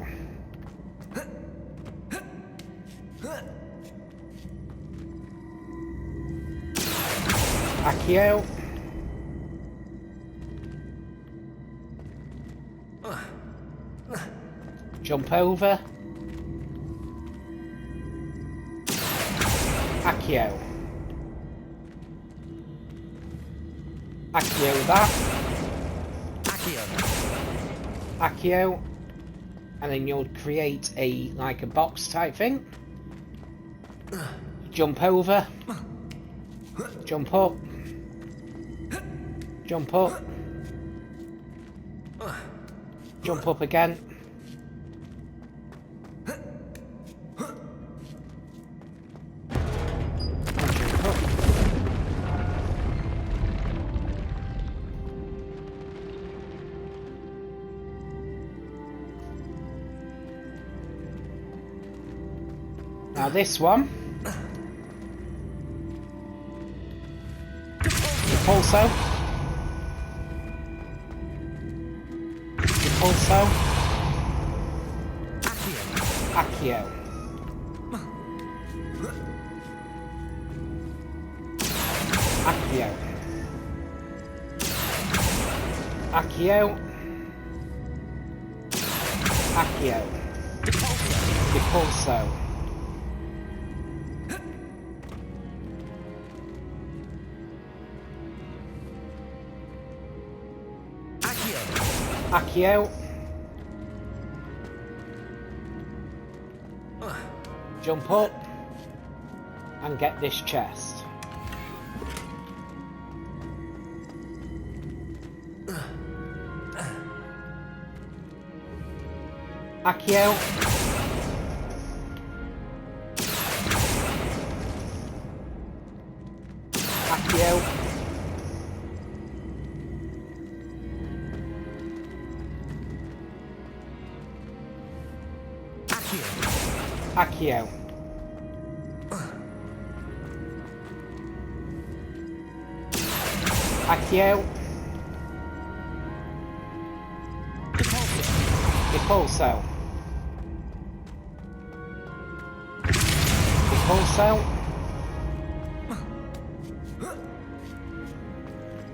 Accio. Jump over. Accio. Accio that. Accio. And then you'll create a like a box type thing. Jump over. Jump up. Jump up. Jump up again. And jump up. Now this one. Also. Also. Accio. Accio. Accio. Accio. Depulso. Accio. Jump up and get this chest. Accio. Accio. Accio. Accio. Depulso. Depulso.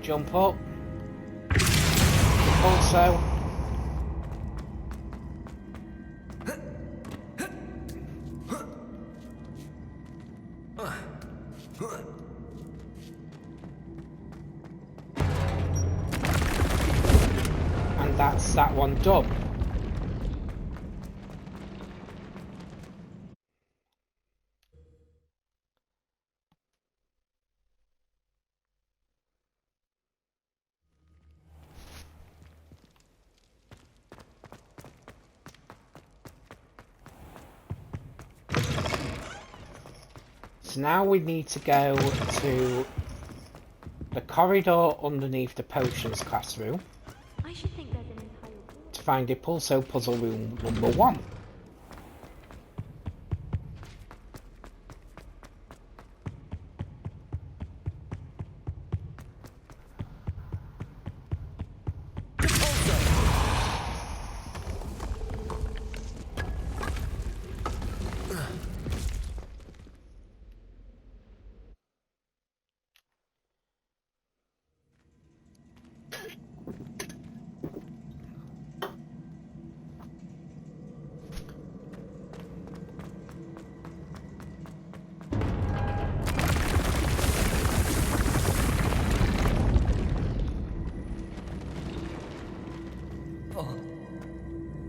Jump up. Depulso. And that's that one done. So now we need to go to the corridor underneath the potions classroom I should think there's an entire to find Depulso puzzle room number 1.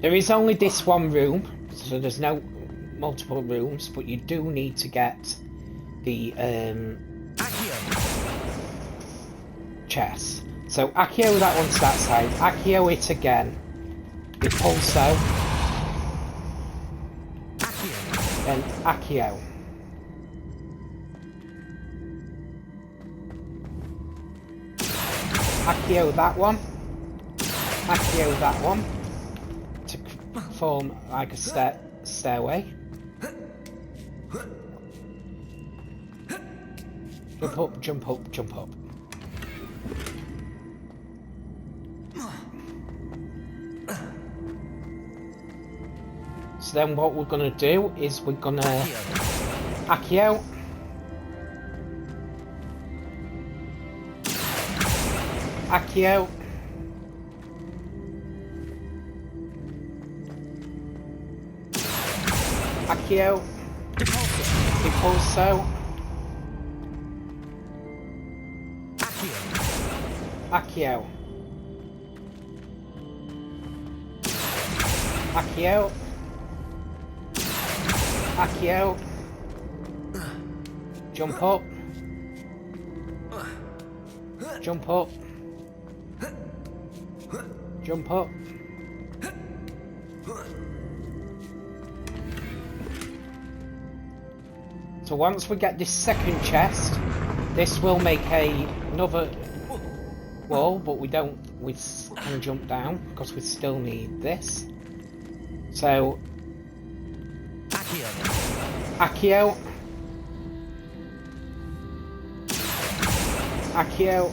There is only this one room, so there's no multiple rooms, but you do need to get the chest. So Accio, that one's that side. Accio it again. Depulso. Then Accio. Accio that one. Accio that one. To form like a stairway. Jump up, jump up, jump up. So then what we're gonna do is we're gonna Accio. Accio. Accio. Depulso. Accio. Accio. Accio. Jump up. Jump up. Jump up. So once we get this second chest, this will make another wall, but we can jump down because we still need this. So Accio. Accio.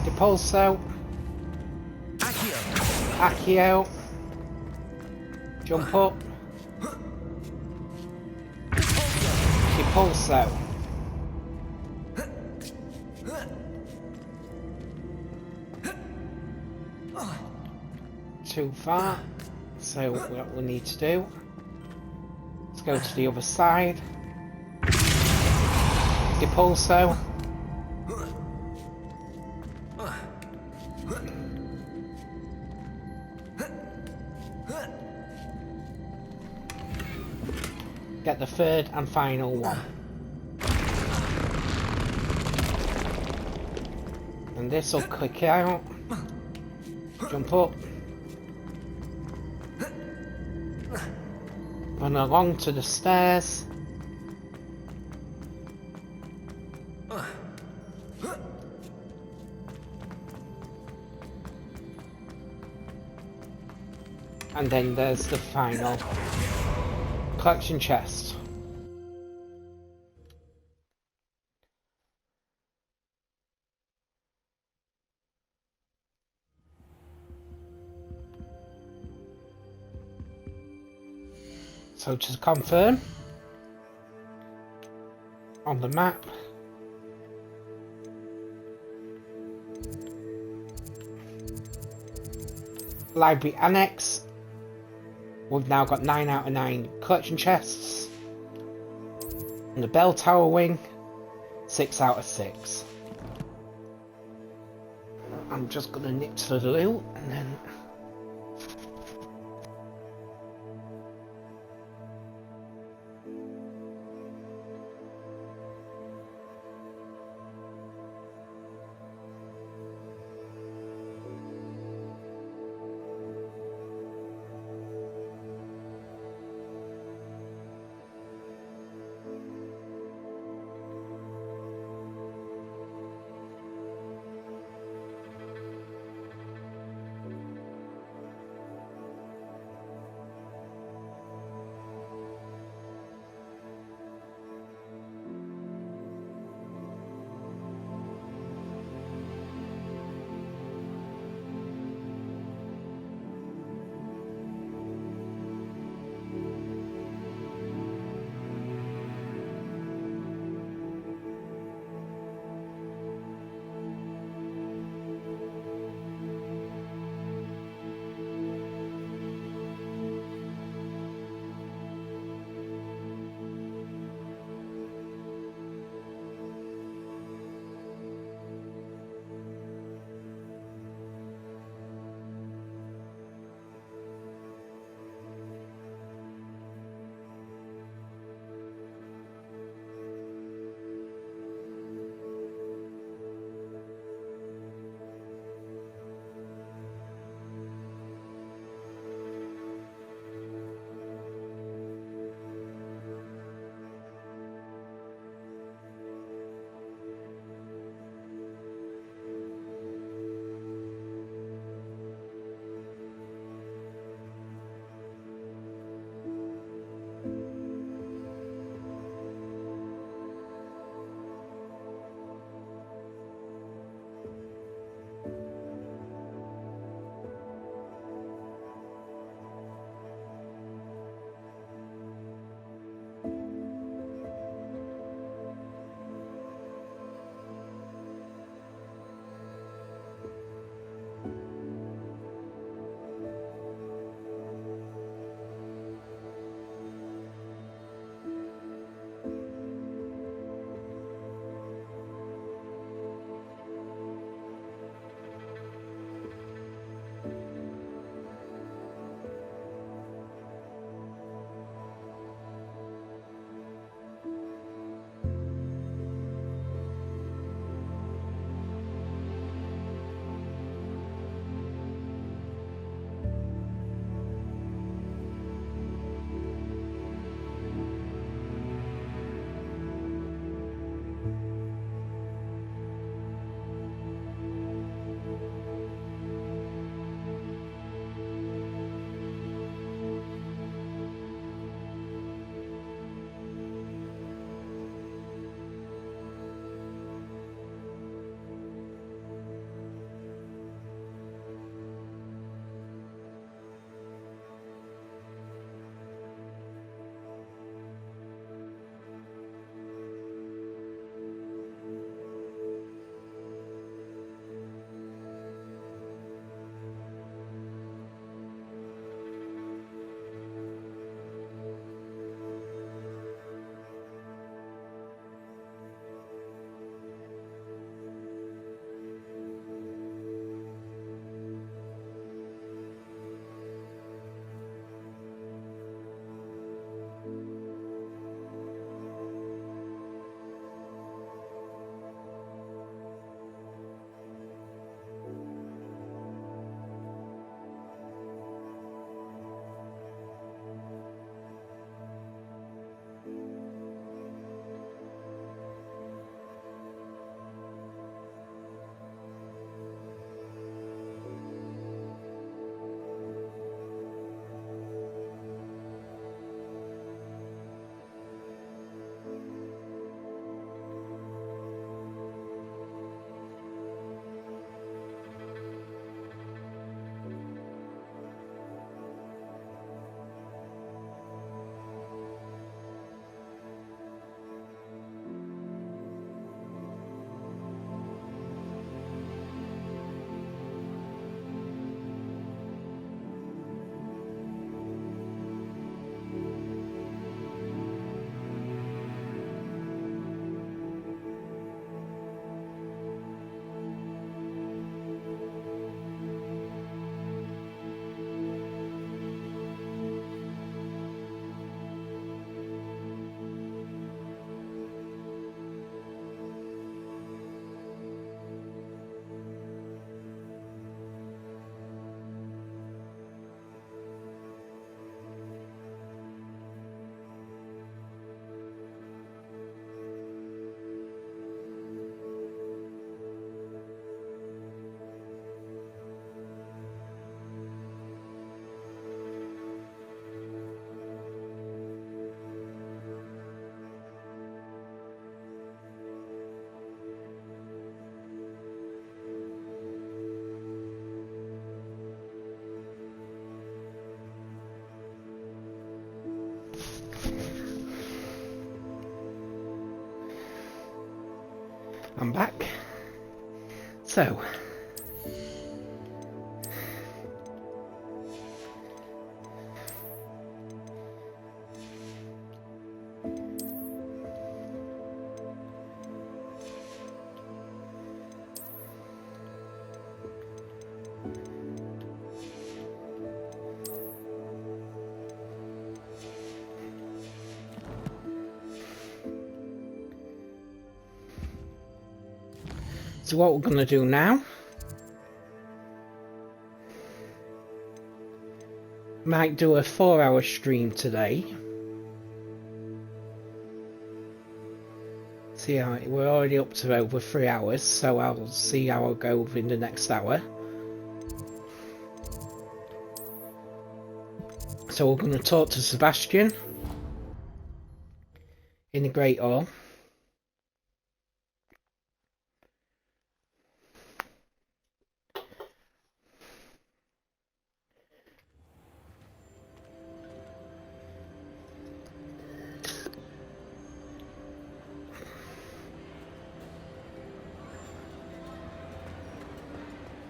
Depulso. Accio. Jump up. Depulso. too far. So what we need to do, let's go to the other side. Depulso. Get the third and final one. And this will click out. Jump up. Run along to the stairs. And then there's the final collection chest. So to confirm, on the map, Library Annex, we've now got 9 out of 9 collection chests. And the Bell Tower Wing, 6 out of 6. I'm just going to nip to the loot and then... So, so what we're going to do now, might do a 4-hour stream today. See how we're already up to over 3 hours, so I'll see how I'll go in the next hour. So we're going to talk to Sebastian in the Great Hall.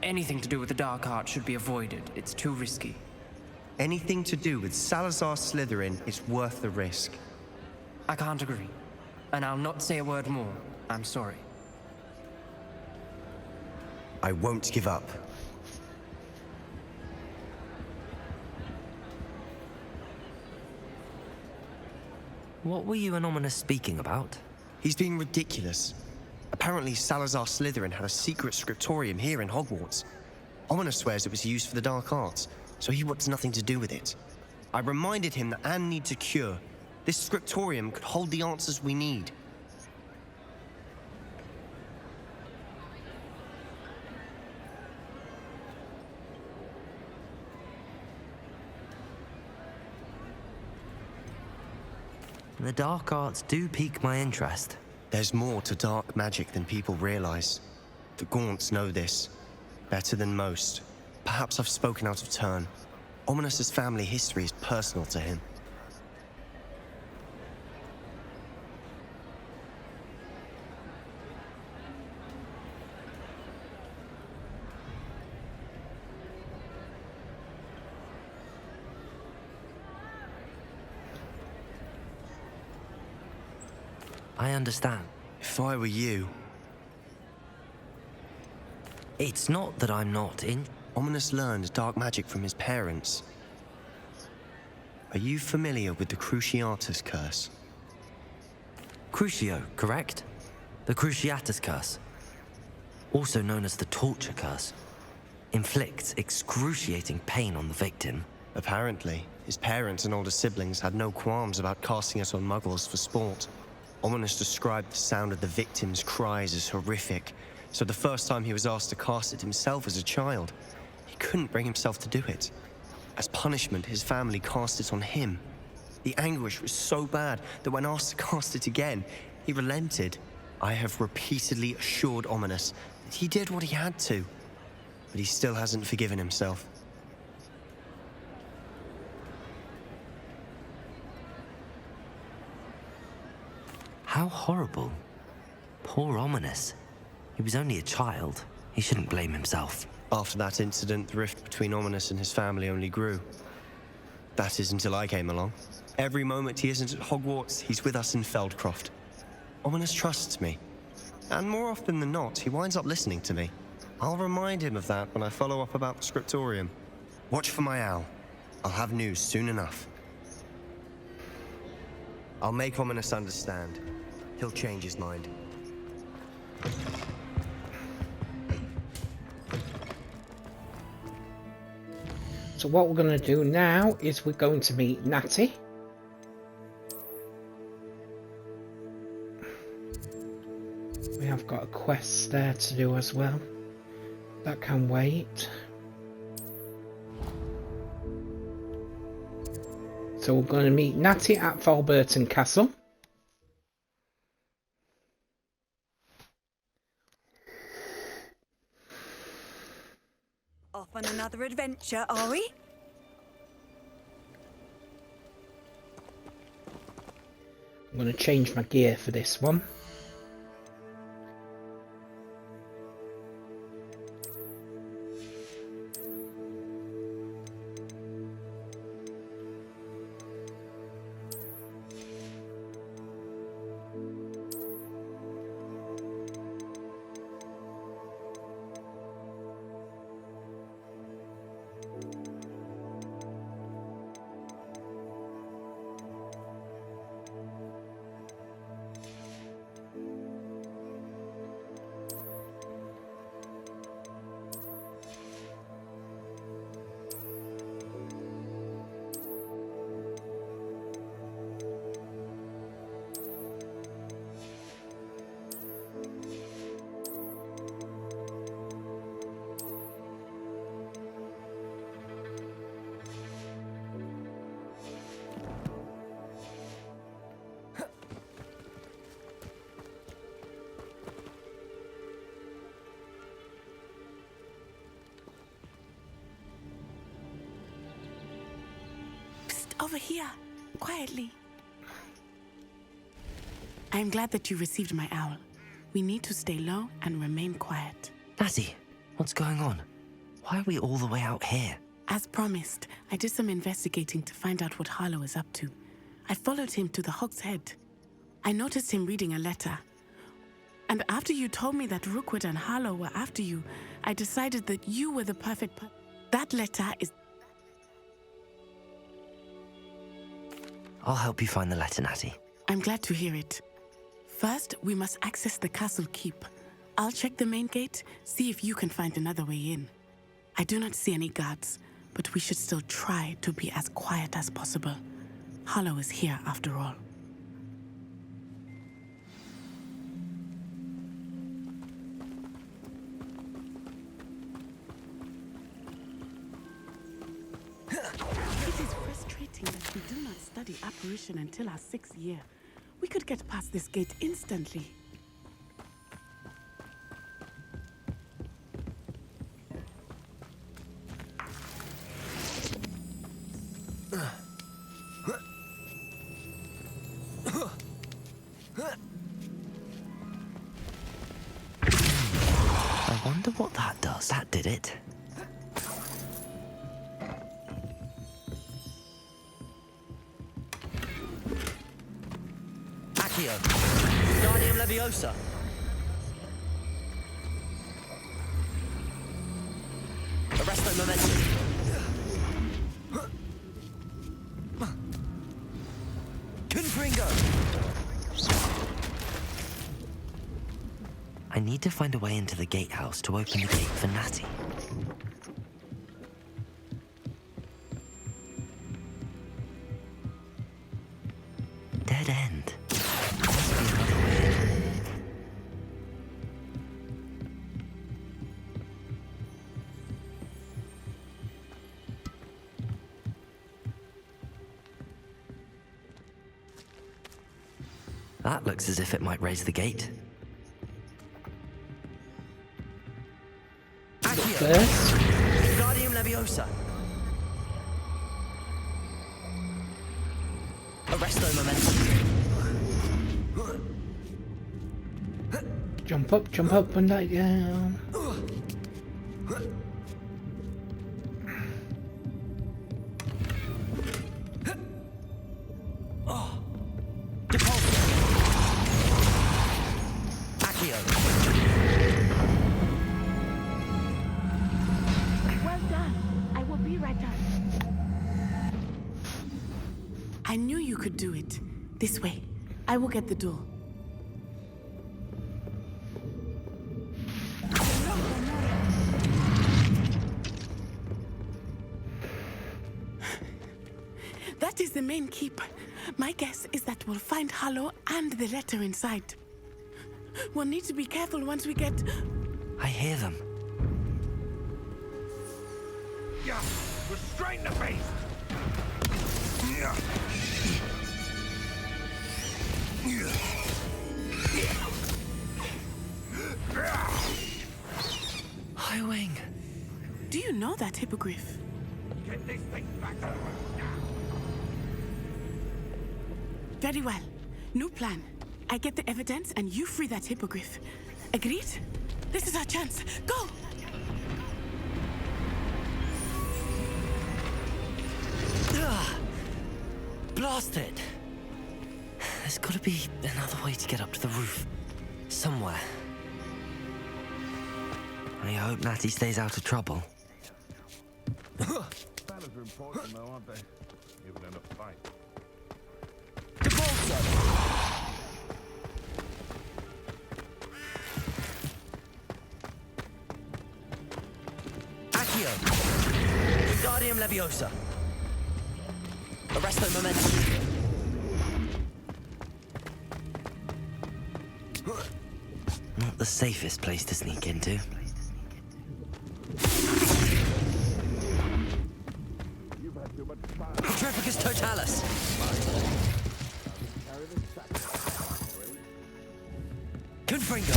Anything to do with the dark art should be avoided. It's too risky. Anything to do with Salazar Slytherin is worth the risk. I can't agree. And I'll not say a word more. I'm sorry. I won't give up. What were you and Ominous speaking about? He's being ridiculous. Apparently Salazar Slytherin had a secret scriptorium here in Hogwarts. Ominous swears it was used for the dark arts, so he wants nothing to do with it. I reminded him that Anne needs a cure. This scriptorium could hold the answers we need. The dark arts do pique my interest. There's more to dark magic than people realize. The Gaunts know this better than most. Perhaps I've spoken out of turn. Ominous's family history is personal to him. I understand. If I were you... It's not that I'm not in... Ominous learned dark magic from his parents. Are you familiar with the Cruciatus Curse? Crucio, correct? The Cruciatus Curse. Also known as the Torture Curse. Inflicts excruciating pain on the victim. Apparently, his parents and older siblings had no qualms about casting it on muggles for sport. Ominous described the sound of the victim's cries as horrific, so the first time he was asked to cast it himself as a child, he couldn't bring himself to do it. As punishment, his family cast it on him. The anguish was so bad that when asked to cast it again, he relented. I have repeatedly assured Ominous that he did what he had to, but he still hasn't forgiven himself. How horrible. Poor Ominous. He was only a child. He shouldn't blame himself. After that incident, the rift between Ominous and his family only grew. That is until I came along. Every moment he isn't at Hogwarts, he's with us in Feldcroft. Ominous trusts me. And more often than not, he winds up listening to me. I'll remind him of that when I follow up about the scriptorium. Watch for my owl. I'll have news soon enough. I'll make Ominous understand. He'll change his mind. So what we're going to do now is we're going to meet Natty. We have got a quest there to do as well. That can wait. So we're going to meet Natty at Falburton Castle. Off on another adventure, are we? I'm going to change my gear for this one. over here, quietly. I'm glad that you received my owl. We need to stay low and remain quiet. Natty, what's going on? Why are we all the way out here? As promised, I did some investigating to find out what Harlow is up to. I followed him to the Hog's Head. I noticed him reading a letter. And after you told me that Rookwood and Harlow were after you, I decided that you were the perfect That letter is... I'll help you find the letter, Natty. I'm glad to hear it. First, we must access the castle keep. I'll check the main gate, see if you can find another way in. I do not see any guards, but we should still try to be as quiet as possible. Harlow is here after all. It is frustrating that we do not study apparition until our 6th year. We could get past this gate instantly. I wonder what that does. That did it. Accio. Guardium Leviosa. Arresto Momentum. Confringo. I need to find a way into the gatehouse to open the gate for Natty. Dead end. Must be another way in. That looks as if it might raise the gate. Accio. Guardium Leviosa. Arresto Momentum. Jump up, and let down. Well done. I will be right up. I knew you could do it. This way. I will get the door. That is the main keep. My guess is that we'll find Harlow and the letter inside. We'll need to be careful once we get... I hear them. Yeah, restrain the beast! Highwing. Do you know that hippogriff? Get this thing back to Very well. New plan. I get the evidence and you free that hippogriff. Agreed? This is our chance. Go! Blast it! There's got to be another way to get up to the roof. Somewhere. I hope Natty stays out of trouble. Fellas are important though, aren't they? Even in a fight. Accio. Guardium Leviosa. Arresto Momentum. Not the safest place to sneak into. Petrificus Totalis. Confringo.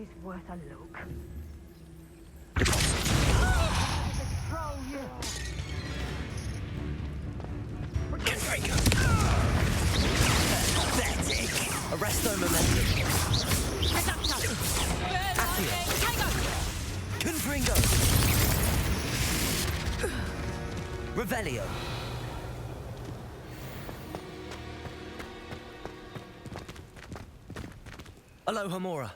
always worth a look. Pathetic. Arresto momentum. Accio. Confringo. Revelio. Aloha Mora.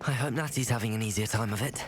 I hope Natty's having an easier time of it.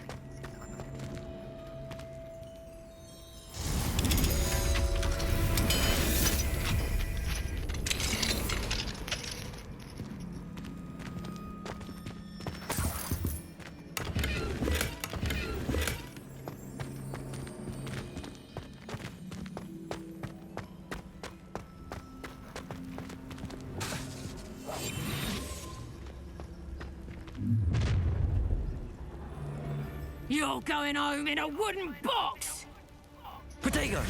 You're going home in a wooden box! Protego!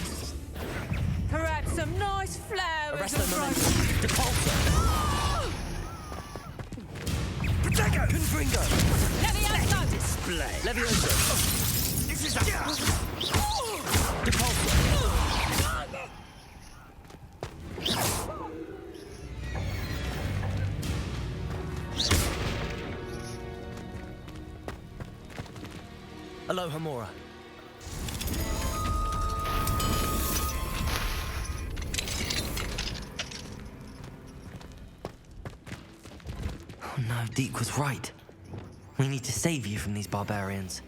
Perhaps some nice flowers. Arresto momentum. Depulso. Protego! Confringo. Levioso! Display. Levioso. This is Depulso. Aloha Mora. Oh no, Deke was right. We need to save you from these barbarians.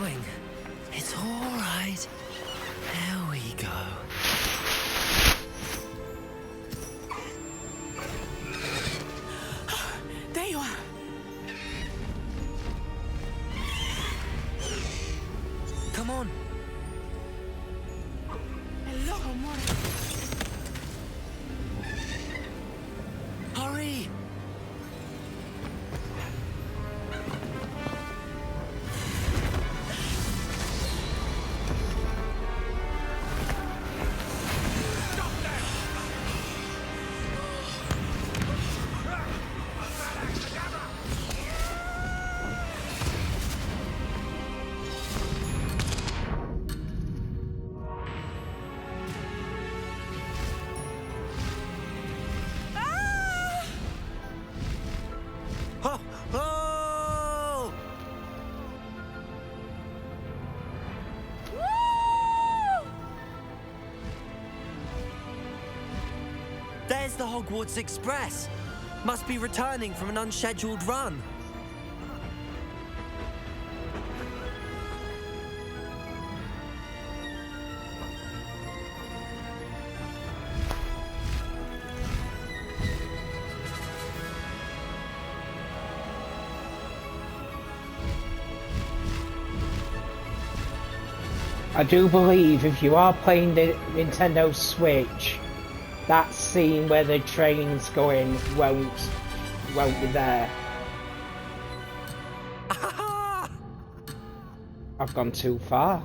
Wing. It's all right. There we go. There you are. Come on. Hello, Mora. Hurry. There's the Hogwarts Express. Must be returning from an unscheduled run. I do believe if you are playing the Nintendo Switch, that scene where the train's going won't won't be there. I've gone too far.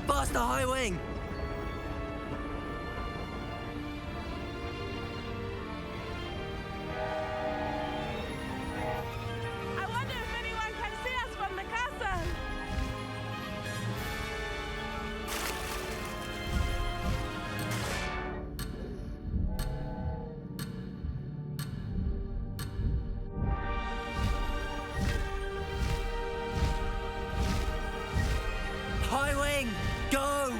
Faster, High Wing! I wonder if anyone can see us from the castle. High Wing, go!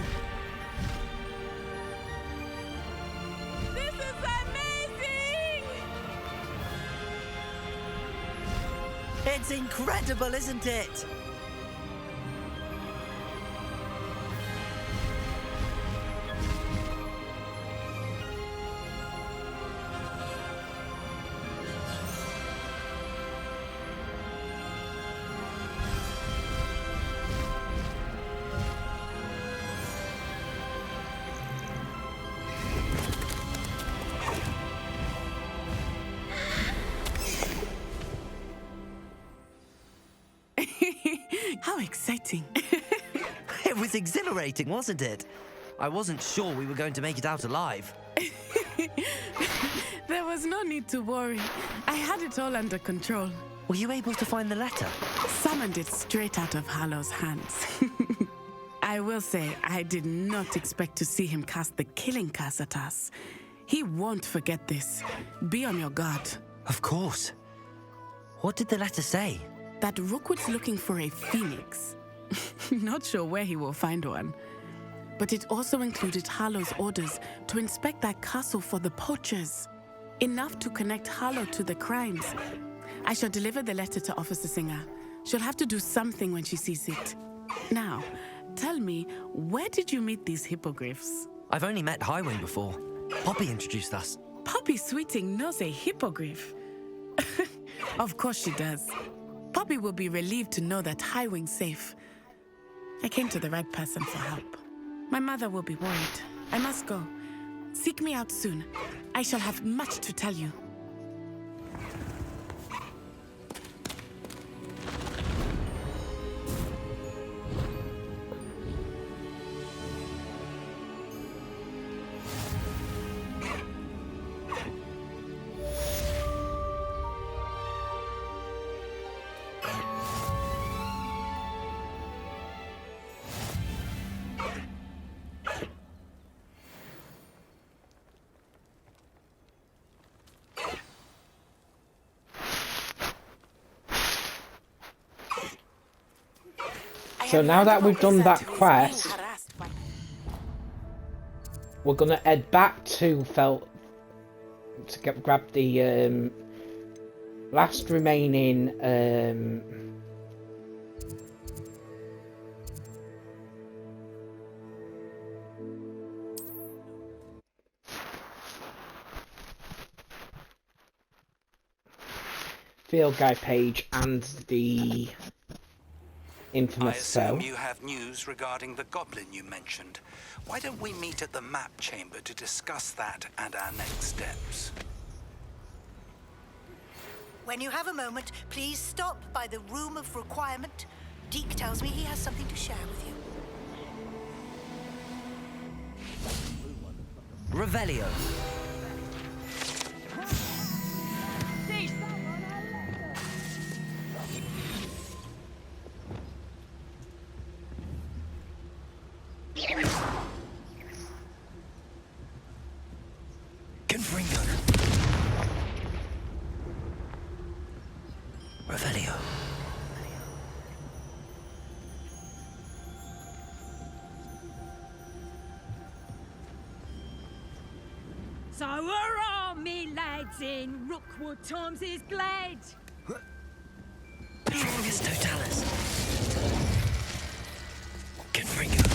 This is amazing! It's incredible, isn't it? How exciting. It was exhilarating, wasn't it? I wasn't sure we were going to make it out alive. There was no need to worry. I had it all under control. Were you able to find the letter? Summoned it straight out of Harlow's hands. I will say, I did not expect to see him cast the killing curse at us. He won't forget this. Be on your guard. Of course. What did the letter say? That Rookwood's looking for a phoenix. Not sure where he will find one. But it also included Harlow's orders to inspect that castle for the poachers. Enough to connect Harlow to the crimes. I shall deliver the letter to Officer Singer. She'll have to do something when she sees it. Now, tell me, where did you meet these hippogriffs? I've only met Highwing before. Poppy introduced us. Poppy Sweeting knows a hippogriff. Of course she does. Poppy will be relieved to know that Highwing's safe. I came to the right person for help. My mother will be worried. I must go. Seek me out soon. I shall have much to tell you. So now that we've done that quest, we're gonna head back to Felt to grab the last remaining field guide page and the infamous I assume cell. you have news regarding the goblin you mentioned. Why don't we meet at the map chamber to discuss that and our next steps? When you have a moment, please stop by the Room of Requirement. Deke tells me he has something to share with you. Revelio. Confringo. Revelio. So hurrah, me lads, in Rookwood times is glad. Patronus Totalis. Confringo.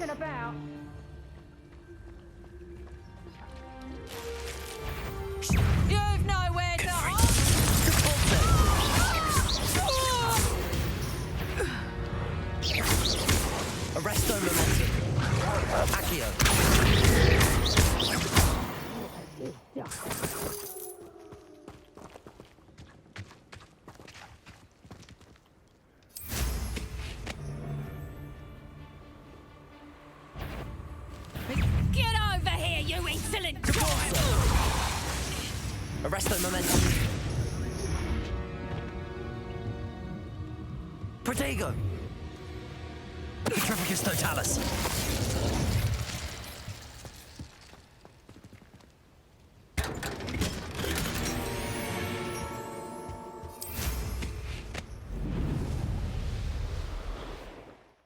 messing about. You've nowhere to hide. Arresto momentum. Accio. Get over here, you insolent child! Arresto momentum. Protego. Petrificus totalis.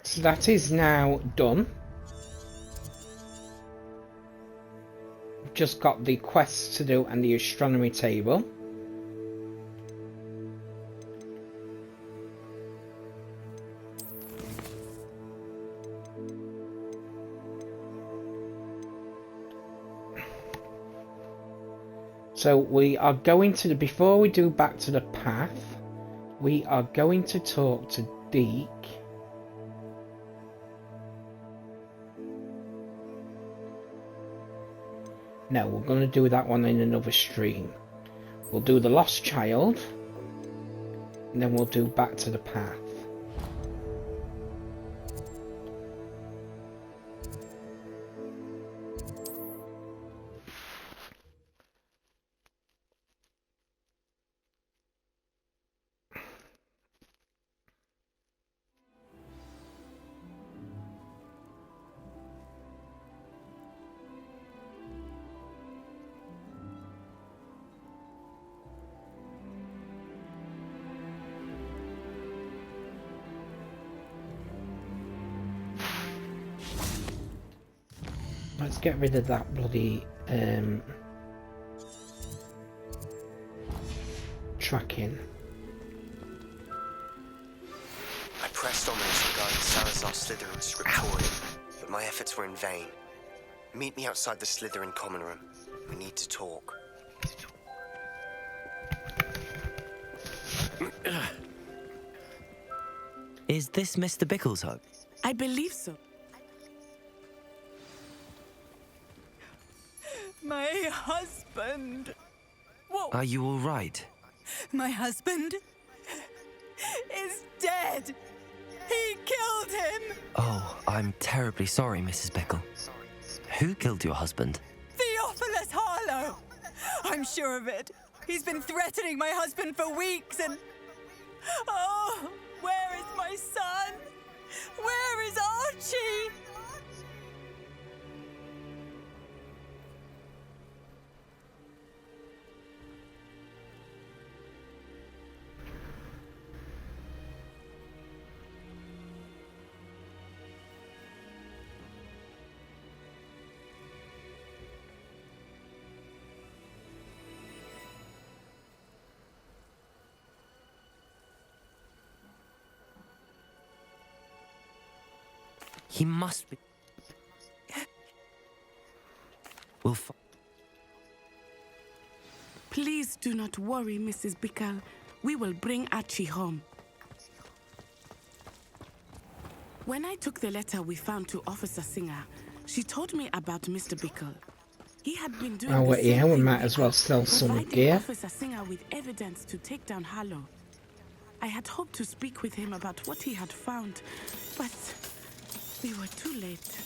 So that is now done. We've just got the quests to do and the astronomy table. So we are going to, before we do back to the path, we are going to talk to Deke. No, we're going to do that one in another stream. We'll do the Lost Child, and then we'll do back to the path. Let's get rid of that bloody tracking. I pressed on those regarding Salazar Slytherin's scriptorium, but my efforts were in vain. Meet me outside the Slytherin common room. We need to talk. Is this Mr. Bickle's home? I believe so. My husband. Whoa. Are you all right? My husband is dead. He killed him. Oh, I'm terribly sorry, Mrs. Bickle. Who killed your husband? Theophilus Harlow. I'm sure of it. He's been threatening my husband for weeks and... Oh, where is my son? Where is Archie? He must be... We'll Please do not worry, Mrs. Bickle. We will bring Archie home. When I took the letter we found to Officer Singer, she told me about Mr. Bickle. He had been doing Oh, the wait, same yeah, we thing might with as well her, sell some providing gear. Officer Singer with evidence to take down Harlow. I had hoped to speak with him about what he had found, but we were too late.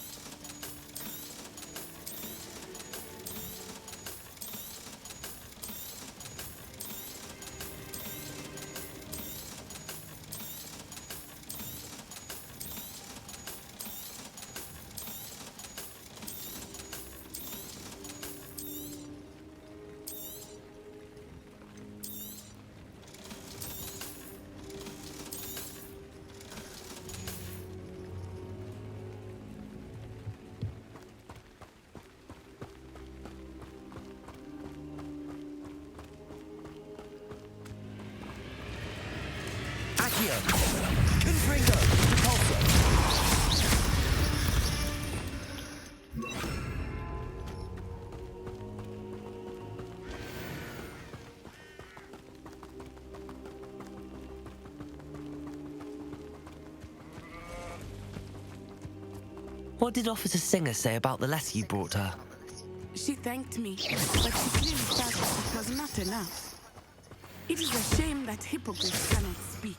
What did Officer Singer say about the letter you brought her? She thanked me, but she clearly felt that it was not enough. It is a shame that hippogriffs cannot speak.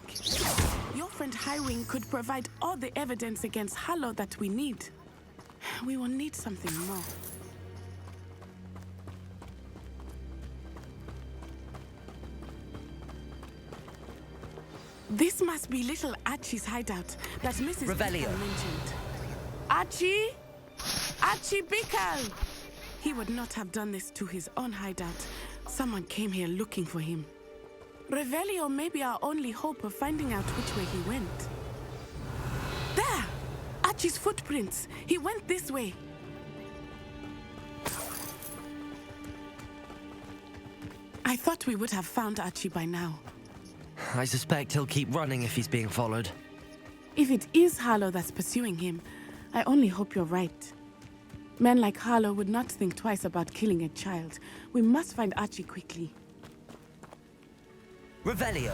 Your friend Highwing could provide all the evidence against Harlow that we need. We will need something more. This must be little Archie's hideout that Mrs. Revelio. Bickle mentioned. Archie? Archie Bickle! He would not have done this to his own hideout. Someone came here looking for him. Revelio may be our only hope of finding out which way he went. There! Archie's footprints. He went this way. I thought we would have found Archie by now. I suspect he'll keep running if he's being followed. If it is Harlow that's pursuing him, I only hope you're right. Men like Harlow would not think twice about killing a child. We must find Archie quickly. Revelio.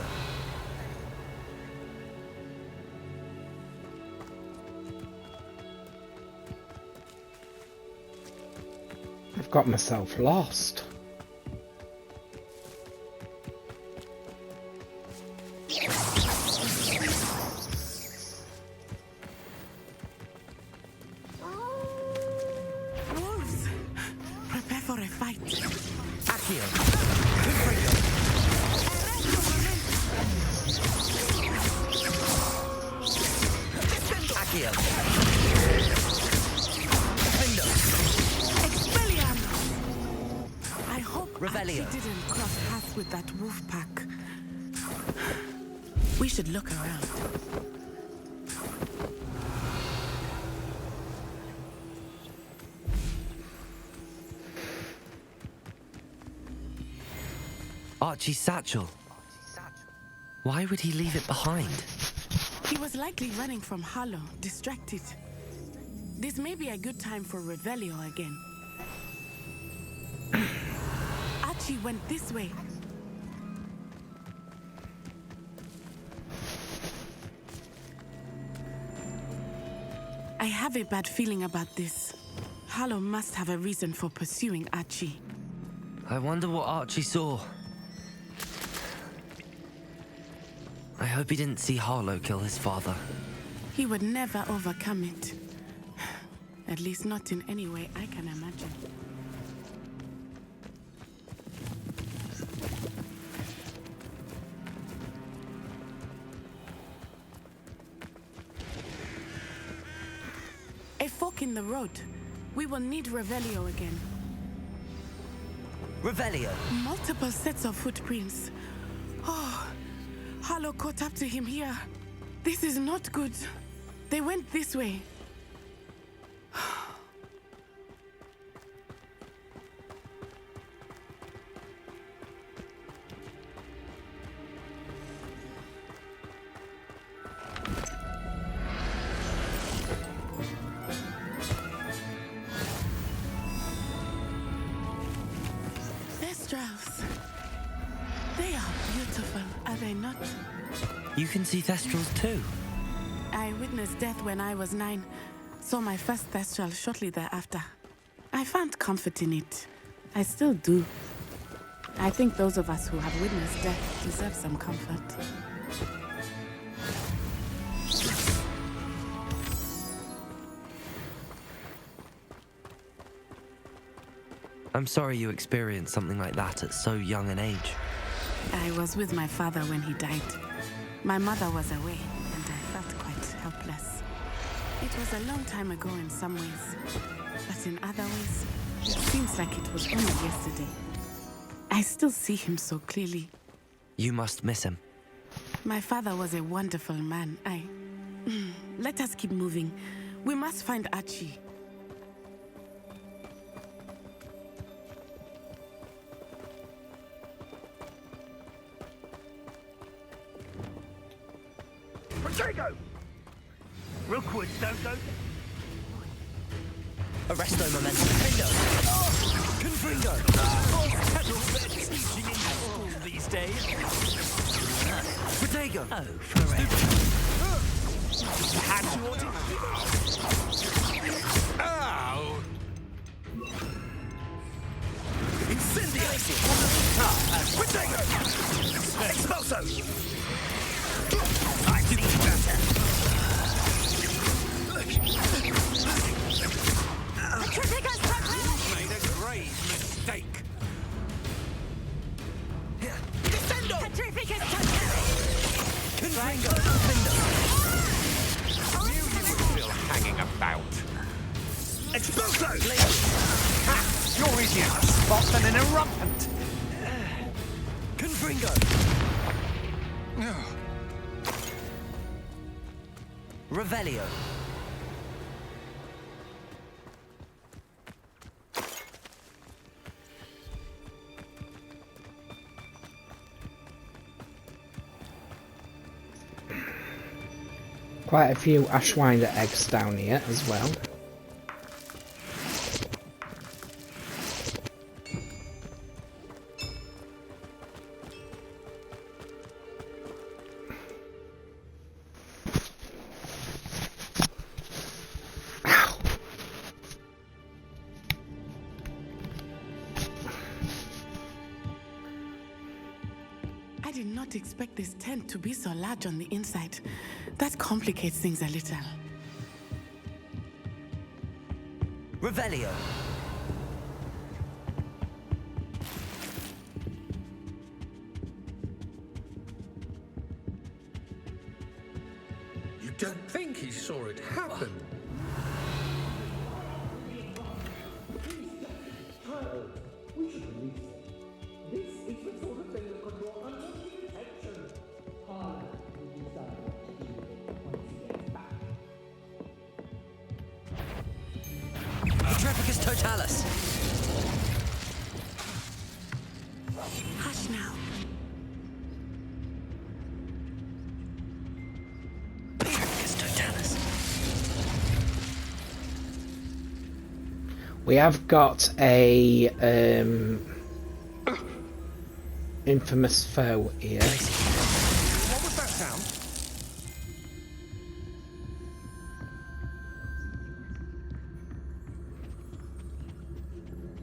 I've got myself lost. Wolves! Prepare for a fight. Accio. Accio. Expelliarmus! I hope Revelio. Archie didn't cross paths with that wolf pack. We should look around. Archie's satchel. Why would he leave it behind? He was likely running from Harlow, distracted. This may be a good time for Revelio again. Archie went this way. I have a bad feeling about this. Harlow must have a reason for pursuing Archie. I wonder what Archie saw. I hope he didn't see Harlow kill his father. He would never overcome it. At least not in any way I can imagine. A fork in the road. We will need Revelio again. Revelio. Multiple sets of footprints. Oh, Harlow caught up to him here. This is not good. They went this way. Thestrals. They are beautiful, are they not? You can see Thestrals too. I witnessed death when I was 9. Saw my first Thestral shortly thereafter. I found comfort in it. I still do. I think those of us who have witnessed death deserve some comfort. I'm sorry you experienced something like that at so young an age. I was with my father when he died. My mother was away, and I felt quite helpless. It was a long time ago in some ways, but in other ways, it seems like it was only yesterday. I still see him so clearly. You must miss him. My father was a wonderful man. Let us keep moving. We must find Archie. Protego! Rookwood, don't go. Arresto momentum. Findo! Confringo! Kettle teaching in school these days. Protego! Oh, forever. Had to order. Ow! Incendio! Potato! Expulso! I see better! You've made a grave mistake. Descendo! Confringo! Knew you were still hanging about. Expulso! Ha! You're easier to spot than an eruptant. Confringo! Revelio. Quite a few Ashwinder eggs down here as well. I did not expect this tent to be so large on the inside. That complicates things a little. Revelio. You don't think he saw it happen? We should release him. This is the sort of thing that could draw unwanted attention. Harlan will decide what to do with it once he gets back. Petrificus totalis. Hush now. Petrificus totalis. We have got a infamous foe here. What was that sound?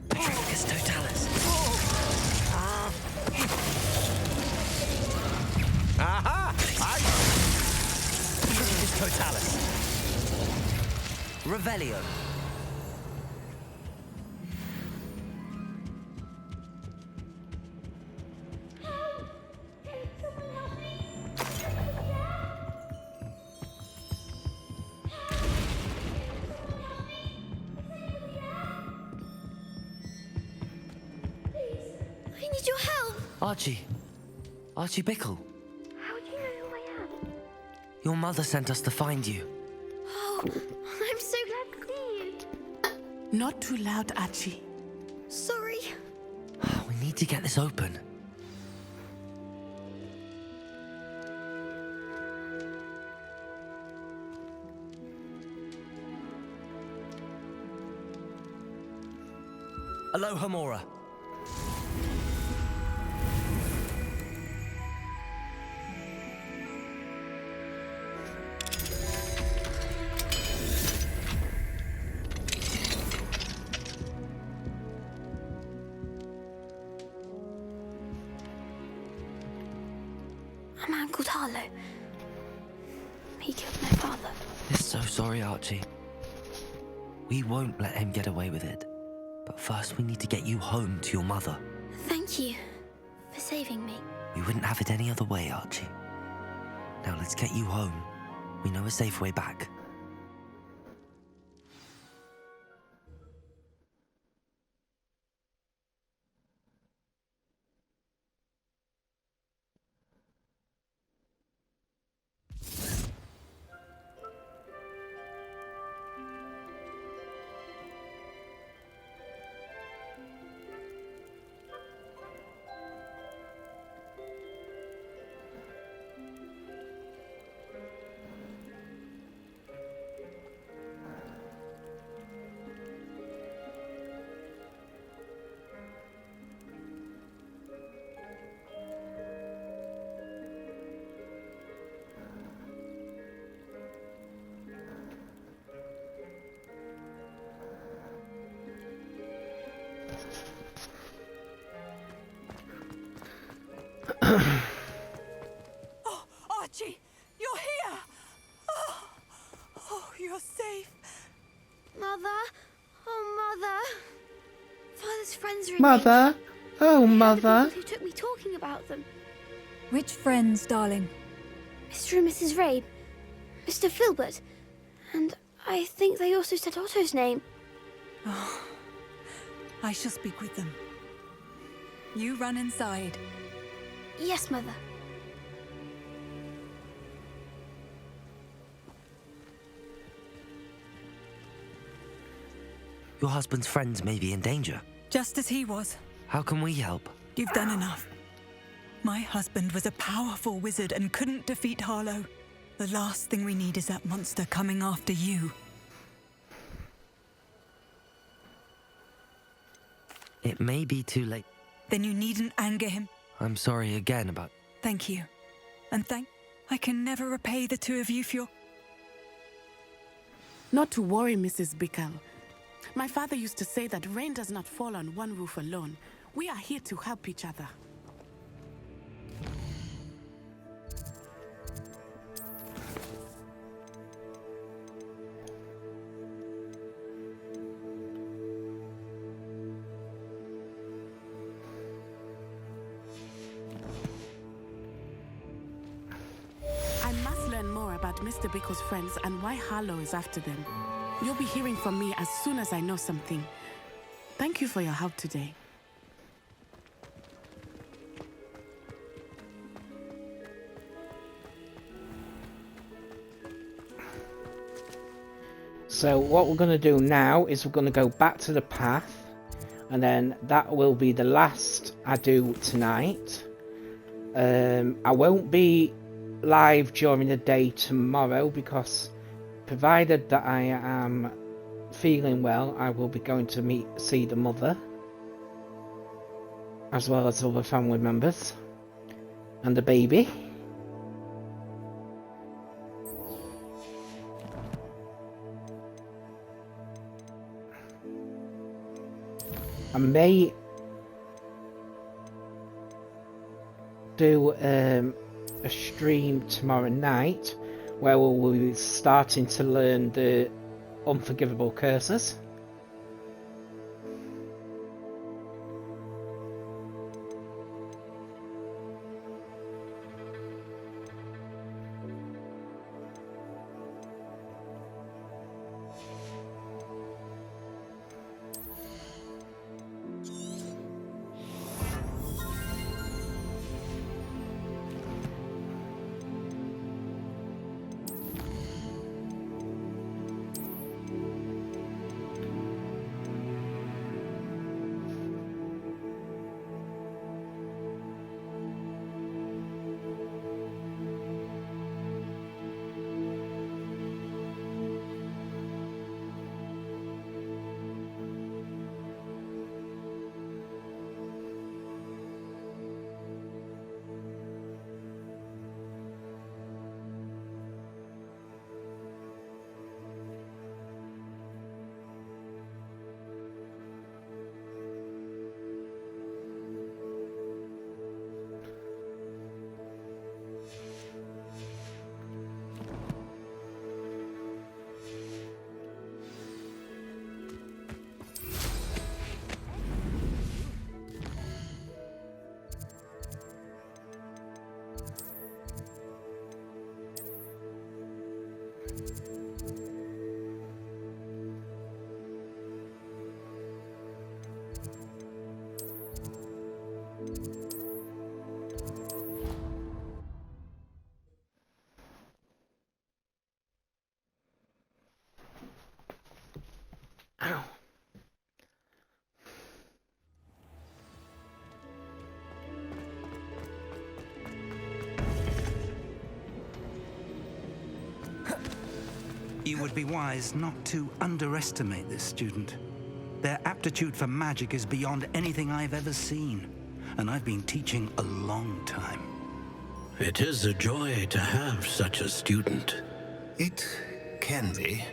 Petrificus totalis. Aha! Petrificus totalis. Revelio. I need your help. Archie. Archie Bickle. How do you know who I am? Your mother sent us to find you. Oh, I'm so glad to see you. Not too loud, Archie. Sorry. We need to get this open. Aloha Mora. A man called Harlow. He killed my father. We're so sorry, Archie. We won't let him get away with it. But first we need to get you home to your mother. Thank you for saving me. We wouldn't have it any other way, Archie. Now let's get you home. We know a safe way back. Mother? Oh, Mother. Father's friends are in Mother? danger. Oh, I heard the Mother. people who took me talking about them. Which friends, darling? Mr. and Mrs. Rabe. Mr. Filbert. And I think they also said Otto's name. Oh, I shall speak with them. You run inside. Yes, Mother. Your husband's friends may be in danger. Just as he was. How can we help? You've done enough. My husband was a powerful wizard and couldn't defeat Harlow. The last thing we need is that monster coming after you. It may be too late. Then you needn't anger him. I'm sorry again about... Thank you. And I can never repay the two of you for your... Not to worry, Mrs. Bickle. My father used to say that rain does not fall on one roof alone. We are here to help each other. I must learn more about Mr. Bickle's friends and why Harlow is after them. You'll be hearing from me as soon as I know something. Thank you for your help today. So what we're going to do now is we're going to go back to the path, and then that will be the last I do tonight. I won't be live during the day tomorrow because provided that I am feeling well, I will be going to see the mother as well as other family members and the baby. I may do a stream tomorrow night where we'll be starting to learn the unforgivable curses. Ow. You would be wise not to underestimate this student. Their aptitude for magic is beyond anything I've ever seen, and I've been teaching a long time. It is a joy to have such a student. It can be.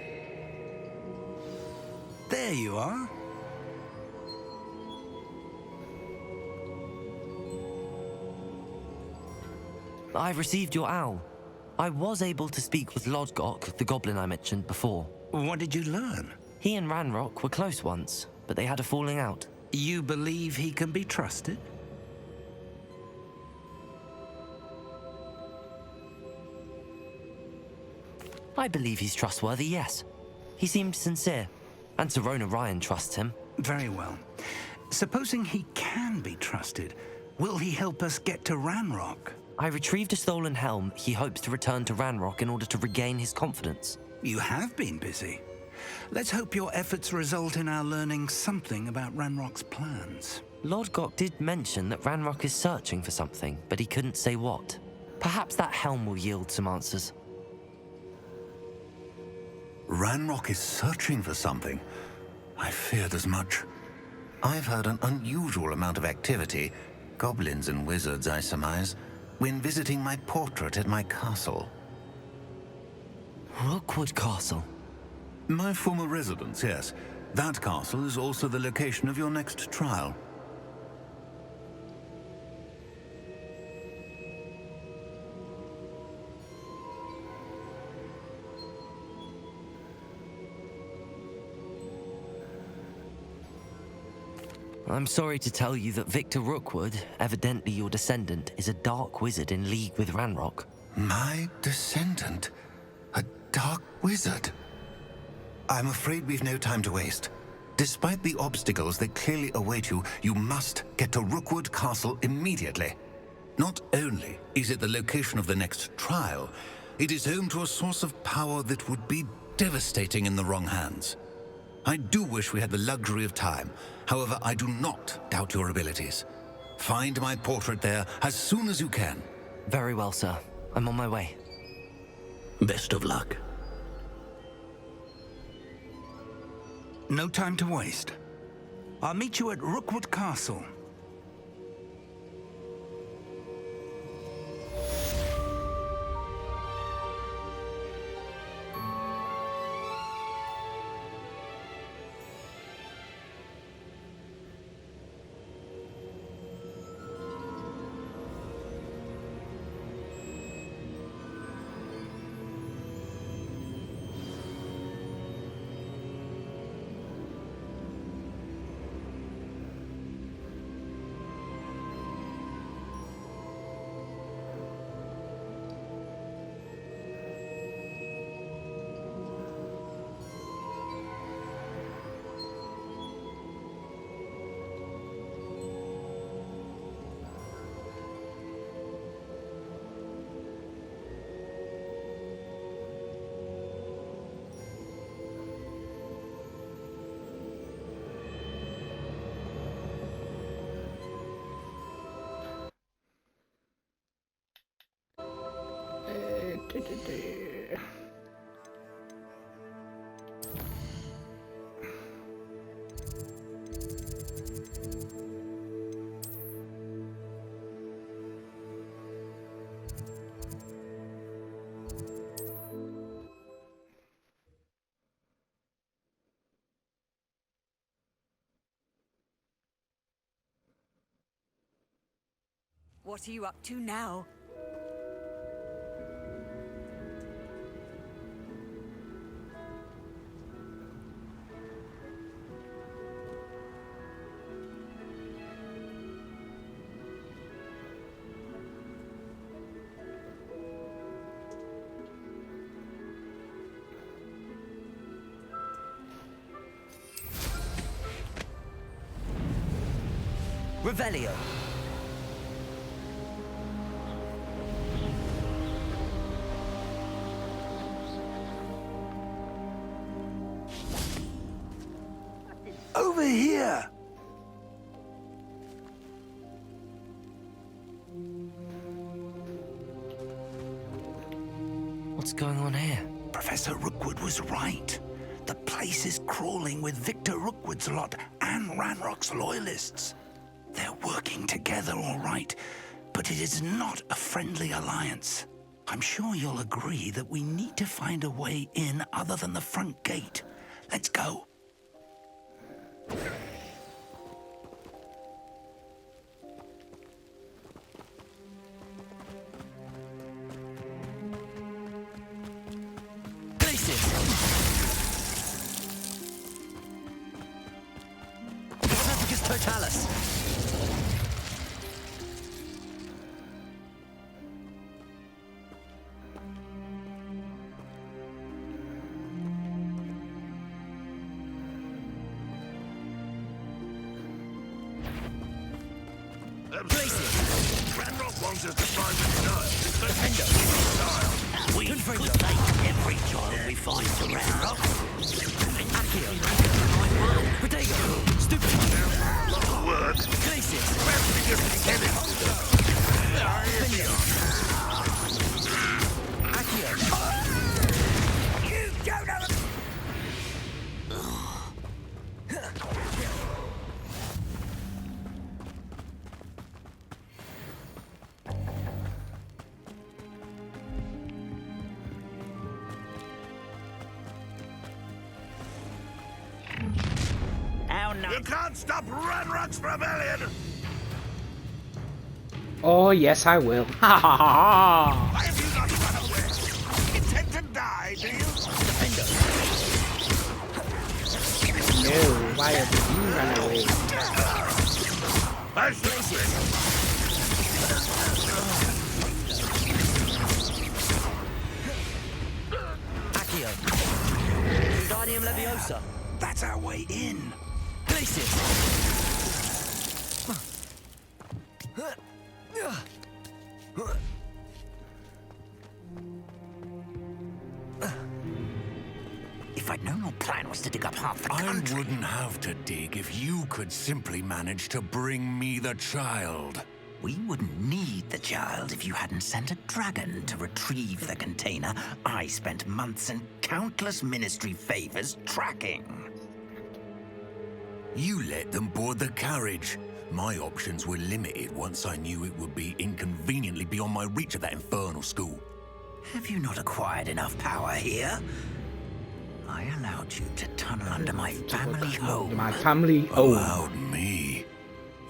There you are. I've received your owl. I was able to speak with Lodgok, the goblin I mentioned before. What did you learn? He and Ranrock were close once, but they had a falling out. You believe he can be trusted? I believe he's trustworthy, yes. He seemed sincere, and Serona Ryan trusts him. Very well. Supposing he can be trusted, will he help us get to Ranrock? I retrieved a stolen helm he hopes to return to Ranrock in order to regain his confidence. You have been busy. Let's hope your efforts result in our learning something about Ranrock's plans. Lord Gok did mention that Ranrock is searching for something, but he couldn't say what. Perhaps that helm will yield some answers. Ranrock is searching for something. I feared as much. I've heard an unusual amount of activity, goblins and wizards, I surmise, when visiting my portrait at my castle. Rookwood Castle? My former residence, yes. That castle is also the location of your next trial. I'm sorry to tell you that Victor Rookwood, evidently your descendant, is a dark wizard in league with Ranrock. My descendant? A dark wizard? I'm afraid we've no time to waste. Despite the obstacles that clearly await you, you must get to Rookwood Castle immediately. Not only is it the location of the next trial, it is home to a source of power that would be devastating in the wrong hands. I do wish we had the luxury of time. However, I do not doubt your abilities. Find my portrait there as soon as you can. Very well, sir. I'm on my way. Best of luck. No time to waste. I'll meet you at Rookwood Castle. What are you up to now? Revelio. Over here! What's going on here? Professor Rookwood was right. The place is crawling with Victor Rookwood's lot and Ranrock's loyalists. They're working together, all right, but it is not a friendly alliance. I'm sure you'll agree that we need to find a way in other than the front gate. Let's go. Totalis. Ranrock wants us to find the child. We could take every child we find to Ranrock. Accio. Protego. Stupid. Work. Glacius. Where did we just headed? Accio. You don't know. You can't stop Ranrock's rebellion! Oh, yes, I will. Ha ha ha ha! Why have you not run away? Intend to die, do you? No, why have you run away? Accio. Wingardium Leviosa. That's our way in. Glacius. If I'd known your plan was to dig up half the country... I wouldn't have to dig if you could simply manage to bring me the child. We wouldn't need the child if you hadn't sent a dragon to retrieve the container I spent months and countless ministry favors tracking. You let them board the carriage. My options were limited once I knew it would be inconveniently beyond my reach at that infernal school. Have you not acquired enough power here? I allowed you to tunnel under my family home. My family home. Allowed me?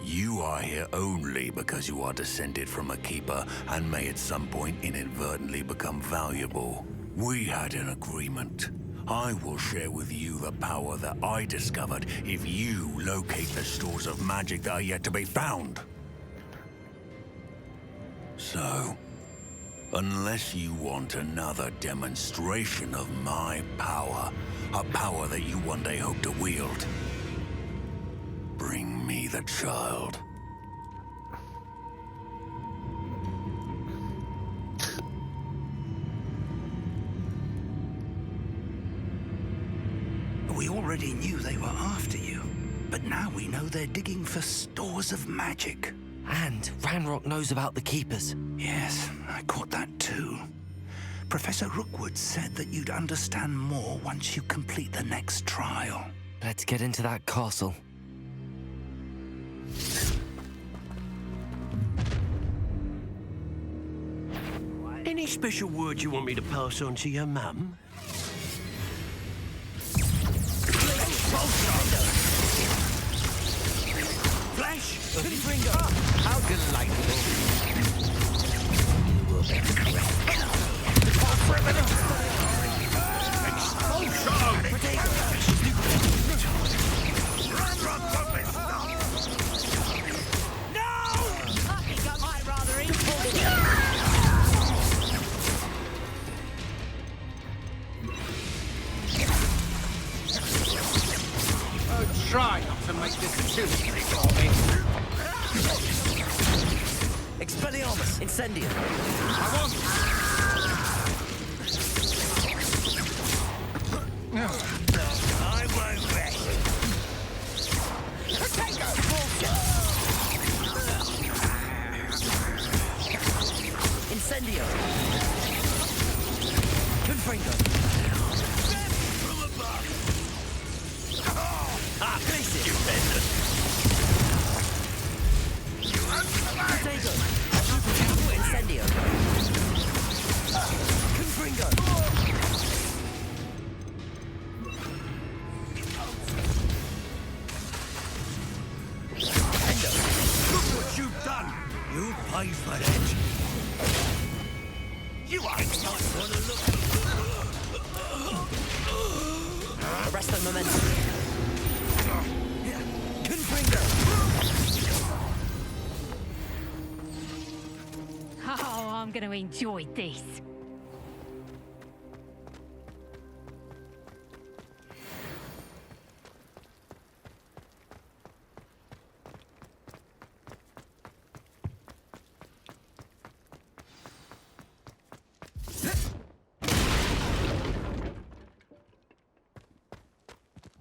You are here only because you are descended from a keeper and may at some point inadvertently become valuable. We had an agreement. I will share with you the power that I discovered if you locate the stores of magic that are yet to be found. So, unless you want another demonstration of my power, a power that you one day hope to wield, bring me the child. We already knew they were after you, but now we know they're digging for stores of magic. And Ranrock knows about the Keepers. Yes, I caught that too. Professor Rookwood said that you'd understand more once you complete the next trial. Let's get into that castle. Any special words you want me to pass on to your mum? Flash! Ringo! How delightful! You will be correct. Try not to make this too easy for me. Expelliarmus, Incendium. I won't rest. Incendio. Confringo. Glacius. Potato. Incendio. Confringo. Look what you've done. You pay for that. You ain't not gonna look. Arresto momentum. Confringo. going to enjoy this.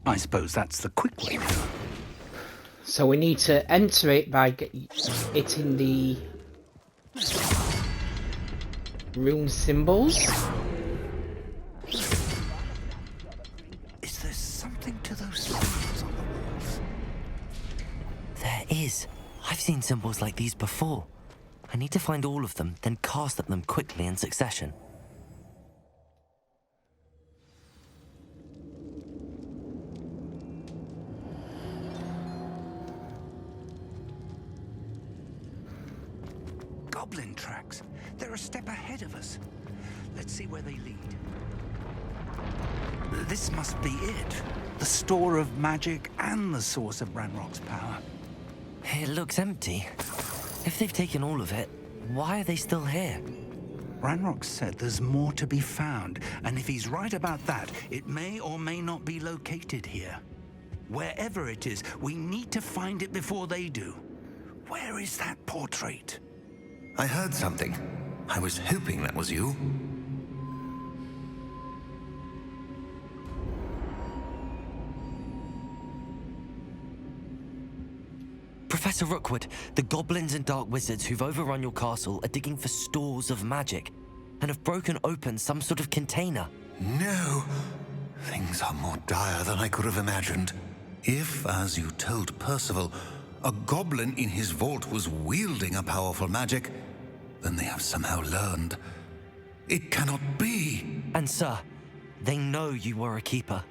I suppose that's the quick way. So we need to enter it by hitting the rune symbols. Is there something to those symbols on the walls? There is. I've seen symbols like these before. I need to find all of them, then cast at them quickly in succession. Goblin tracks. They're a step ahead of us. Let's see where they lead. This must be it. The store of magic and the source of Ranrock's power. It looks empty. If they've taken all of it, why are they still here? Ranrock said there's more to be found, and if he's right about that, it may or may not be located here. Wherever it is, we need to find it before they do. Where is that portrait? I heard something. I was hoping that was you. Professor Rookwood, the goblins and dark wizards who've overrun your castle are digging for stores of magic and have broken open some sort of container. No! Things are more dire than I could have imagined. If, as you told Percival, a goblin in his vault was wielding a powerful magic, then they have somehow learned. It cannot be! And sir, they know you were a keeper.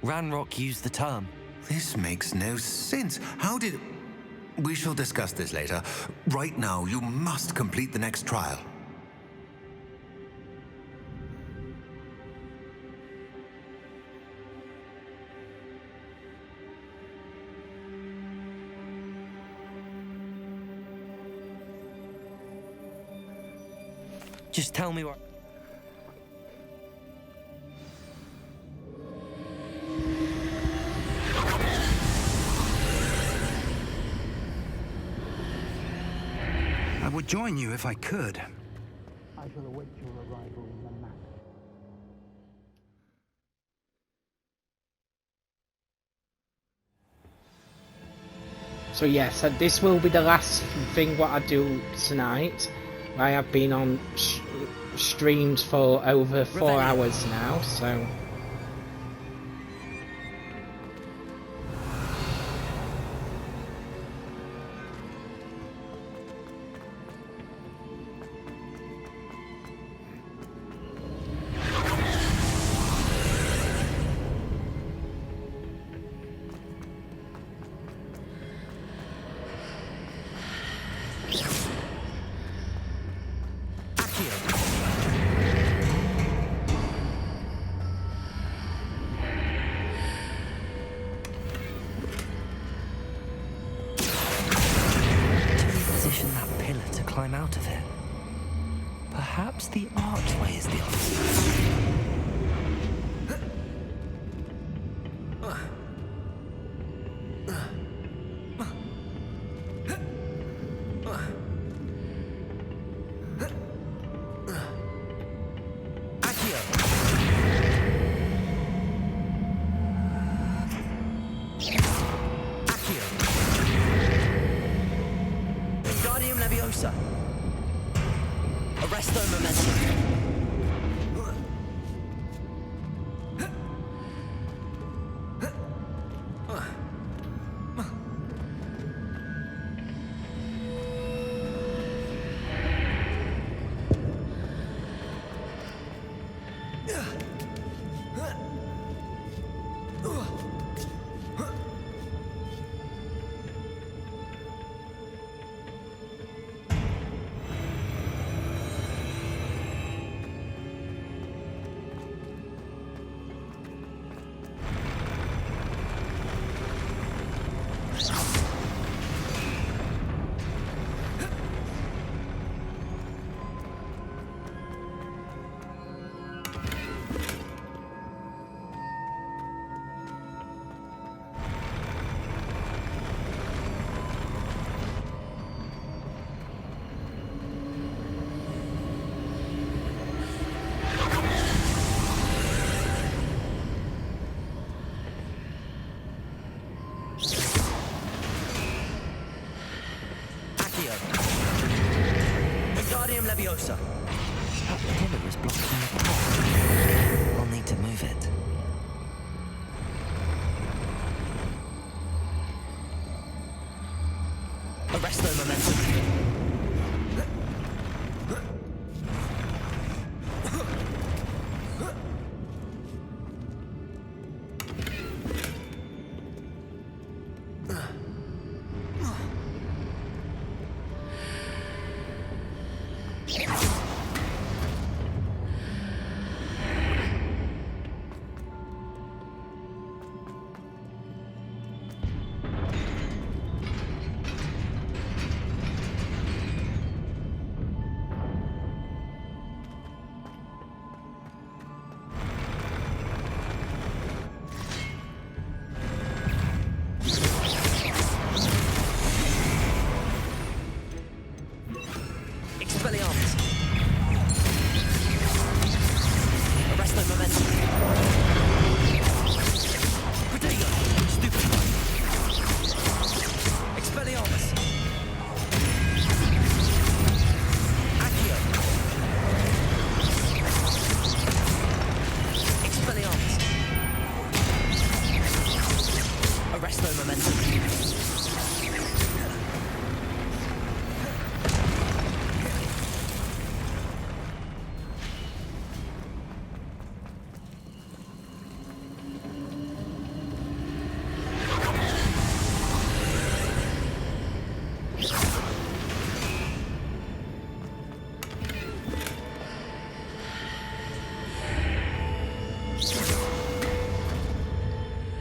Ranrock used the term. This makes no sense. How did... We shall discuss this later. Right now, you must complete the next trial. Just tell me what... I would join you if I could. I shall await your arrival in the map. So yes, this will be the last thing what I do tonight. I have been on streams for over 4 hours now, so... Out of it. Perhaps the archway is the answer. Leviosa! That pillar is blocking the path. I'll need to move it. Arresto momentum. Expelliarmus! Arresto momentum! Protego! Stupefy! Expelliarmus! Accio! Expelliarmus! Arresto momentum!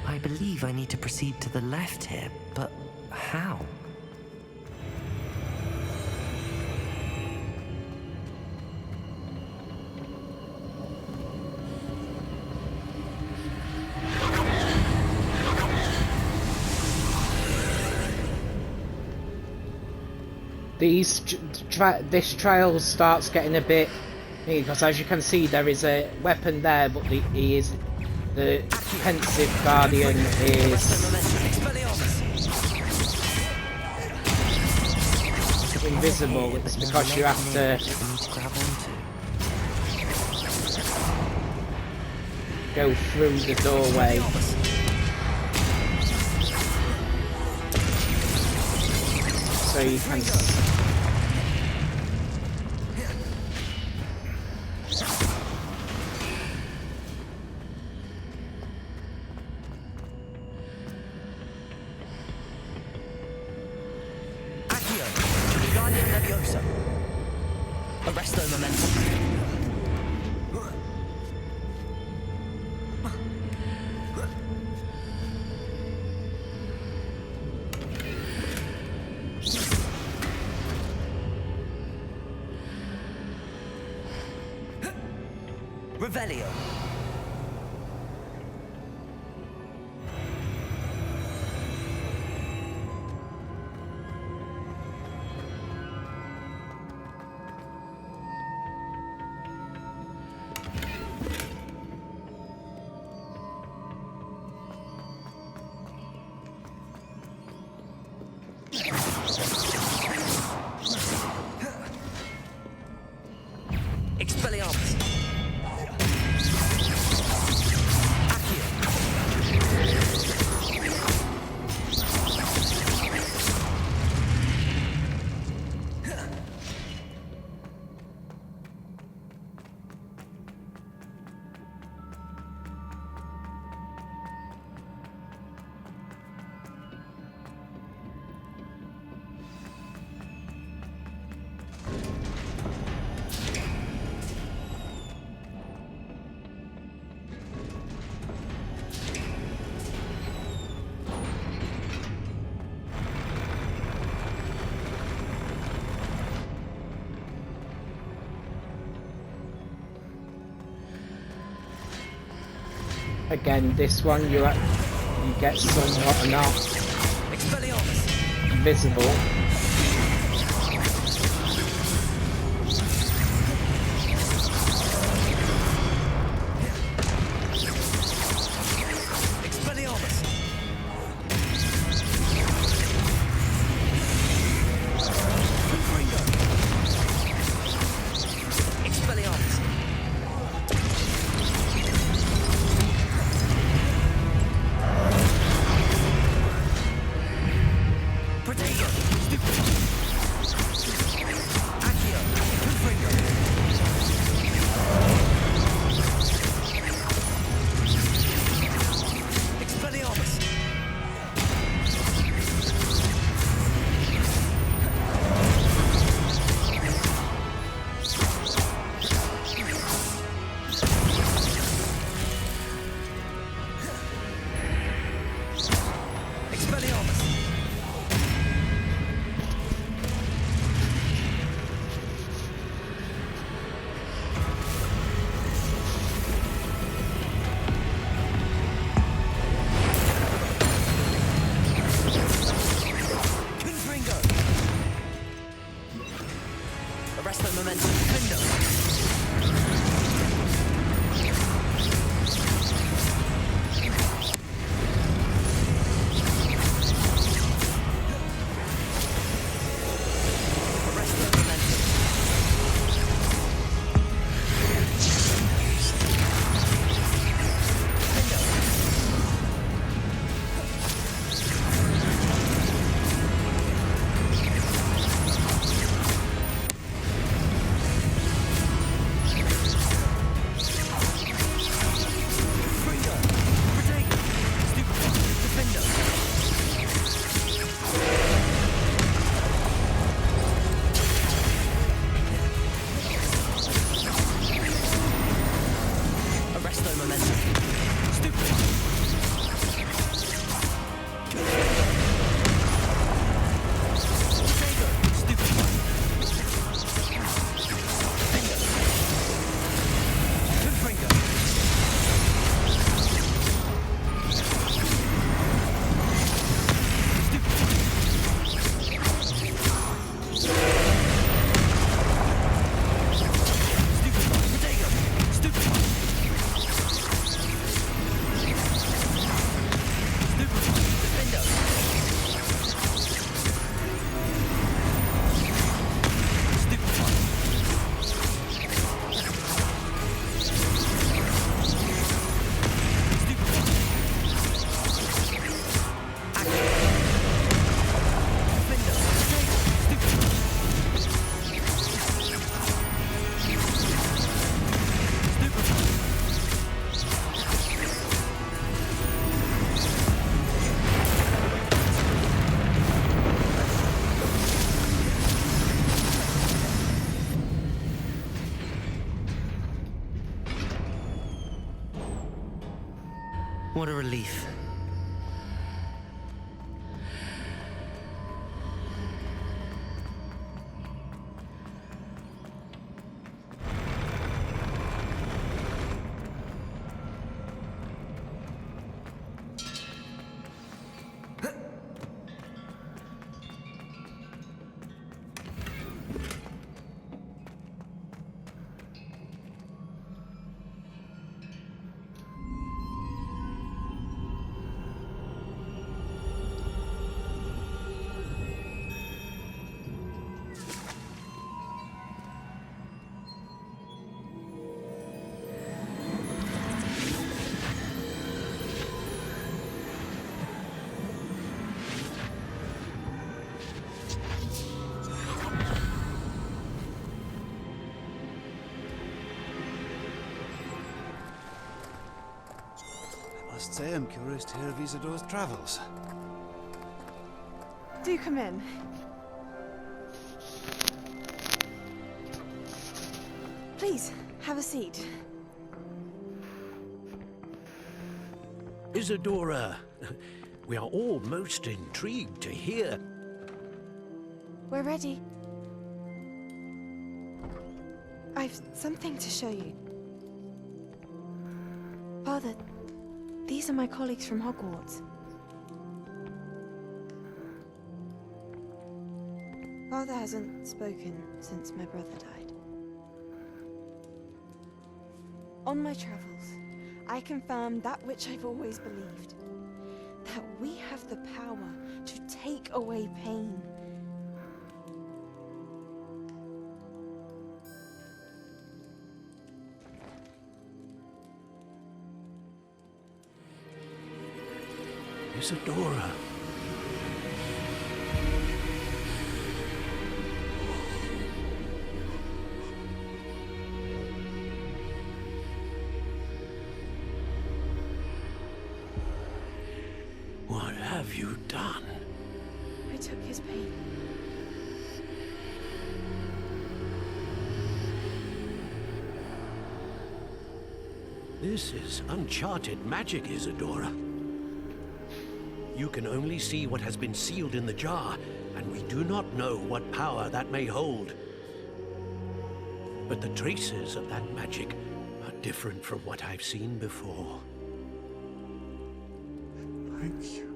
I believe I need to proceed to the left here, but how? This trial starts getting a bit, because as you can see there is a weapon there, but the pensive guardian is invisible. It's because you have to go through the doorway. So you can Leviosa! Arresto momentum! Revelio! Expelliarmus! Again, this one you get somewhat not visible. Expelliarmus! Arrest the momentum. What a relief. I must say I'm curious to hear of Isadore's travels. Do come in. Please, have a seat. Isadora, we are all most intrigued to hear. We're ready. I've something to show you. Father, these are my colleagues from Hogwarts. Father hasn't spoken since my brother died. On my travels, I confirmed that which I've always believed. That we have the power to take away pain. Isadora. What have you done? I took his pain. This is uncharted magic, Isadora. You can only see what has been sealed in the jar, and we do not know what power that may hold. But the traces of that magic are different from what I've seen before. Thank you.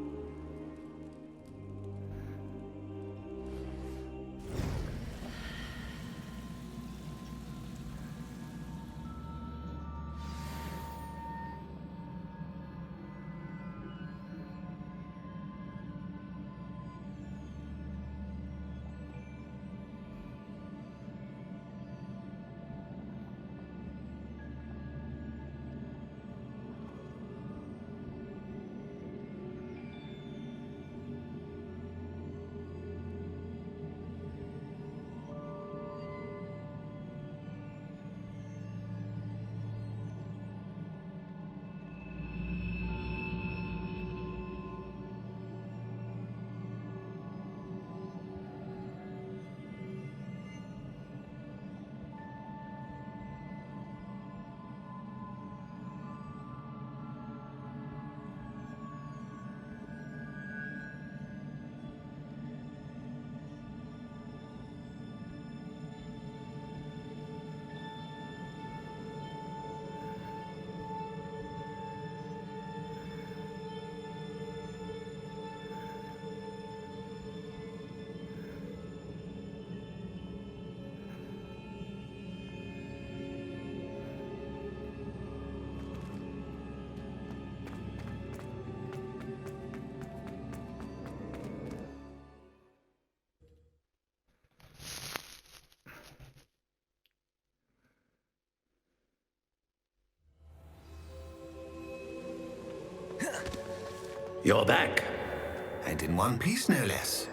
You're back. And in one piece, no less.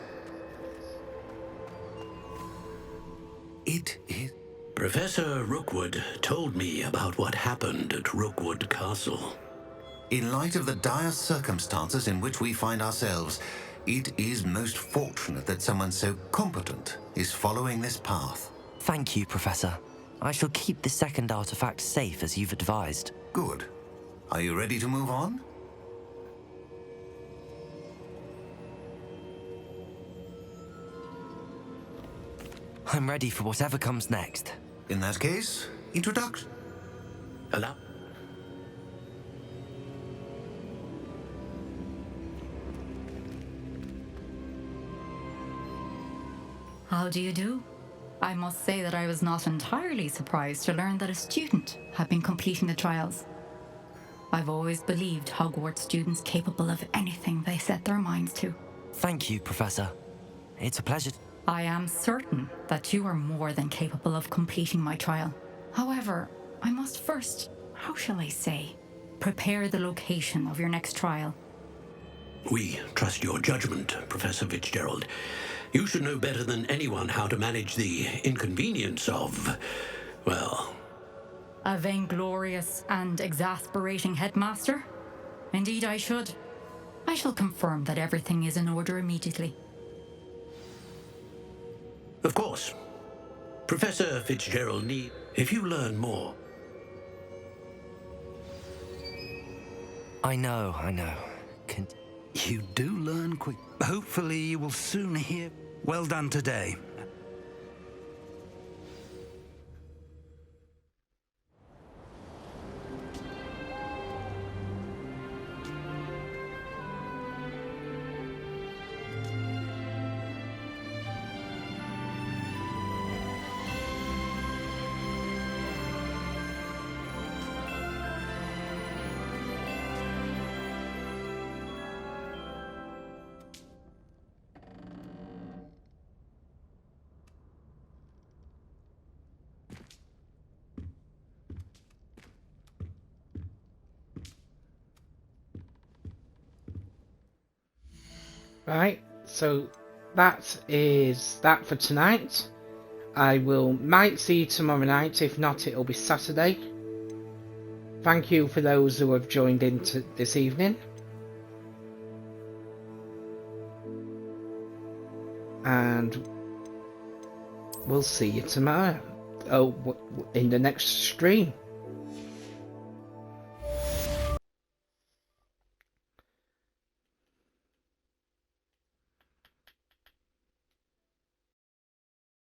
It is... Professor Rookwood told me about what happened at Rookwood Castle. In light of the dire circumstances in which we find ourselves, it is most fortunate that someone so competent is following this path. Thank you, Professor. I shall keep the second artifact safe as you've advised. Good. Are you ready to move on? I'm ready for whatever comes next. In that case, introduction. Hello? How do you do? I must say that I was not entirely surprised to learn that a student had been completing the trials. I've always believed Hogwarts students capable of anything they set their minds to. Thank you, Professor. It's a pleasure. I am certain that you are more than capable of completing my trial. However, I must first, how shall I say, prepare the location of your next trial. We trust your judgment, Professor Fitzgerald. You should know better than anyone how to manage the inconvenience of, well... A vainglorious and exasperating headmaster? Indeed I should. I shall confirm that everything is in order immediately. Of course. Professor Fitzgerald need... If you learn more... I know. You do learn quick. Hopefully you will soon hear... Well done today. Right, so that is that for tonight. I might see you tomorrow night. If not, it'll be Saturday. Thank you for those who have joined in this evening. And we'll see you tomorrow. In the next stream.